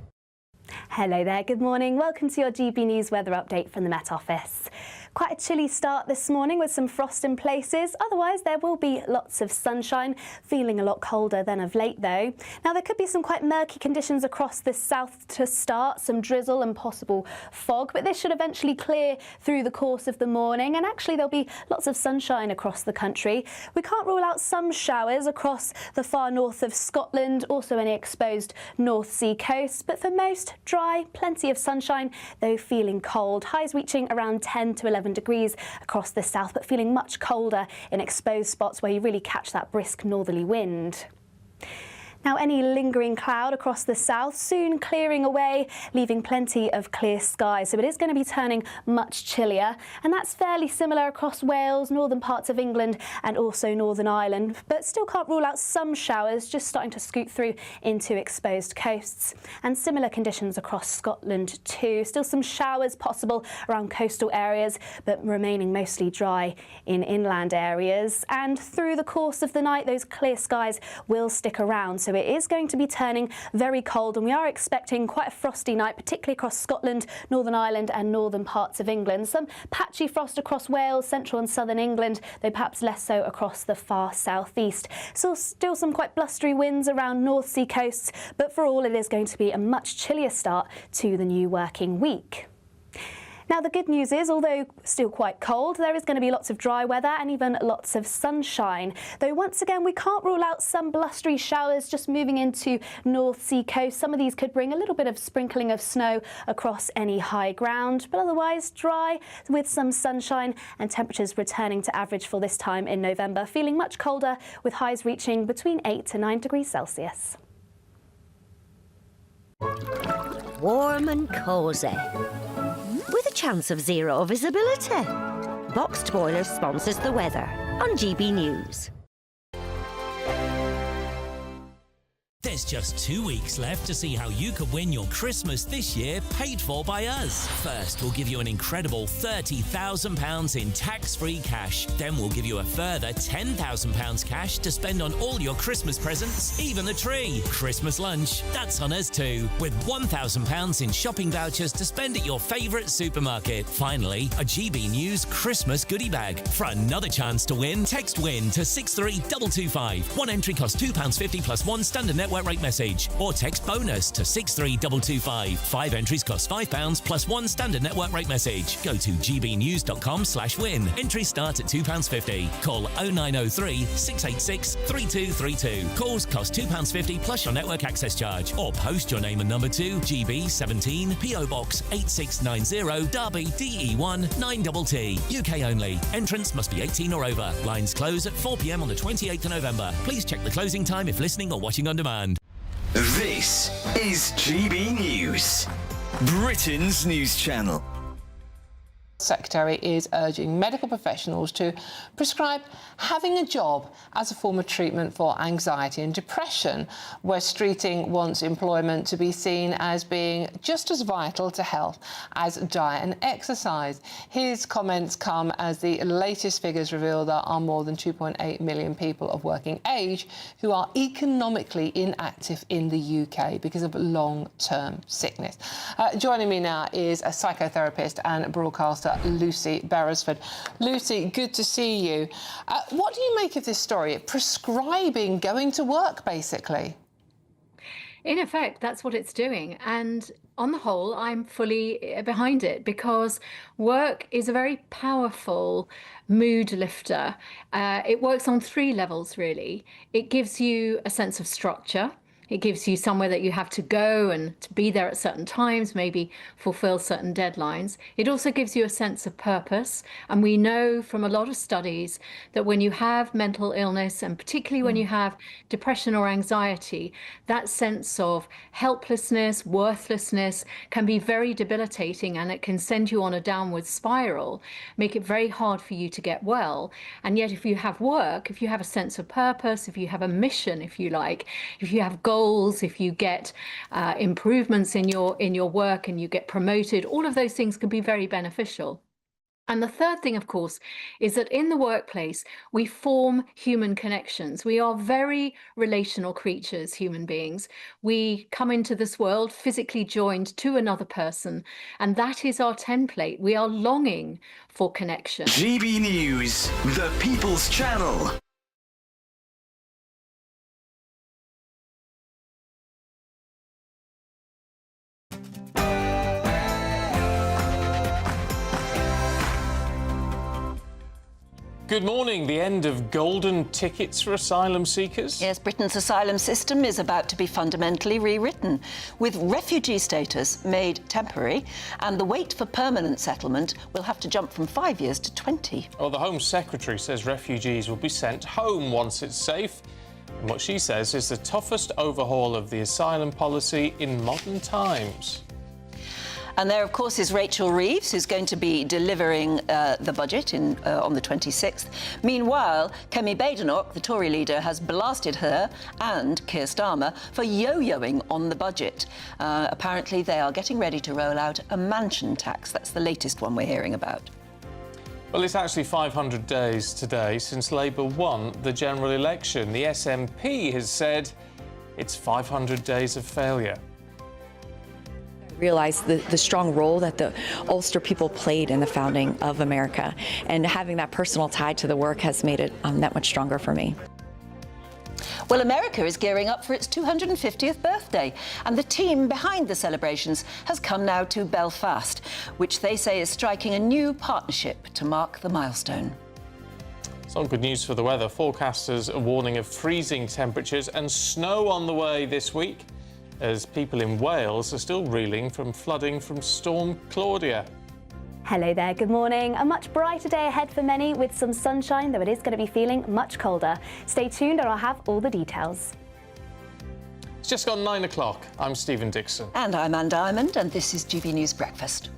S6: Hello there, good morning. Welcome to your GB News weather update from the Met Office. Quite a chilly start this morning with some frost in places. Otherwise, there will be lots of sunshine, feeling a lot colder than of late, though. Now, there could be some quite murky conditions across the south to start, some drizzle and possible fog, but this should eventually clear through the course of the morning, and actually there'll be lots of sunshine across the country. We can't rule out some showers across the far north of Scotland, also any exposed North Sea coast, but for most, dry, plenty of sunshine, though feeling cold. Highs reaching around 10 to 11 degrees across the south, but feeling much colder in exposed spots where you really catch that brisk northerly wind. Now, any lingering cloud across the south soon clearing away, leaving plenty of clear skies. So it is going to be turning much chillier, and that's fairly similar across Wales, northern parts of England and also Northern Ireland. But still can't rule out some showers just starting to scoot through into exposed coasts. And similar conditions across Scotland too. Still some showers possible around coastal areas, but remaining mostly dry in inland areas. And through the course of the night, those clear skies will stick around. So it is going to be turning very cold, and we are expecting quite a frosty night, particularly across Scotland, Northern Ireland and northern parts of England. Some patchy frost across Wales, central and southern England, though perhaps less so across the far southeast. So still some quite blustery winds around North Sea coasts, but for all it is going to be a much chillier start to the new working week. Now, the good news is, although still quite cold, there is going to be lots of dry weather and even lots of sunshine. Though once again, we can't rule out some blustery showers just moving into North Sea coast. Some of these could bring a little bit of sprinkling of snow across any high ground, but otherwise dry with some sunshine and temperatures returning to average for this time in November, feeling much colder with highs reaching between 8 to 9 degrees Celsius.
S7: Warm and cosy, with a chance of zero visibility. Boxed Boilers sponsors the weather on GB News.
S11: There's just 2 weeks left to see how you could win your Christmas this year paid for by us. First, we'll give you an incredible £30,000 in tax-free cash. Then we'll give you a further £10,000 cash to spend on all your Christmas presents, even the tree. Christmas lunch, that's on us too, with £1,000 in shopping vouchers to spend at your favourite supermarket. Finally, a GB News Christmas goodie bag. For another chance to win, text WIN to 63225. One entry costs £2.50 plus one standard network rate message, or text BONUS to 63225. 5 entries cost £5 plus one standard network rate message. Go to gbnews.com/win. Entries start at £2.50. Call 0903 686 3232. Calls cost £2.50 plus your network access charge, or post your name and number to GB17 PO Box 8690 Derby DE1 9TT. UK only. Entrants must be 18 or over. Lines close at 4 p.m. on the 28th of November. Please check the closing time if listening or watching on demand.
S8: This is GB News, Britain's news channel.
S15: Secretary is urging medical professionals to prescribe having a job as a form of treatment for anxiety and depression. West Streeting wants employment to be seen as being just as vital to health as diet and exercise. His comments come as the latest figures reveal there are more than 2.8 million people of working age who are economically inactive in the UK because of long-term sickness. Joining me now is a psychotherapist and broadcaster, Lucy Beresford. Lucy, good to see you. What do you make of this story? Prescribing going to work, basically.
S16: In effect, that's what it's doing. And on the whole, I'm fully behind it because work is a very powerful mood lifter. It works on 3 levels, really. It gives you a sense of structure. It gives you somewhere that you have to go and to be there at certain times, maybe fulfill certain deadlines. It also gives you a sense of purpose. And we know from a lot of studies that when you have mental illness, and particularly when you have depression or anxiety, that sense of helplessness, worthlessness can be very debilitating, and it can send you on a downward spiral, make it very hard for you to get well. And yet if you have work, if you have a sense of purpose, if you have a mission, if you like, if you have goals, if you get improvements in your work and you get promoted, all of those things can be very beneficial. And the third thing, of course, is that in the workplace, we form human connections. We are very relational creatures, human beings. We come into this world physically joined to another person, and that is our template. We are longing for connection.
S8: GB News, the People's Channel.
S12: Good morning. The end of golden tickets for asylum seekers?
S13: Yes, Britain's asylum system is about to be fundamentally rewritten, with refugee status made temporary, and the wait for permanent settlement will have to jump from 5 years to 20.
S12: Well, the Home Secretary says refugees will be sent home once it's safe. And what she says is the toughest overhaul of the asylum policy in modern times.
S13: And there, of course, is Rachel Reeves, who's going to be delivering the budget on the 26th. Meanwhile, Kemi Badenoch, the Tory leader, has blasted her and Keir Starmer for yo-yoing on the budget. Apparently, they are getting ready to roll out a mansion tax. That's the latest one we're hearing about.
S12: Well, it's actually 500 days today since Labour won the general election. The SNP has said it's 500 days of failure.
S18: Realize the strong role that the Ulster people played in the founding of America, and having that personal tie to the work has made it that much stronger for me.
S13: Well, America is gearing up for its 250th birthday, and the team behind the celebrations has come now to Belfast, which they say is striking a new partnership to mark the milestone.
S12: Some good news for the weather. Forecasters are warning of freezing temperatures and snow on the way this week, as people in Wales are still reeling from flooding from Storm Claudia.
S6: Hello there, good morning. A much brighter day ahead for many with some sunshine, though it is going to be feeling much colder. Stay tuned and I'll have all the details.
S12: It's just gone 9 o'clock. I'm Stephen Dixon.
S13: And I'm Anne Diamond, and this is GB News Breakfast.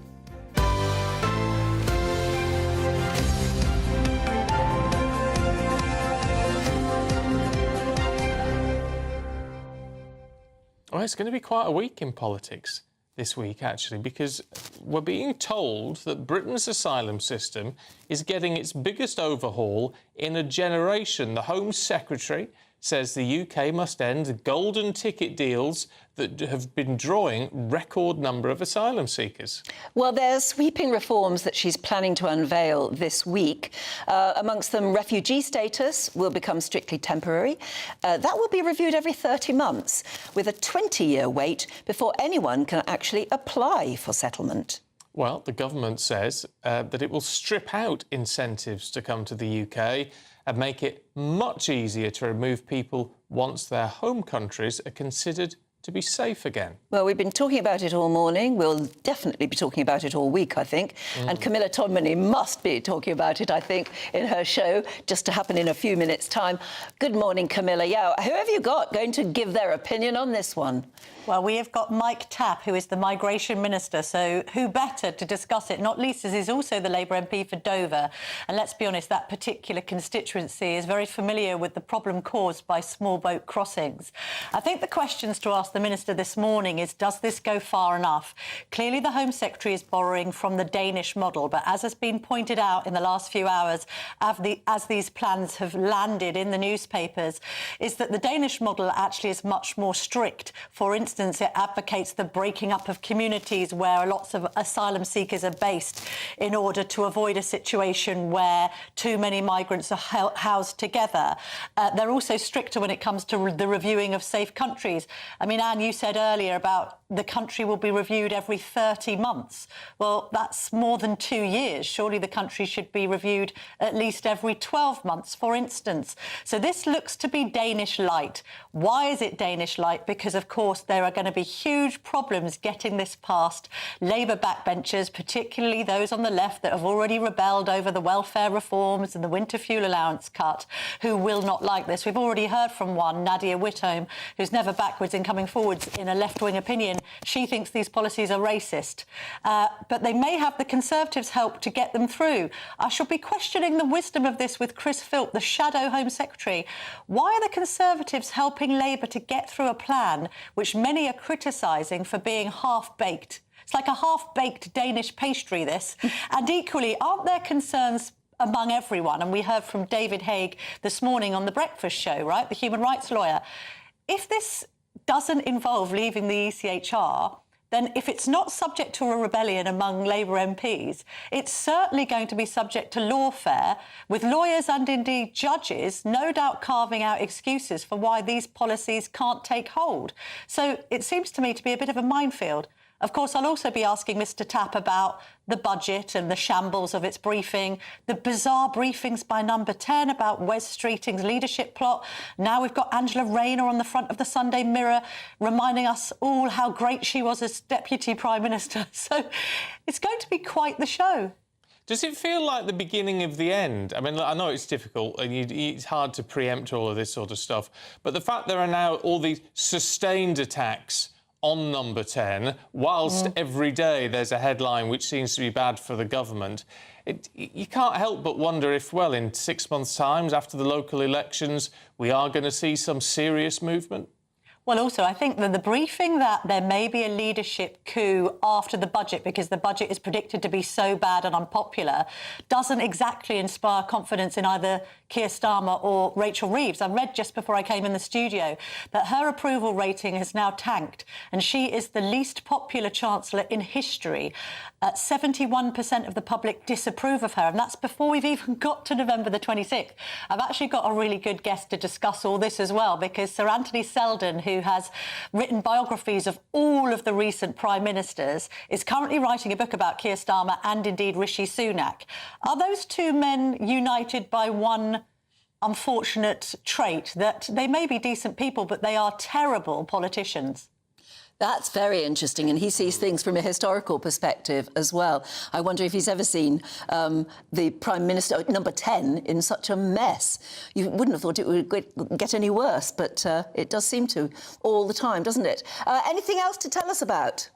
S12: Well, it's going to be quite a week in politics this week, actually, because we're being told that Britain's asylum system is getting its biggest overhaul in a generation. The Home Secretary says the UK must end golden ticket deals that have been drawing record number of asylum seekers.
S13: Well, there's sweeping reforms that she's planning to unveil this week. Amongst them, refugee status will become strictly temporary. That will be reviewed every 30 months, with a 20-year wait before anyone can actually apply for settlement.
S12: Well, the government says that it will strip out incentives to come to the UK and make it much easier to remove people once their home countries are considered to be safe again?
S13: Well, we've been talking about it all morning. We'll definitely be talking about it all week, I think. And Camilla Tominey must be talking about it, I think, in her show, just to happen in a few minutes' time. Good morning, Camilla. Yeah, who have you got going to give their opinion on this one?
S2: Well, we have got Mike Tapp, who is the Migration Minister, so who better to discuss it, not least as he's also the Labour MP for Dover. And let's be honest, that particular constituency is very familiar with the problem caused by small boat crossings. I think the questions to ask the Minister this morning is, does this go far enough? Clearly, the Home Secretary is borrowing from the Danish model, but as has been pointed out in the last few hours, as these plans have landed in the newspapers, is that the Danish model actually is much more strict. For instance, it advocates the breaking up of communities where lots of asylum seekers are based in order to avoid a situation where too many migrants are housed together. They're also stricter when it comes to the reviewing of safe countries. I mean, Anne, you said earlier about the country will be reviewed every 30 months. Well, that's more than 2 years. Surely the country should be reviewed at least every 12 months, for instance. So this looks to be Danish light. Why is it Danish light? Because, of course, there are going to be huge problems getting this past. Labour backbenchers, particularly those on the left that have already rebelled over the welfare reforms and the winter fuel allowance cut, who will not like this. We've already heard from one, Nadia Whitcomb, who's never backwards in coming forwards in a left-wing opinion. She thinks these policies are racist. But they may have the Conservatives' help to get them through. I shall be questioning the wisdom of this with Chris Philp, the shadow Home Secretary. Why are the Conservatives helping Labour to get through a plan which many are criticising for being half-baked? It's like a half-baked Danish pastry, this. And equally, aren't there concerns among everyone? And we heard from David Haig this morning on The Breakfast Show, right, the human rights lawyer. If this doesn't involve leaving the ECHR, then if it's not subject to a rebellion among Labour MPs, it's certainly going to be subject to lawfare, with lawyers and indeed judges no doubt carving out excuses for why these policies can't take hold. So it seems to me to be a bit of a minefield. Of course, I'll also be asking Mr Tapp about the budget and the shambles of its briefing, the bizarre briefings by Number 10 about Wes Streeting's leadership plot. Now we've got Angela Rayner on the front of the Sunday Mirror reminding us all how great she was as Deputy Prime Minister. So it's going to be quite the show.
S12: Does it feel like the beginning of the end? I mean, I know it's difficult and it's hard to preempt all of this sort of stuff, but the fact there are now all these sustained attacks on Number 10, whilst every day there's a headline which seems to be bad for the government, you can't help but wonder if, well, in 6 months' time, after the local elections, we are going to see some serious movement?
S2: Well, also, I think that the briefing that there may be a leadership coup after the budget, because the budget is predicted to be so bad and unpopular, doesn't exactly inspire confidence in either Keir Starmer or Rachel Reeves. I read just before I came in the studio that her approval rating has now tanked, and she is the least popular Chancellor in history. 71% of the public disapprove of her, and that's before we've even got to November the 26th. I've actually got a really good guest to discuss all this as well, because Sir Anthony Selden, who has written biographies of all of the recent Prime Ministers, is currently writing a book about Keir Starmer and indeed Rishi Sunak. Are those two men united by one unfortunate trait, that they may be decent people, but they are terrible politicians?
S13: That's very interesting, and he sees things from a historical perspective as well. I wonder if he's ever seen the Prime Minister, Number 10, in such a mess. You wouldn't have thought it would get any worse, but it does seem to all the time, doesn't it? Anything else to tell us about?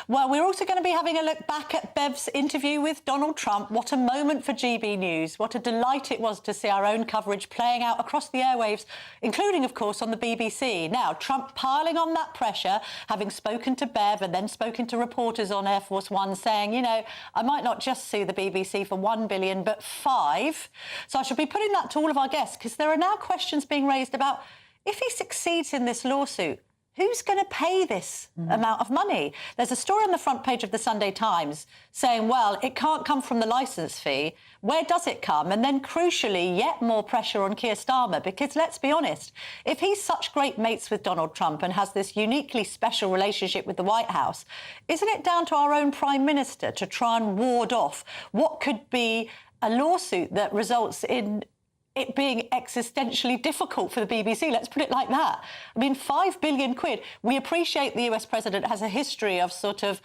S2: Well, we're also going to be having a look back at Bev's interview with Donald Trump. What a moment for GB News. What a delight it was to see our own coverage playing out across the airwaves, including, of course, on the BBC. Now, Trump piling on that pressure, having spoken to Bev and then spoken to reporters on Air Force One, saying, you know, I might not just sue the BBC for $1 billion, but $5 billion. So I should be putting that to all of our guests, because there are now questions being raised about if he succeeds in this lawsuit, who's going to pay this amount of money? There's a story on the front page of the Sunday Times saying, well, it can't come from the licence fee. Where does it come? And then, crucially, yet more pressure on Keir Starmer, because let's be honest, if he's such great mates with Donald Trump and has this uniquely special relationship with the White House, isn't it down to our own Prime Minister to try and ward off what could be a lawsuit that results in it being existentially difficult for the BBC. Let's put it like that. I mean, £5 billion. We appreciate the US president has a history of sort of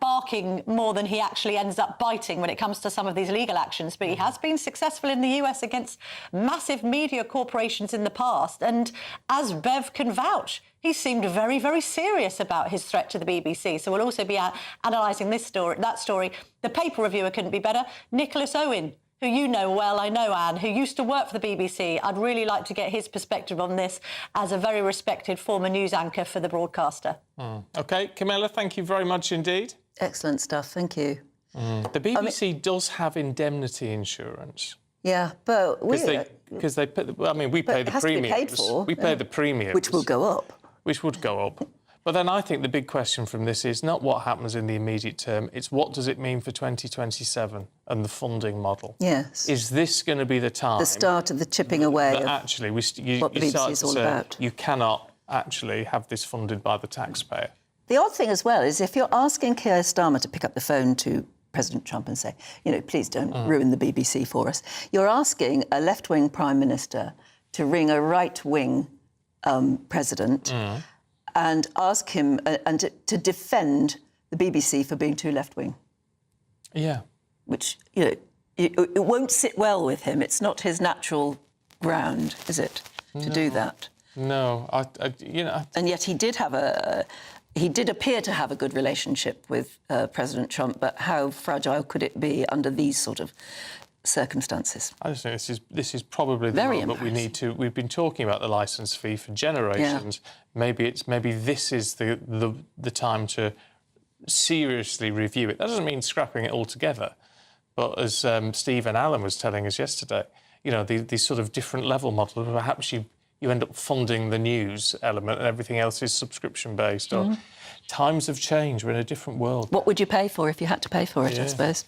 S2: barking more than he actually ends up biting when it comes to some of these legal actions, but he has been successful in the US against massive media corporations in the past. And as Bev can vouch, he seemed very, very serious about his threat to the BBC. So we'll also be analysing that story. The paper reviewer couldn't be better. Nicholas Owen, who you know well, I know, Anne, who used to work for the BBC. I'd really like to get his perspective on this as a very respected former news anchor for the broadcaster.
S12: OK, Camilla, thank you very much indeed.
S13: Excellent stuff, thank you.
S12: The BBC does have indemnity insurance.
S13: Yeah, but
S12: because they put. I mean, we pay the premiums. We pay the premiums,
S13: which will go up.
S12: Which would go up. But then I think the big question from this is not what happens in the immediate term, it's what does it mean for 2027 and the funding model?
S13: Yes.
S12: Is this going to be the time?
S13: The start of the chipping away
S12: that
S13: of
S12: actually,
S13: what the BBC is all about.
S12: You cannot actually have this funded by the taxpayer.
S13: The odd thing as well is if you're asking Keir Starmer to pick up the phone to President Trump and say, you know, please don't ruin the BBC for us, you're asking a left-wing Prime Minister to ring a right-wing president and ask him to defend the BBC for being too left-wing.
S12: Yeah.
S13: Which, you know, it won't sit well with him. It's not his natural ground, is it, to do that?
S12: No,
S13: And yet he did have he did appear to have a good relationship with President Trump, but how fragile could it be under these sort of circumstances?
S12: I just think this is probably the moment we need to. We've been talking about the licence fee for generations. Yeah. Maybe this is the time to seriously review it. That doesn't mean scrapping it altogether, but as Stephen Allen was telling us yesterday, you know, these sort of different level models. Perhaps you end up funding the news element and everything else is subscription based. Or times have changed. We're in a different world.
S13: What would you pay for if you had to pay for it? I suppose.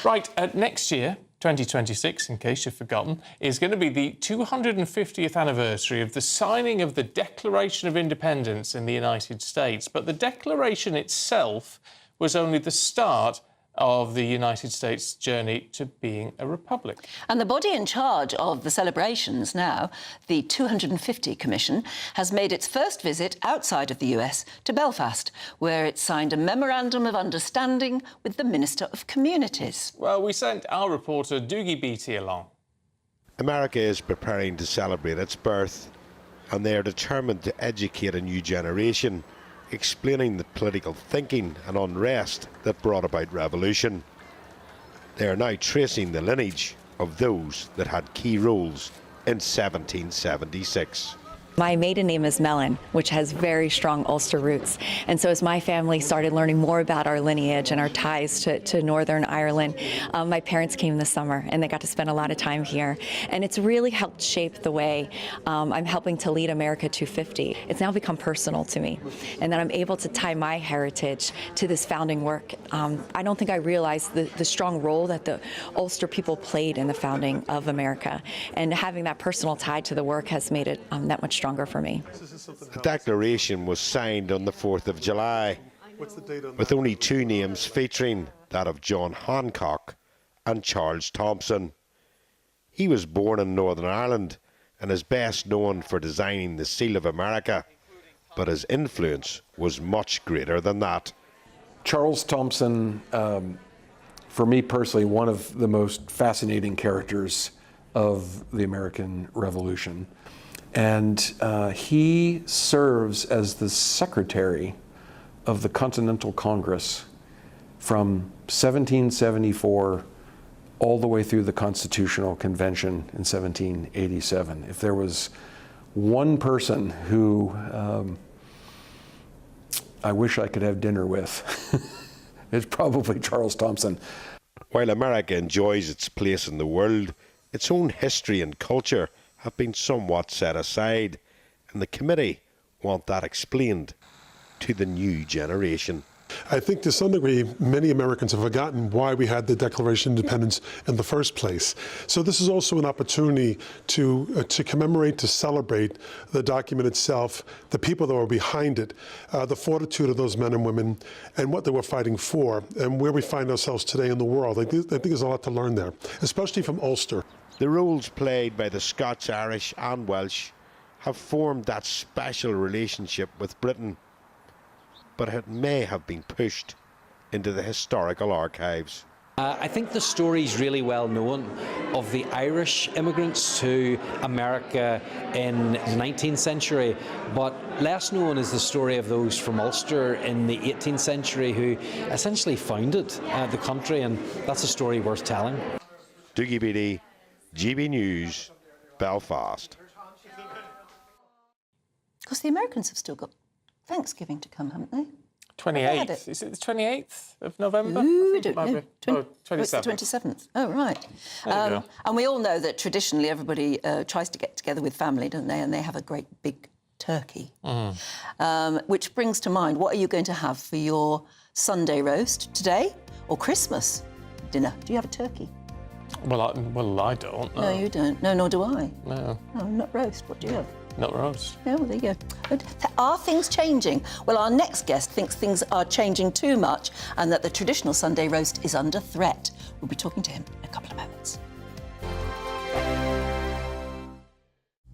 S12: Right, next year, 2026, in case you've forgotten, is going to be the 250th anniversary of the signing of the Declaration of Independence in the United States. But the Declaration itself was only the start of the United States' journey to being a republic.
S13: And the body in charge of the celebrations now, the 250 Commission, has made its first visit outside of the US to Belfast, where it signed a memorandum of understanding with the Minister of Communities.
S12: Well, we sent our reporter Doogie Beattie along.
S1: America is preparing to celebrate its birth, and they are determined to educate a new generation, explaining the political thinking and unrest that brought about revolution. They are now tracing the lineage of those that had key roles in 1776.
S18: My maiden name is Mellon, which has very strong Ulster roots. And so as my family started learning more about our lineage and our ties to Northern Ireland, my parents came this summer and they got to spend a lot of time here. And it's really helped shape the way I'm helping to lead America 250. It's now become personal to me. And that I'm able to tie my heritage to this founding work. I don't think I realized the strong role that the Ulster people played in the founding of America. And having that personal tie to the work has made it that much stronger for me.
S1: The declaration was signed on the 4th of July, with only two names featuring, that of John Hancock and Charles Thompson. He was born in Northern Ireland and is best known for designing the seal of America, but his influence was much greater than that.
S20: Charles Thompson, for me personally, one of the most fascinating characters of the American Revolution. And he serves as the secretary of the Continental Congress from 1774 all the way through the Constitutional Convention in 1787. If there was one person who I wish I could have dinner with, it's probably Charles Thompson.
S1: While America enjoys its place in the world, its own history and culture have been somewhat set aside, and the committee want that explained to the new generation.
S22: I think to some degree, many Americans have forgotten why we had the Declaration of Independence in the first place. So this is also an opportunity to commemorate, to celebrate the document itself, the people that were behind it, the fortitude of those men and women, and what they were fighting for, and where we find ourselves today in the world. I think there's a lot to learn there, especially from Ulster.
S1: The roles played by the Scots, Irish and Welsh have formed that special relationship with Britain, but it may have been pushed into the historical archives.
S3: I think the story is really well known of the Irish immigrants to America in the 19th century, but less known is the story of those from Ulster in the 18th century who essentially founded the country, and that's a story worth telling.
S1: Dougie Beattie, GB News, Belfast.
S13: Because the Americans have still got Thanksgiving to come, haven't they?
S12: 28th. Is it the 28th of November?
S13: Ooh, I don't know.
S12: 27th.
S13: It's the 27th. Oh, right. And we all know that traditionally everybody tries to get together with family, don't they? And they have a great big turkey. Which brings to mind, what are you going to have for your Sunday roast today or Christmas dinner? Do you have a turkey?
S12: Well, I don't.
S13: No, you don't. No, nor do I.
S12: No.
S13: No, not roast. What do you have?
S12: Not roast.
S13: Oh, there you go. But are things changing? Well, our next guest thinks things are changing too much and that the traditional Sunday roast is under threat. We'll be talking to him in a couple of moments.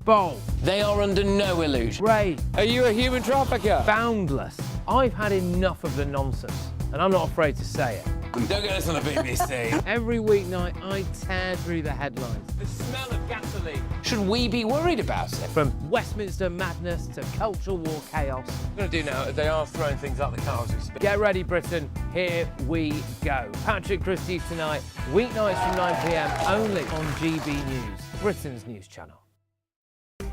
S5: Bold.
S9: They are under no illusion.
S5: Brave.
S9: Are you a human trafficker?
S5: Boundless. I've had enough of the nonsense, and I'm not afraid to say it.
S9: Don't get us on the BBC.
S5: Every weeknight, I tear through the headlines.
S9: The smell of gasoline. Should we be worried about it?
S5: From Westminster madness to cultural war chaos.
S9: What I'm going to do now is they are throwing things out the car as we speak.
S5: Get ready, Britain. Here we go. Patrick Christies tonight, weeknights from 9 p.m, only on GB News, Britain's news channel.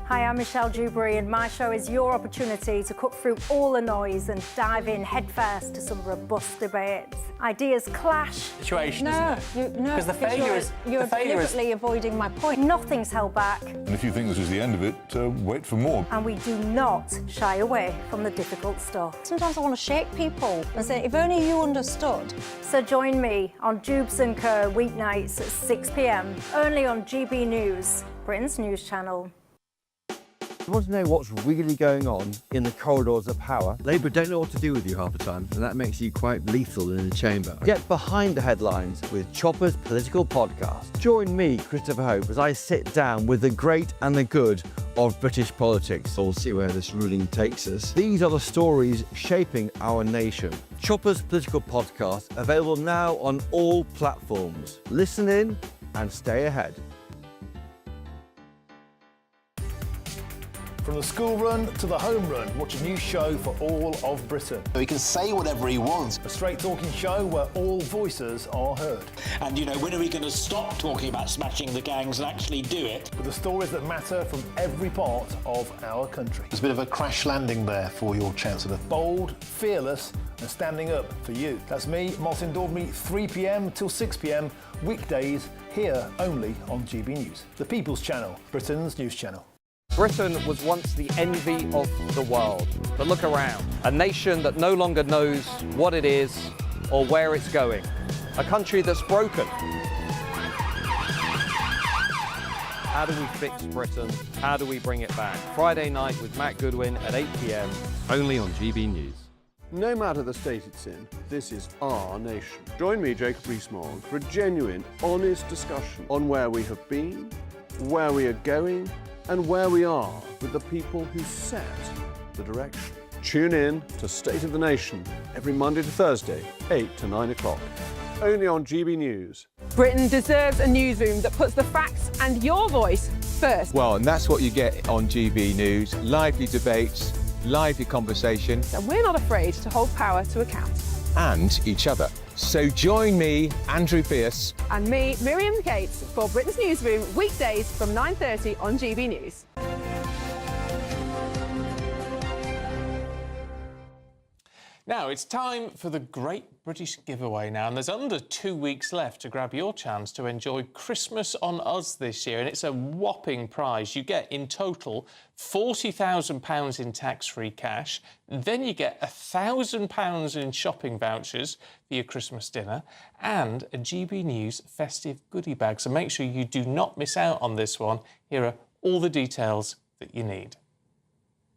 S23: Hi, I'm Michelle Dewberry, and my show is your opportunity to cut through all the noise and dive in headfirst to some robust debates. Ideas clash.
S9: Situation,
S23: No,
S9: isn't it?
S23: no,
S9: Because the failure is...
S23: You're deliberately avoiding my point. Nothing's held back.
S25: And if you think this is the end of it, wait for more.
S23: And we do not shy away from the difficult stuff. Sometimes I want to shake people and say, if only you understood. So join me on Dubes & Co. weeknights at 6 p.m, only on GB News, Britain's news channel.
S26: You want to know what's really going on in the corridors of power? Labour don't know what to do with you half the time, and that makes you quite lethal in the chamber. Get behind the headlines with Chopper's political podcast. Join me, Christopher Hope, as I sit down with the great and the good of British politics. We'll see where this ruling takes us. These are the stories shaping our nation. Chopper's political podcast, available now on all platforms. Listen in and stay ahead.
S21: From the school run to the home run, watch a new show for all of Britain.
S14: He can say whatever he wants.
S21: A straight-talking show where all voices are heard.
S27: And, you know, when are we going to stop talking about smashing the gangs and actually do it?
S21: With the stories that matter from every part of our country. There's a bit of a crash landing there for your Chancellor. Bold, fearless and standing up for you. That's me, Martin Daubney, 3 p.m. till 6 p.m, weekdays, here only on GB News. The People's Channel, Britain's news channel.
S28: Britain was once the envy of the world, but look around. A nation that no longer knows what it is or where it's going. A country that's broken. How do we fix Britain? How do we bring it back? Friday night with Matt Goodwin at 8 p.m, only on GB News.
S17: No matter the state it's in, this is our nation. Join me, Jacob Rees-Mogg, for a genuine, honest discussion on where we have been, where we are going, and where we are with the people who set the direction. Tune in to State of the Nation every Monday to Thursday, 8 to 9 o'clock, only on GB News.
S19: Britain deserves a newsroom that puts the facts and your voice first.
S24: Well, and that's what you get on GB News. Lively debates, lively conversation.
S19: And we're not afraid to hold power to account.
S24: And each other. So join me, Andrew Pierce.
S19: And me, Miriam Cates, for Britain's Newsroom, weekdays from 9:30 on GB News.
S12: Now, it's time for the Great British Giveaway now, and there's under 2 weeks left to grab your chance to enjoy Christmas on Us this year, and it's a whopping prize. You get, in total, £40,000 in tax-free cash, then you get £1,000 in shopping vouchers for your Christmas dinner, and a GB News festive goodie bag. So make sure you do not miss out on this one. Here are all the details that you need.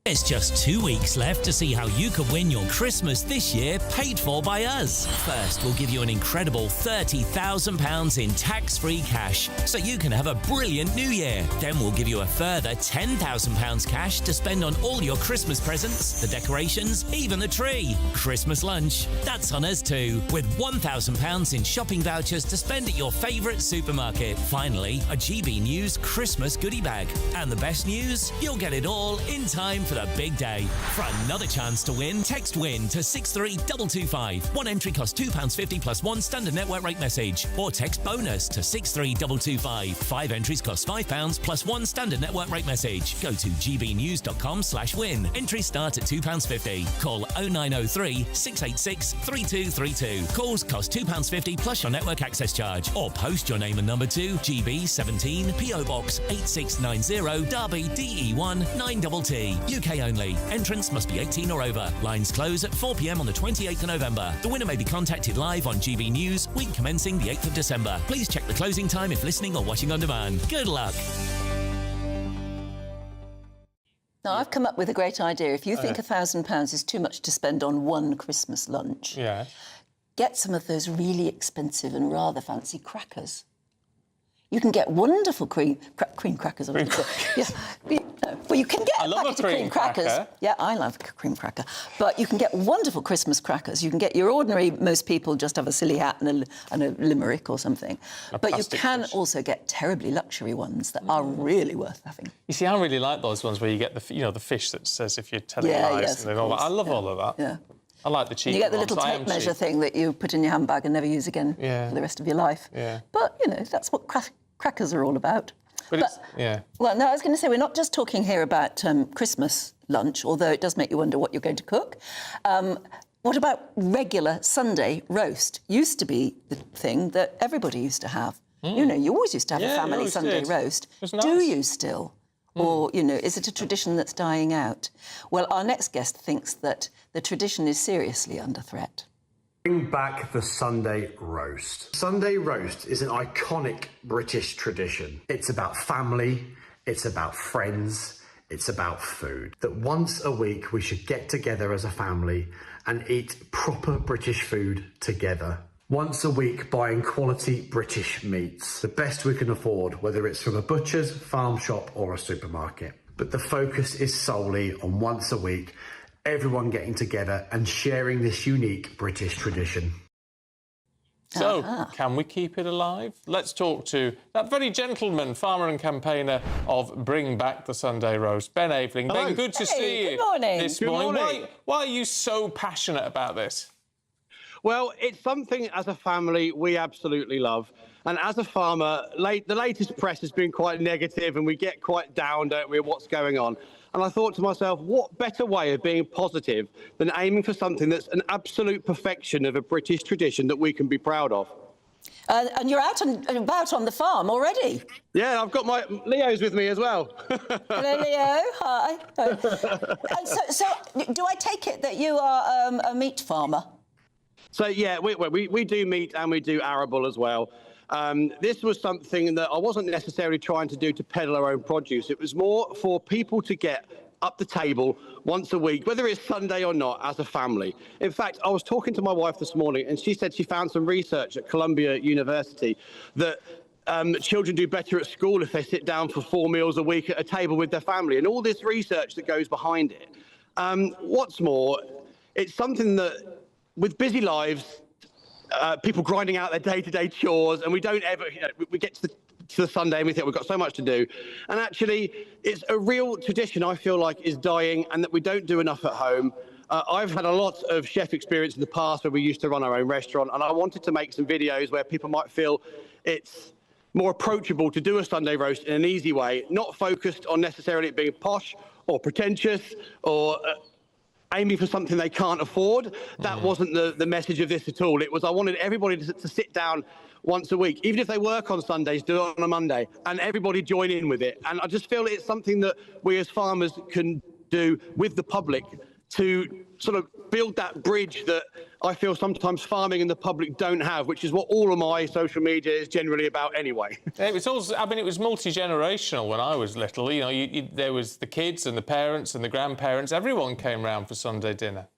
S4: There's just 2 weeks left to see how you could win your Christmas this year paid for by us. First, we'll give you an incredible £30,000 in tax-free cash so you can have a brilliant new year. Then we'll give you a further £10,000 cash to spend on all your Christmas presents, the decorations, even the tree. Christmas lunch, that's on us too, with £1,000 in shopping vouchers to spend at your favourite supermarket. Finally, a GB News Christmas goodie bag. And the best news? You'll get it all in time for the big day. For another chance to win, text WIN to 63225. One entry costs £2.50 plus one standard network rate message. Or text BONUS to 63225. 5 entries cost £5 plus one standard network rate message. Go to gbnews.com/win. Entries start at £2.50. Call 0903 686 3232. Calls cost £2.50 plus your network access charge. Or post your name and number to GB 17 PO Box 8690 Derby DE1 9TT. UK only. Entrance must be 18 or over. Lines close at 4 p.m. on the 28th of November. The winner may be contacted live on GB News, week commencing the 8th of December. Please check the closing time if listening or watching on demand. Good luck.
S13: Now, I've come up with a great idea. If you think £1,000 is too much to spend on one Christmas lunch, get some of those really expensive and rather fancy crackers. You can get wonderful cream crackers. Well, you can get a packet of cream crackers. Yeah, I love a cream cracker. But you can get wonderful Christmas crackers. You can get your ordinary, most people just have a silly hat and a limerick or something. But you can also get terribly luxury ones that are really worth having.
S12: You see, I really like those ones where you get the fish that says if you're telling lies and all that. I love all of that.
S13: Yeah.
S12: I like the cheap ones.
S13: You get the little tape measure thing that you put in your handbag and never use again for the rest of your life.
S12: Yeah.
S13: But, that's what crackers are all about.
S12: But
S13: well, no, I was going to say, we're not just talking here about Christmas lunch, although it does make you wonder what you're going to cook. What about regular Sunday roast? Used to be the thing that everybody used to have. You always used to have a family Sunday roast. Nice. Do you still? Or, is it a tradition that's dying out? Well, our next guest thinks that the tradition is seriously under threat.
S6: Bring back the Sunday roast. Sunday roast is an iconic British tradition. It's about family, it's about friends, it's about food. That once a week we should get together as a family and eat proper British food together. Once a week buying quality British meats, the best we can afford, whether it's from a butcher's, farm shop or a supermarket. But the focus is solely on once a week, everyone getting together and sharing this unique British tradition.
S12: So, can we keep it alive? Let's talk to that very gentleman, farmer and campaigner of Bring Back the Sunday Roast, Ben Aveling. Ben, good to see you.
S13: Good morning.
S12: This morning. Why are you so passionate about this?
S7: Well, it's something as a family we absolutely love. And as a farmer, the latest press has been quite negative and we get quite down, don't we, what's going on. And I thought to myself, what better way of being positive than aiming for something that's an absolute perfection of a British tradition that we can be proud of.
S13: And you're out and about on the farm already.
S7: Yeah, I've got my Leo's with me as well.
S13: Hello, Leo. Hi. And so, do I take it that you are a meat farmer?
S7: So, yeah, we do meat and we do arable as well. This was something that I wasn't necessarily trying to do to peddle our own produce. It was more for people to get up the table once a week, whether it's Sunday or not, as a family. In fact, I was talking to my wife this morning and she said she found some research at Columbia University that children do better at school if they sit down for 4 meals a week at a table with their family, and all this research that goes behind it. What's more, it's something that, with busy lives, people grinding out their day-to-day chores, and we don't ever, we get to the Sunday and we think we've got so much to do. And actually, it's a real tradition I feel like is dying and that we don't do enough at home. I've had a lot of chef experience in the past where we used to run our own restaurant, and I wanted to make some videos where people might feel it's more approachable to do a Sunday roast in an easy way, not focused on necessarily it being posh or pretentious or aiming for something they can't afford. That wasn't the message of this at all. It was I wanted everybody to sit down once a week, even if they work on Sundays, do it on a Monday, and everybody join in with it. And I just feel it's something that we as farmers can do with the public to sort of build that bridge that I feel sometimes farming and the public don't have, which is what all of my social media is generally about anyway.
S12: It was also, I mean, it was multi-generational when I was little. You know, there was the kids and the parents and the grandparents. Everyone came round for Sunday dinner.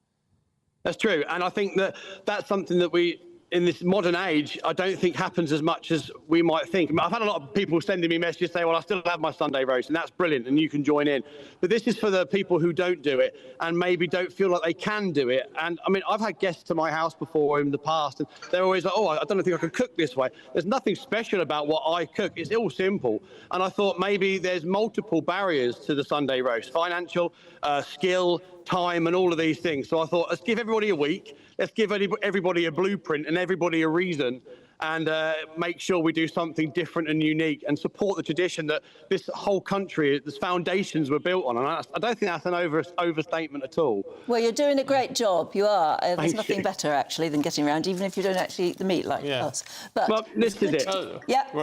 S7: That's true, and I think that that's something that we, in this modern age, I don't think happens as much as we might think. I mean, I've had a lot of people sending me messages saying, well, I still have my Sunday roast, and that's brilliant, and you can join in. But this is for the people who don't do it and maybe don't feel like they can do it. And, I mean, I've had guests to my house before in the past, and they're always like, oh, I don't think I could cook this way. There's nothing special about what I cook. It's all simple. And I thought maybe there's multiple barriers to the Sunday roast, financial, skill, time, and all of these things. So I thought, let's give everybody a week. Let's give everybody a blueprint and everybody a reason, and make sure we do something different and unique and support the tradition that this whole country, its foundations were built on. And I don't think that's an overstatement at all.
S13: Well, you're doing a great job. You are. There's
S7: Thank
S13: nothing
S7: you.
S13: better, actually, than getting around, even if you don't actually eat the meat like us. But
S7: well, this is it.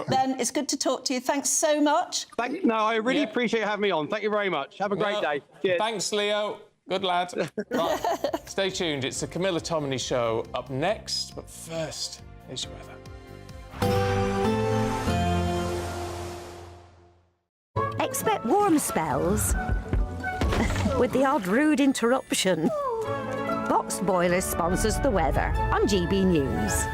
S13: Ben, it's good to talk to you. Thanks so much.
S7: No, I really appreciate having me on. Thank you very much. Have a great day. Cheers.
S12: Thanks, Leo. Good lad. Right, stay tuned. It's the Camilla Tominey Show up next. But first, here's your weather.
S2: Expect warm spells with the odd rude interruption. Boxed Boilers sponsors the weather on GB News.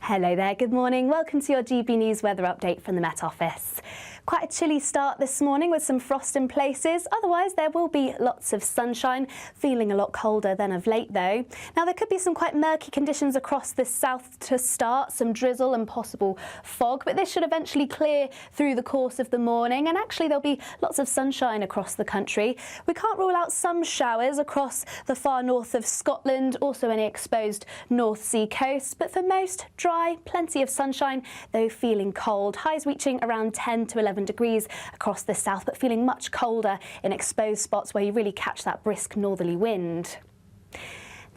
S8: Hello there, good morning. Welcome to your GB News weather update from the Met Office. Quite a chilly start this morning with some frost in places. Otherwise, there will be lots of sunshine, feeling a lot colder than of late though. Now, there could be some quite murky conditions across the south to start, some drizzle and possible fog, but this should eventually clear through the course of the morning, and actually there'll be lots of sunshine across the country. We can't rule out some showers across the far north of Scotland, also any exposed North Sea coast, but for most, dry, plenty of sunshine, though feeling cold. Highs reaching around 10 to 11 degrees across the south, but feeling much colder in exposed spots where you really catch that brisk northerly wind.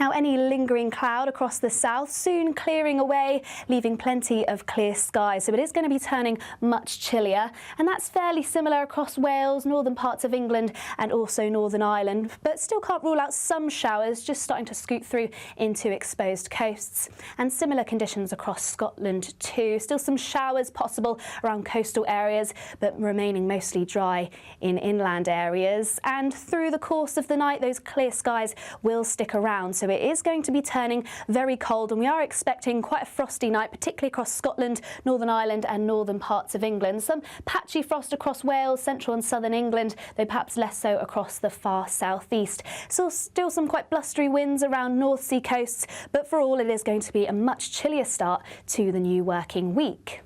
S8: Now, any lingering cloud across the south soon clearing away, leaving plenty of clear skies. So it is going to be turning much chillier, and that's fairly similar across Wales, northern parts of England and also Northern Ireland. But still can't rule out some showers just starting to scoot through into exposed coasts. And similar conditions across Scotland too. Still some showers possible around coastal areas, but remaining mostly dry in inland areas. And through the course of the night, those clear skies will stick around. So it is going to be turning very cold, and we are expecting quite a frosty night, particularly across Scotland, Northern Ireland and northern parts of England. Some patchy frost across Wales, central and southern England, though perhaps less so across the far southeast. So still some quite blustery winds around North Sea coasts, but for all it is going to be a much chillier start to the new working week.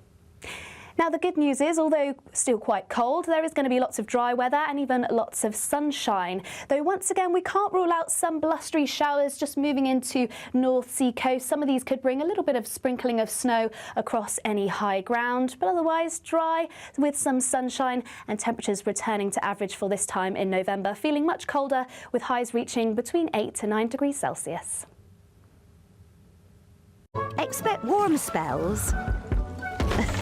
S8: Now, the good news is, although still quite cold, there is going to be lots of dry weather and even lots of sunshine. Though once again, we can't rule out some blustery showers just moving into North Sea coast. Some of these could bring a little bit of sprinkling of snow across any high ground, but otherwise dry with some sunshine and temperatures returning to average for this time in November, feeling much colder with highs reaching between 8 to 9 degrees Celsius.
S2: Expect warm spells